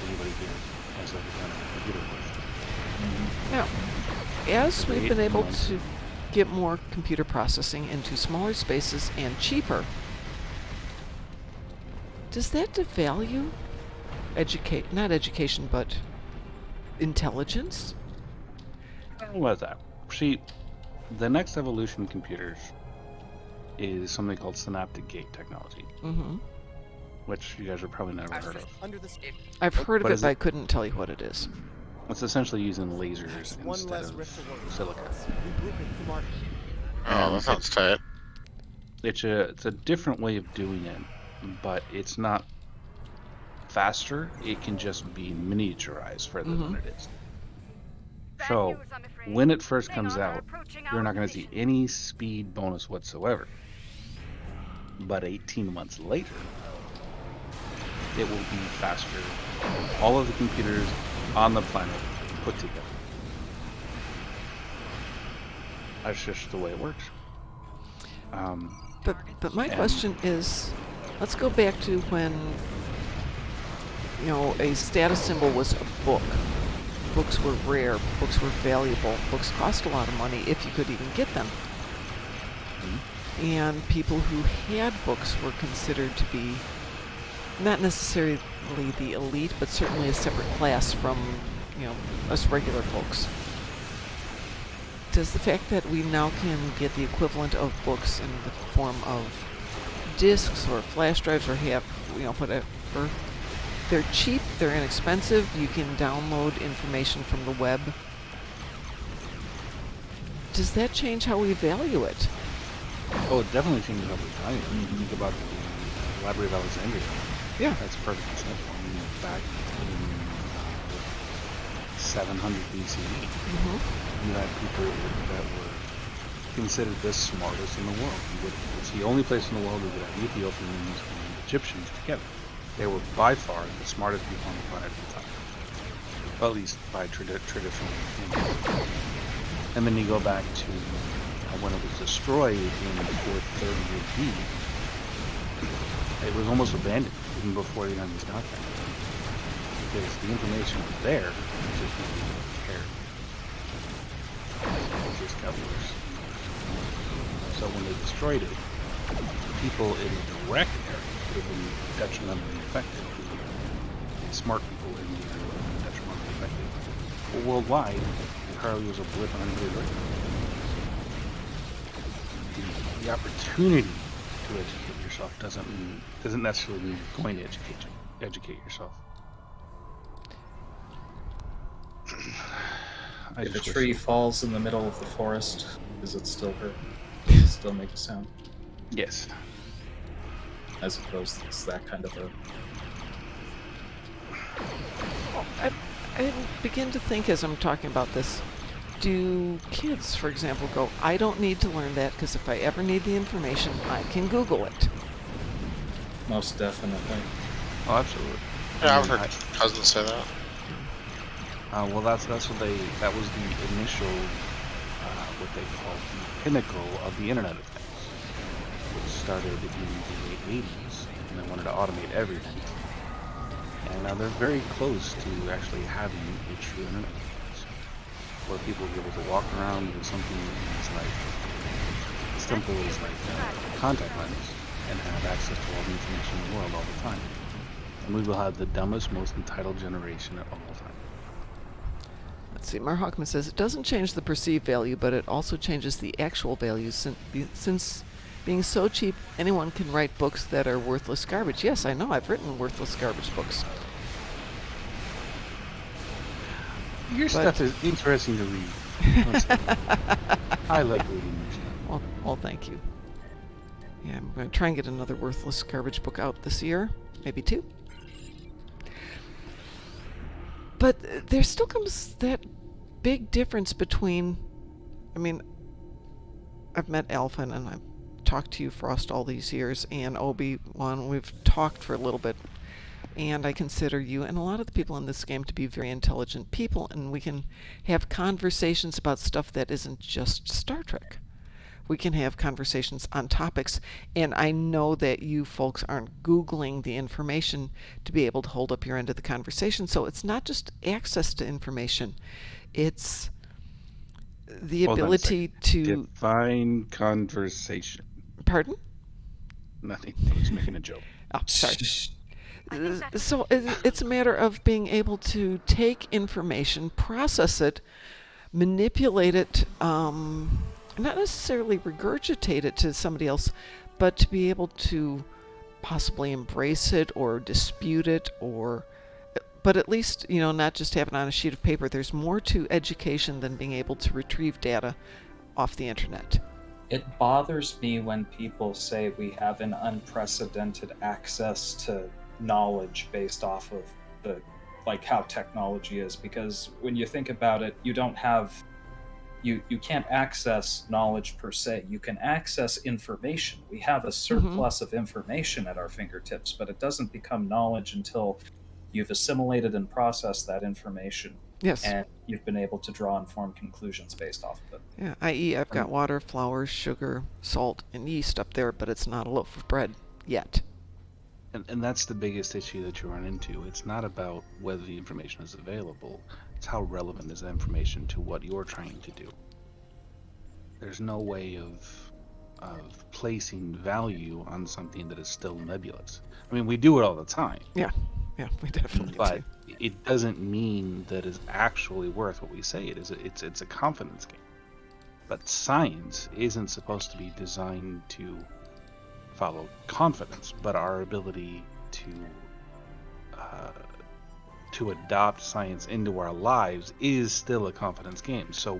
Anybody here has ever done a computer course? Now, as we've been able to get more computer processing into smaller spaces and cheaper, does that devalue not education, but intelligence? I don't know about that. See, the next evolution in computers is something called Synaptic gate technology. Mm-hmm. Which you guys have probably never heard of. I've heard of it, but I couldn't tell you what it is. It's essentially using lasers instead of silicon. Oh, that sounds tight. It's a different way of doing it, but it's not faster. It can just be miniaturized further than it is. So, when it first comes out, you're not going to see any speed bonus whatsoever. But 18 months later, it will be faster than all of the computers on the planet put together. That's just the way it works. But my question is, let's go back to when, a status symbol was a book. Books were rare, books were valuable, books cost a lot of money if you could even get them. And people who had books were considered to be not necessarily the elite, but certainly a separate class from, us regular folks. Does the fact that we now can get the equivalent of books in the form of discs or flash drives or whatever, they're cheap, they're inexpensive, you can download information from the web. Does that change how we value it? Oh, it definitely changes over time. You think about the Library of Alexandria. Yeah. That's a perfect example. I mean, back in 700 BCE, you had people that were considered the smartest in the world. It's the only place in the world where you could have Ethiopians and Egyptians together. They were by far the smartest people on the planet at the time. Well, at least by traditional standards. And then you go back to when it was destroyed in 430 AD, it was almost abandoned even before the Romans got there. Because the information was there, it just didn't care. It just got worse. So when they destroyed it, people in the direct area would have been detrimentally affected. The smart people in the area would have been detrimentally affected. But worldwide, Carly was a blip on the radar. The opportunity to educate yourself doesn't necessarily mean you're going to educate yourself. If a tree falls in the middle of the forest, does it still hurt? Does it still make a sound? Yes. I suppose it's that kind of a... I begin to think as I'm talking about this, do kids, for example, go, I don't need to learn that because if I ever need the information, I can Google it? Most definitely. Oh, absolutely. Yeah, I've heard cousins say that. Well, that was the initial, what they called the pinnacle of the Internet of Things, which started in the late 80s, and they wanted to automate everything. And now they're very close to actually having a true Internet of Things, where people will be able to walk around with something as like as simple as like a contact lens and have access to all the information in the world all the time. And we will have the dumbest, most entitled generation of all time. Let's see, Mar Hockman says, it doesn't change the perceived value, but it also changes the actual value since being so cheap, anyone can write books that are worthless garbage. Yes, I know, I've written worthless garbage books. Your stuff is interesting to read. I like reading your stuff. Well, thank you. Yeah, I'm going to try and get another worthless garbage book out this year. Maybe 2. But there still comes that big difference between, I mean, I've met Alpha and I've talked to you, Frost, all these years, and Obi-Wan, we've talked for a little bit, and I consider you and a lot of the people in this game to be very intelligent people, and we can have conversations about stuff that isn't just Star Trek. We can have conversations on topics, and I know that you folks aren't Googling the information to be able to hold up your end of the conversation, so it's not just access to information, it's the ability to... Define conversation. Pardon? Nothing. I was making a joke. Oh, sorry. So it's a matter of being able to take information, process it, manipulate it, not necessarily regurgitate it to somebody else, but to be able to possibly embrace it or dispute it, but at least, not just have it on a sheet of paper. There's more to education than being able to retrieve data off the internet. It bothers me when people say we have an unprecedented access to knowledge based off of how technology is, because when you think about it, you don't have... You can't access knowledge per se. You can access information. We have a surplus of information at our fingertips, but it doesn't become knowledge until you've assimilated and processed that information. Yes. And you've been able to draw informed conclusions based off of it. Yeah, i.e. I've got water, flour, sugar, salt, and yeast up there, but it's not a loaf of bread yet. And that's the biggest issue that you run into. It's not about whether the information is available. It's how relevant is the information to what you're trying to do. There's no way of placing value on something that is still nebulous. I mean, we do it all the time. Yeah, we definitely do. But it doesn't mean that it's actually worth what we say it is. It's a confidence game. But science isn't supposed to be designed to follow confidence, but our ability to adopt science into our lives is still a confidence game. So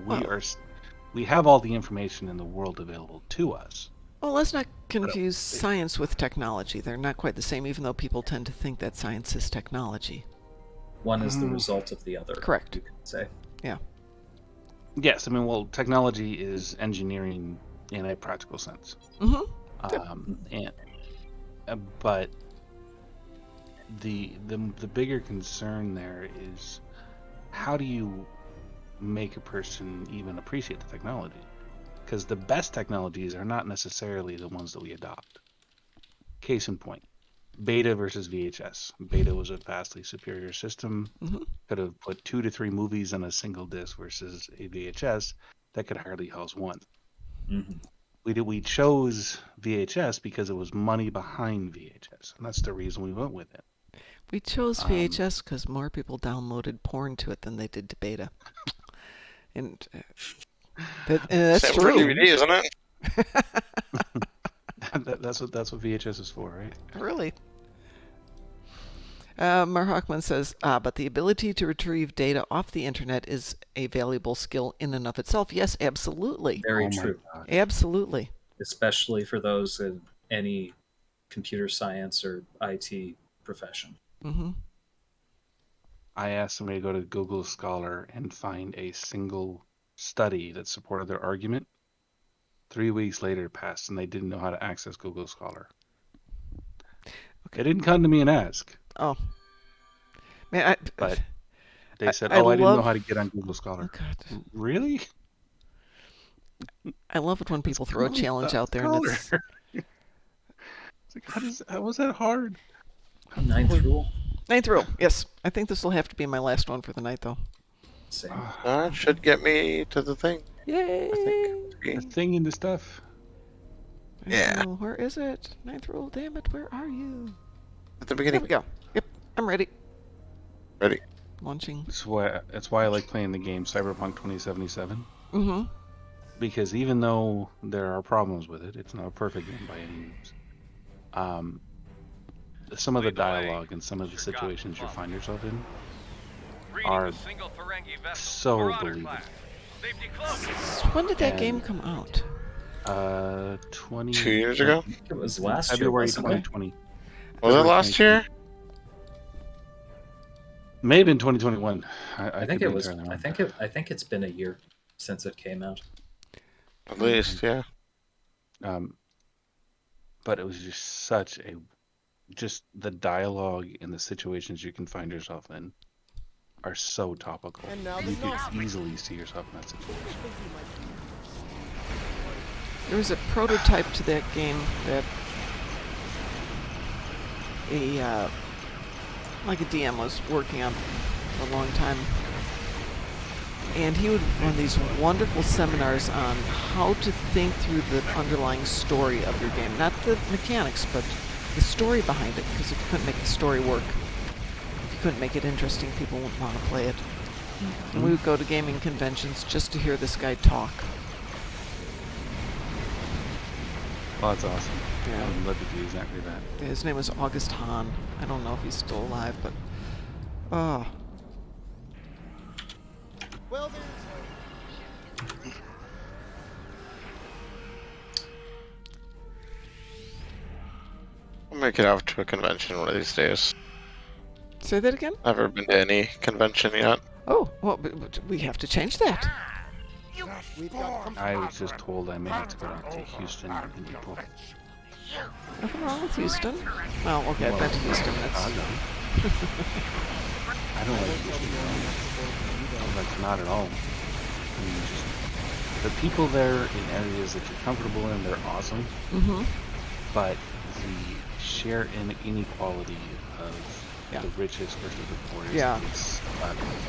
we have all the information in the world available to us. Well, let's not confuse science with technology. They're not quite the same, even though people tend to think that science is technology. One is the result of the other. Correct. You could say. Yeah. Yes, I mean, well, technology is engineering in a practical sense. But the bigger concern there is, how do you make a person even appreciate the technology? Because the best technologies are not necessarily the ones that we adopt. Case in point, Beta versus VHS. Beta was a vastly superior system. Could have put 2 to 3 movies on a single disc versus a VHS that could hardly house one. We chose VHS because it was money behind VHS, and that's the reason we went with it. We chose VHS because more people downloaded porn to it than they did to Beta. And that's Same true. for DVD, isn't it? That's what VHS is for, right? Really? Mar Hockman says, but the ability to retrieve data off the internet is a valuable skill in and of itself. Yes, absolutely. Very true. Absolutely. Especially for those in any computer science or IT profession. I asked somebody to go to Google Scholar and find a single study that supported their argument. 3 weeks later it passed, and they didn't know how to access Google Scholar. They didn't come to me and ask. Oh. Man, but they said, I didn't know how to get on Google Scholar. Oh, God. Really? I love it when people throw a challenge out there. And it's like, how was that hard? Ninth rule. Ninth rule, yes. I think this will have to be my last one for the night, though. Same. That should get me to the thing. Yay! The thing in the stuff. Yeah. Oh, where is it? Ninth rule, damn it, where are you? At the beginning. There we go. Yep, I'm ready. Ready. Launching. That's why I like playing the game Cyberpunk 2077. Because even though there are problems with it, it's not a perfect game by any means. Some of the dialogue and some of the situations you find yourself in are so believable. When did that game come out? 2 years ago? It was last February year, 2020. Was it last year? May have been 2021. I think it was. I think it's been a year since it came out. At least, yeah. But it was just just the dialogue and the situations you can find yourself in are so topical. And now You could easily see yourself in that situation. There was a prototype to that game that a DM was working on for a long time. And he would run these wonderful seminars on how to think through the underlying story of your game. Not the mechanics, but the story behind it. Because if you couldn't make the story work, if you couldn't make it interesting, people wouldn't want to play it. And we would go to gaming conventions just to hear this guy talk. Well, that's awesome. Yeah. I would love to do exactly that. His name was August Hahn. I don't know if he's still alive, but... Oh. Well, I'll make it out to a convention one of these days. Say that again? Never been to any convention yet. Oh, well, but we have to change that. I was just told I may have to go down to Houston in April. Nothing wrong with Houston. Well, okay, I've been to Houston. That's... I don't like Houston. Like, not at all. I mean, just, the people there in areas that you're comfortable in, they're awesome. But the sheer inequality of the richest versus the poorest is flattering.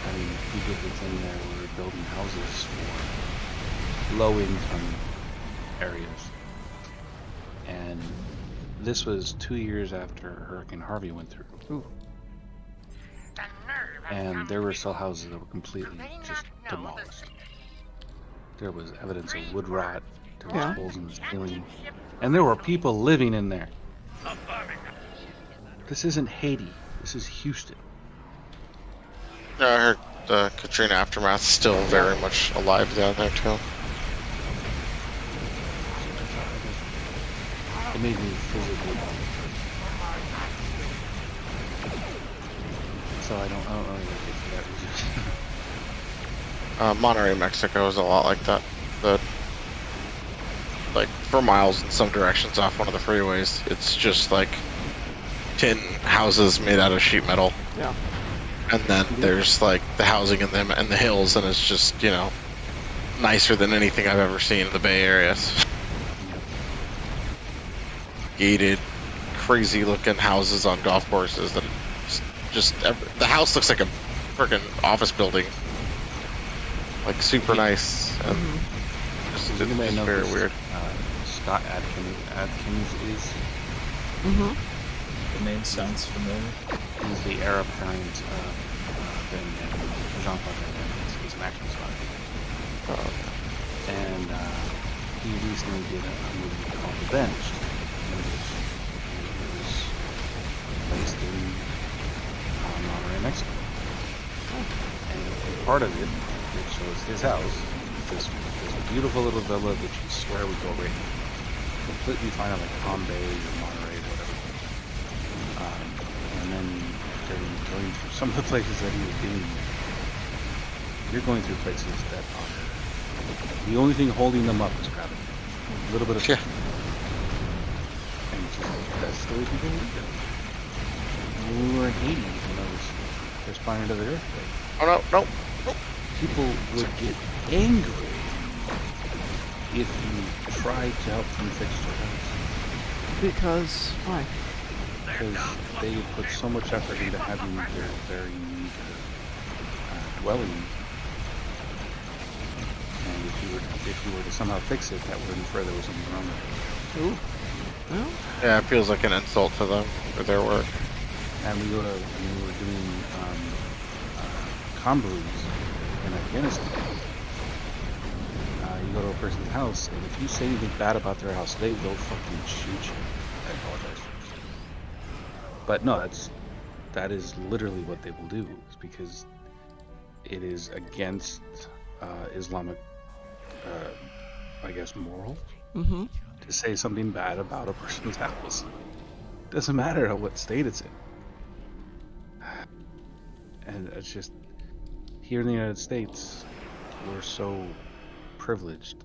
I mean, people within there were building houses for low-income areas. And this was 2 years after Hurricane Harvey went through. Ooh. And there were still houses that were completely just demolished. There was evidence of wood rot, there was holes in the ceiling, and there were people living in there. This isn't Haiti, this is Houston. Yeah, I heard the Katrina aftermath is still very much alive down there too. It made me physically so I don't really like it for that reason. Monterey, Mexico is a lot like that. Like for miles in some directions off one of the freeways, it's just like tin houses made out of sheet metal. Yeah. And then there's like the housing in them and the hills, and it's just, you know, nicer than anything I've ever seen in the Bay Area. Gated, crazy looking houses on golf courses that the house looks like a freaking office building. Like super nice. And just, it's very weird. Scott Adkins is. The name sounds familiar. He's the heir apparent Jean-Claude Van Damme. He's an action star. And he recently did a movie called The Bench, which was based in Monterey, Mexico. And part of it shows his house. This beautiful little villa that you swear would go right completely fine on like Palm Bay or Monterey or whatever. And then going through some of the places that he was being, you're going through places that are the only thing holding them up is gravity. A little bit of and it's just like, that's the way people live. When we were in Haiti, when I was responding to the earthquake. Oh no. People would get angry if you tried to help them fix their house. Because why? Because they put so much effort into having their very meager dwelling, and if you were to somehow fix it, that would infer there was something wrong with it. Ooh. Well. Yeah, it feels like an insult to them for their work. And we were doing convoys in Afghanistan. You go to a person's house, and if you say anything bad about their house, they will fucking shoot you. I apologize. But no, that is literally what they will do. It's because it is against Islamic, I guess, moral to say something bad about a person's house. Doesn't matter what state it's in. And it's just, here in the United States, we're so privileged.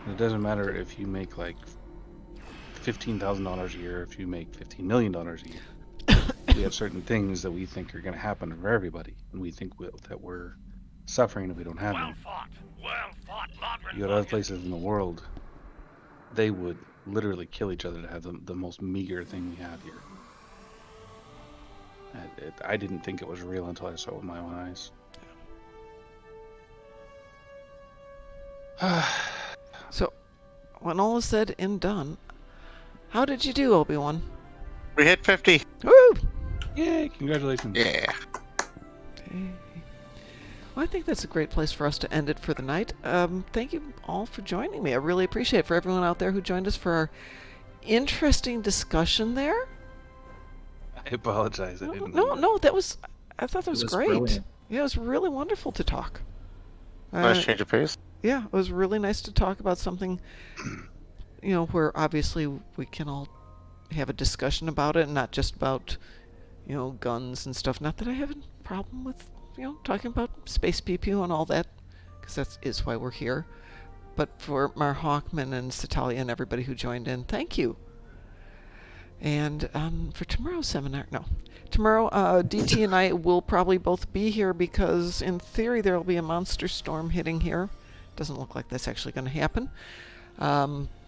And it doesn't matter if you make like $15,000 a year, if you make $15 million a year. We have certain things that we think are going to happen for everybody, and we think that we're suffering if we don't have them. You go to other places in the world, they would literally kill each other to have the most meager thing we have here. I didn't think it was real until I saw it with my own eyes. So, when all is said and done, how did you do, Obi-Wan? We hit 50. Woo! Yay, congratulations. Yeah. Okay. Well, I think that's a great place for us to end it for the night. Thank you all for joining me. I really appreciate it. For everyone out there who joined us for our interesting discussion there. I apologize. No, I thought that was great. Brilliant. Yeah, it was really wonderful to talk. Nice change of pace. Yeah, it was really nice to talk about something, where obviously we can all have a discussion about it and not just about, guns and stuff. Not that I have a problem with, talking about space PPU and all that, because that is why we're here. But for Mar Hawkman and Satalia and everybody who joined in, thank you. And for tomorrow's seminar, tomorrow DT and I will probably both be here because in theory there will be a monster storm hitting here. Doesn't look like that's actually going to happen.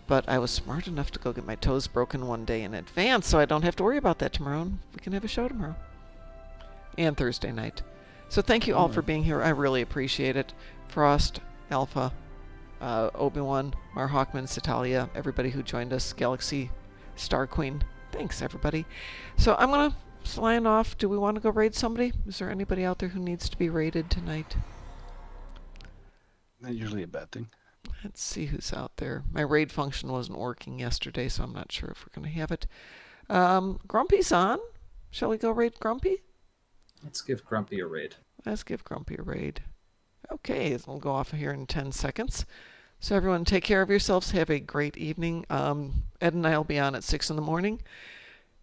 But I was smart enough to go get my toes broken one day in advance, so I don't have to worry about that tomorrow. And we can have a show tomorrow. And Thursday night. So thank you all for being here. I really appreciate it. Frost, Alpha, Obi-Wan, Mar Hawkman, Satalia, everybody who joined us, Galaxy, Star Queen. Thanks, everybody. So I'm going to sign off. Do we want to go raid somebody? Is there anybody out there who needs to be raided tonight? Not usually a bad thing. Let's see who's out there. My raid function wasn't working yesterday, so I'm not sure if we're going to have it. Grumpy's on. Shall we go raid Grumpy? Let's give Grumpy a raid. Let's give Grumpy a raid. Okay, we'll go off here in 10 seconds. So everyone, take care of yourselves. Have a great evening. Ed and I will be on at 6 in the morning.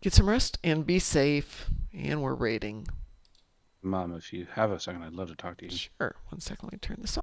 Get some rest and be safe. And we're raiding. Mom, if you have a second, I'd love to talk to you. Sure. One second. Let me turn this off.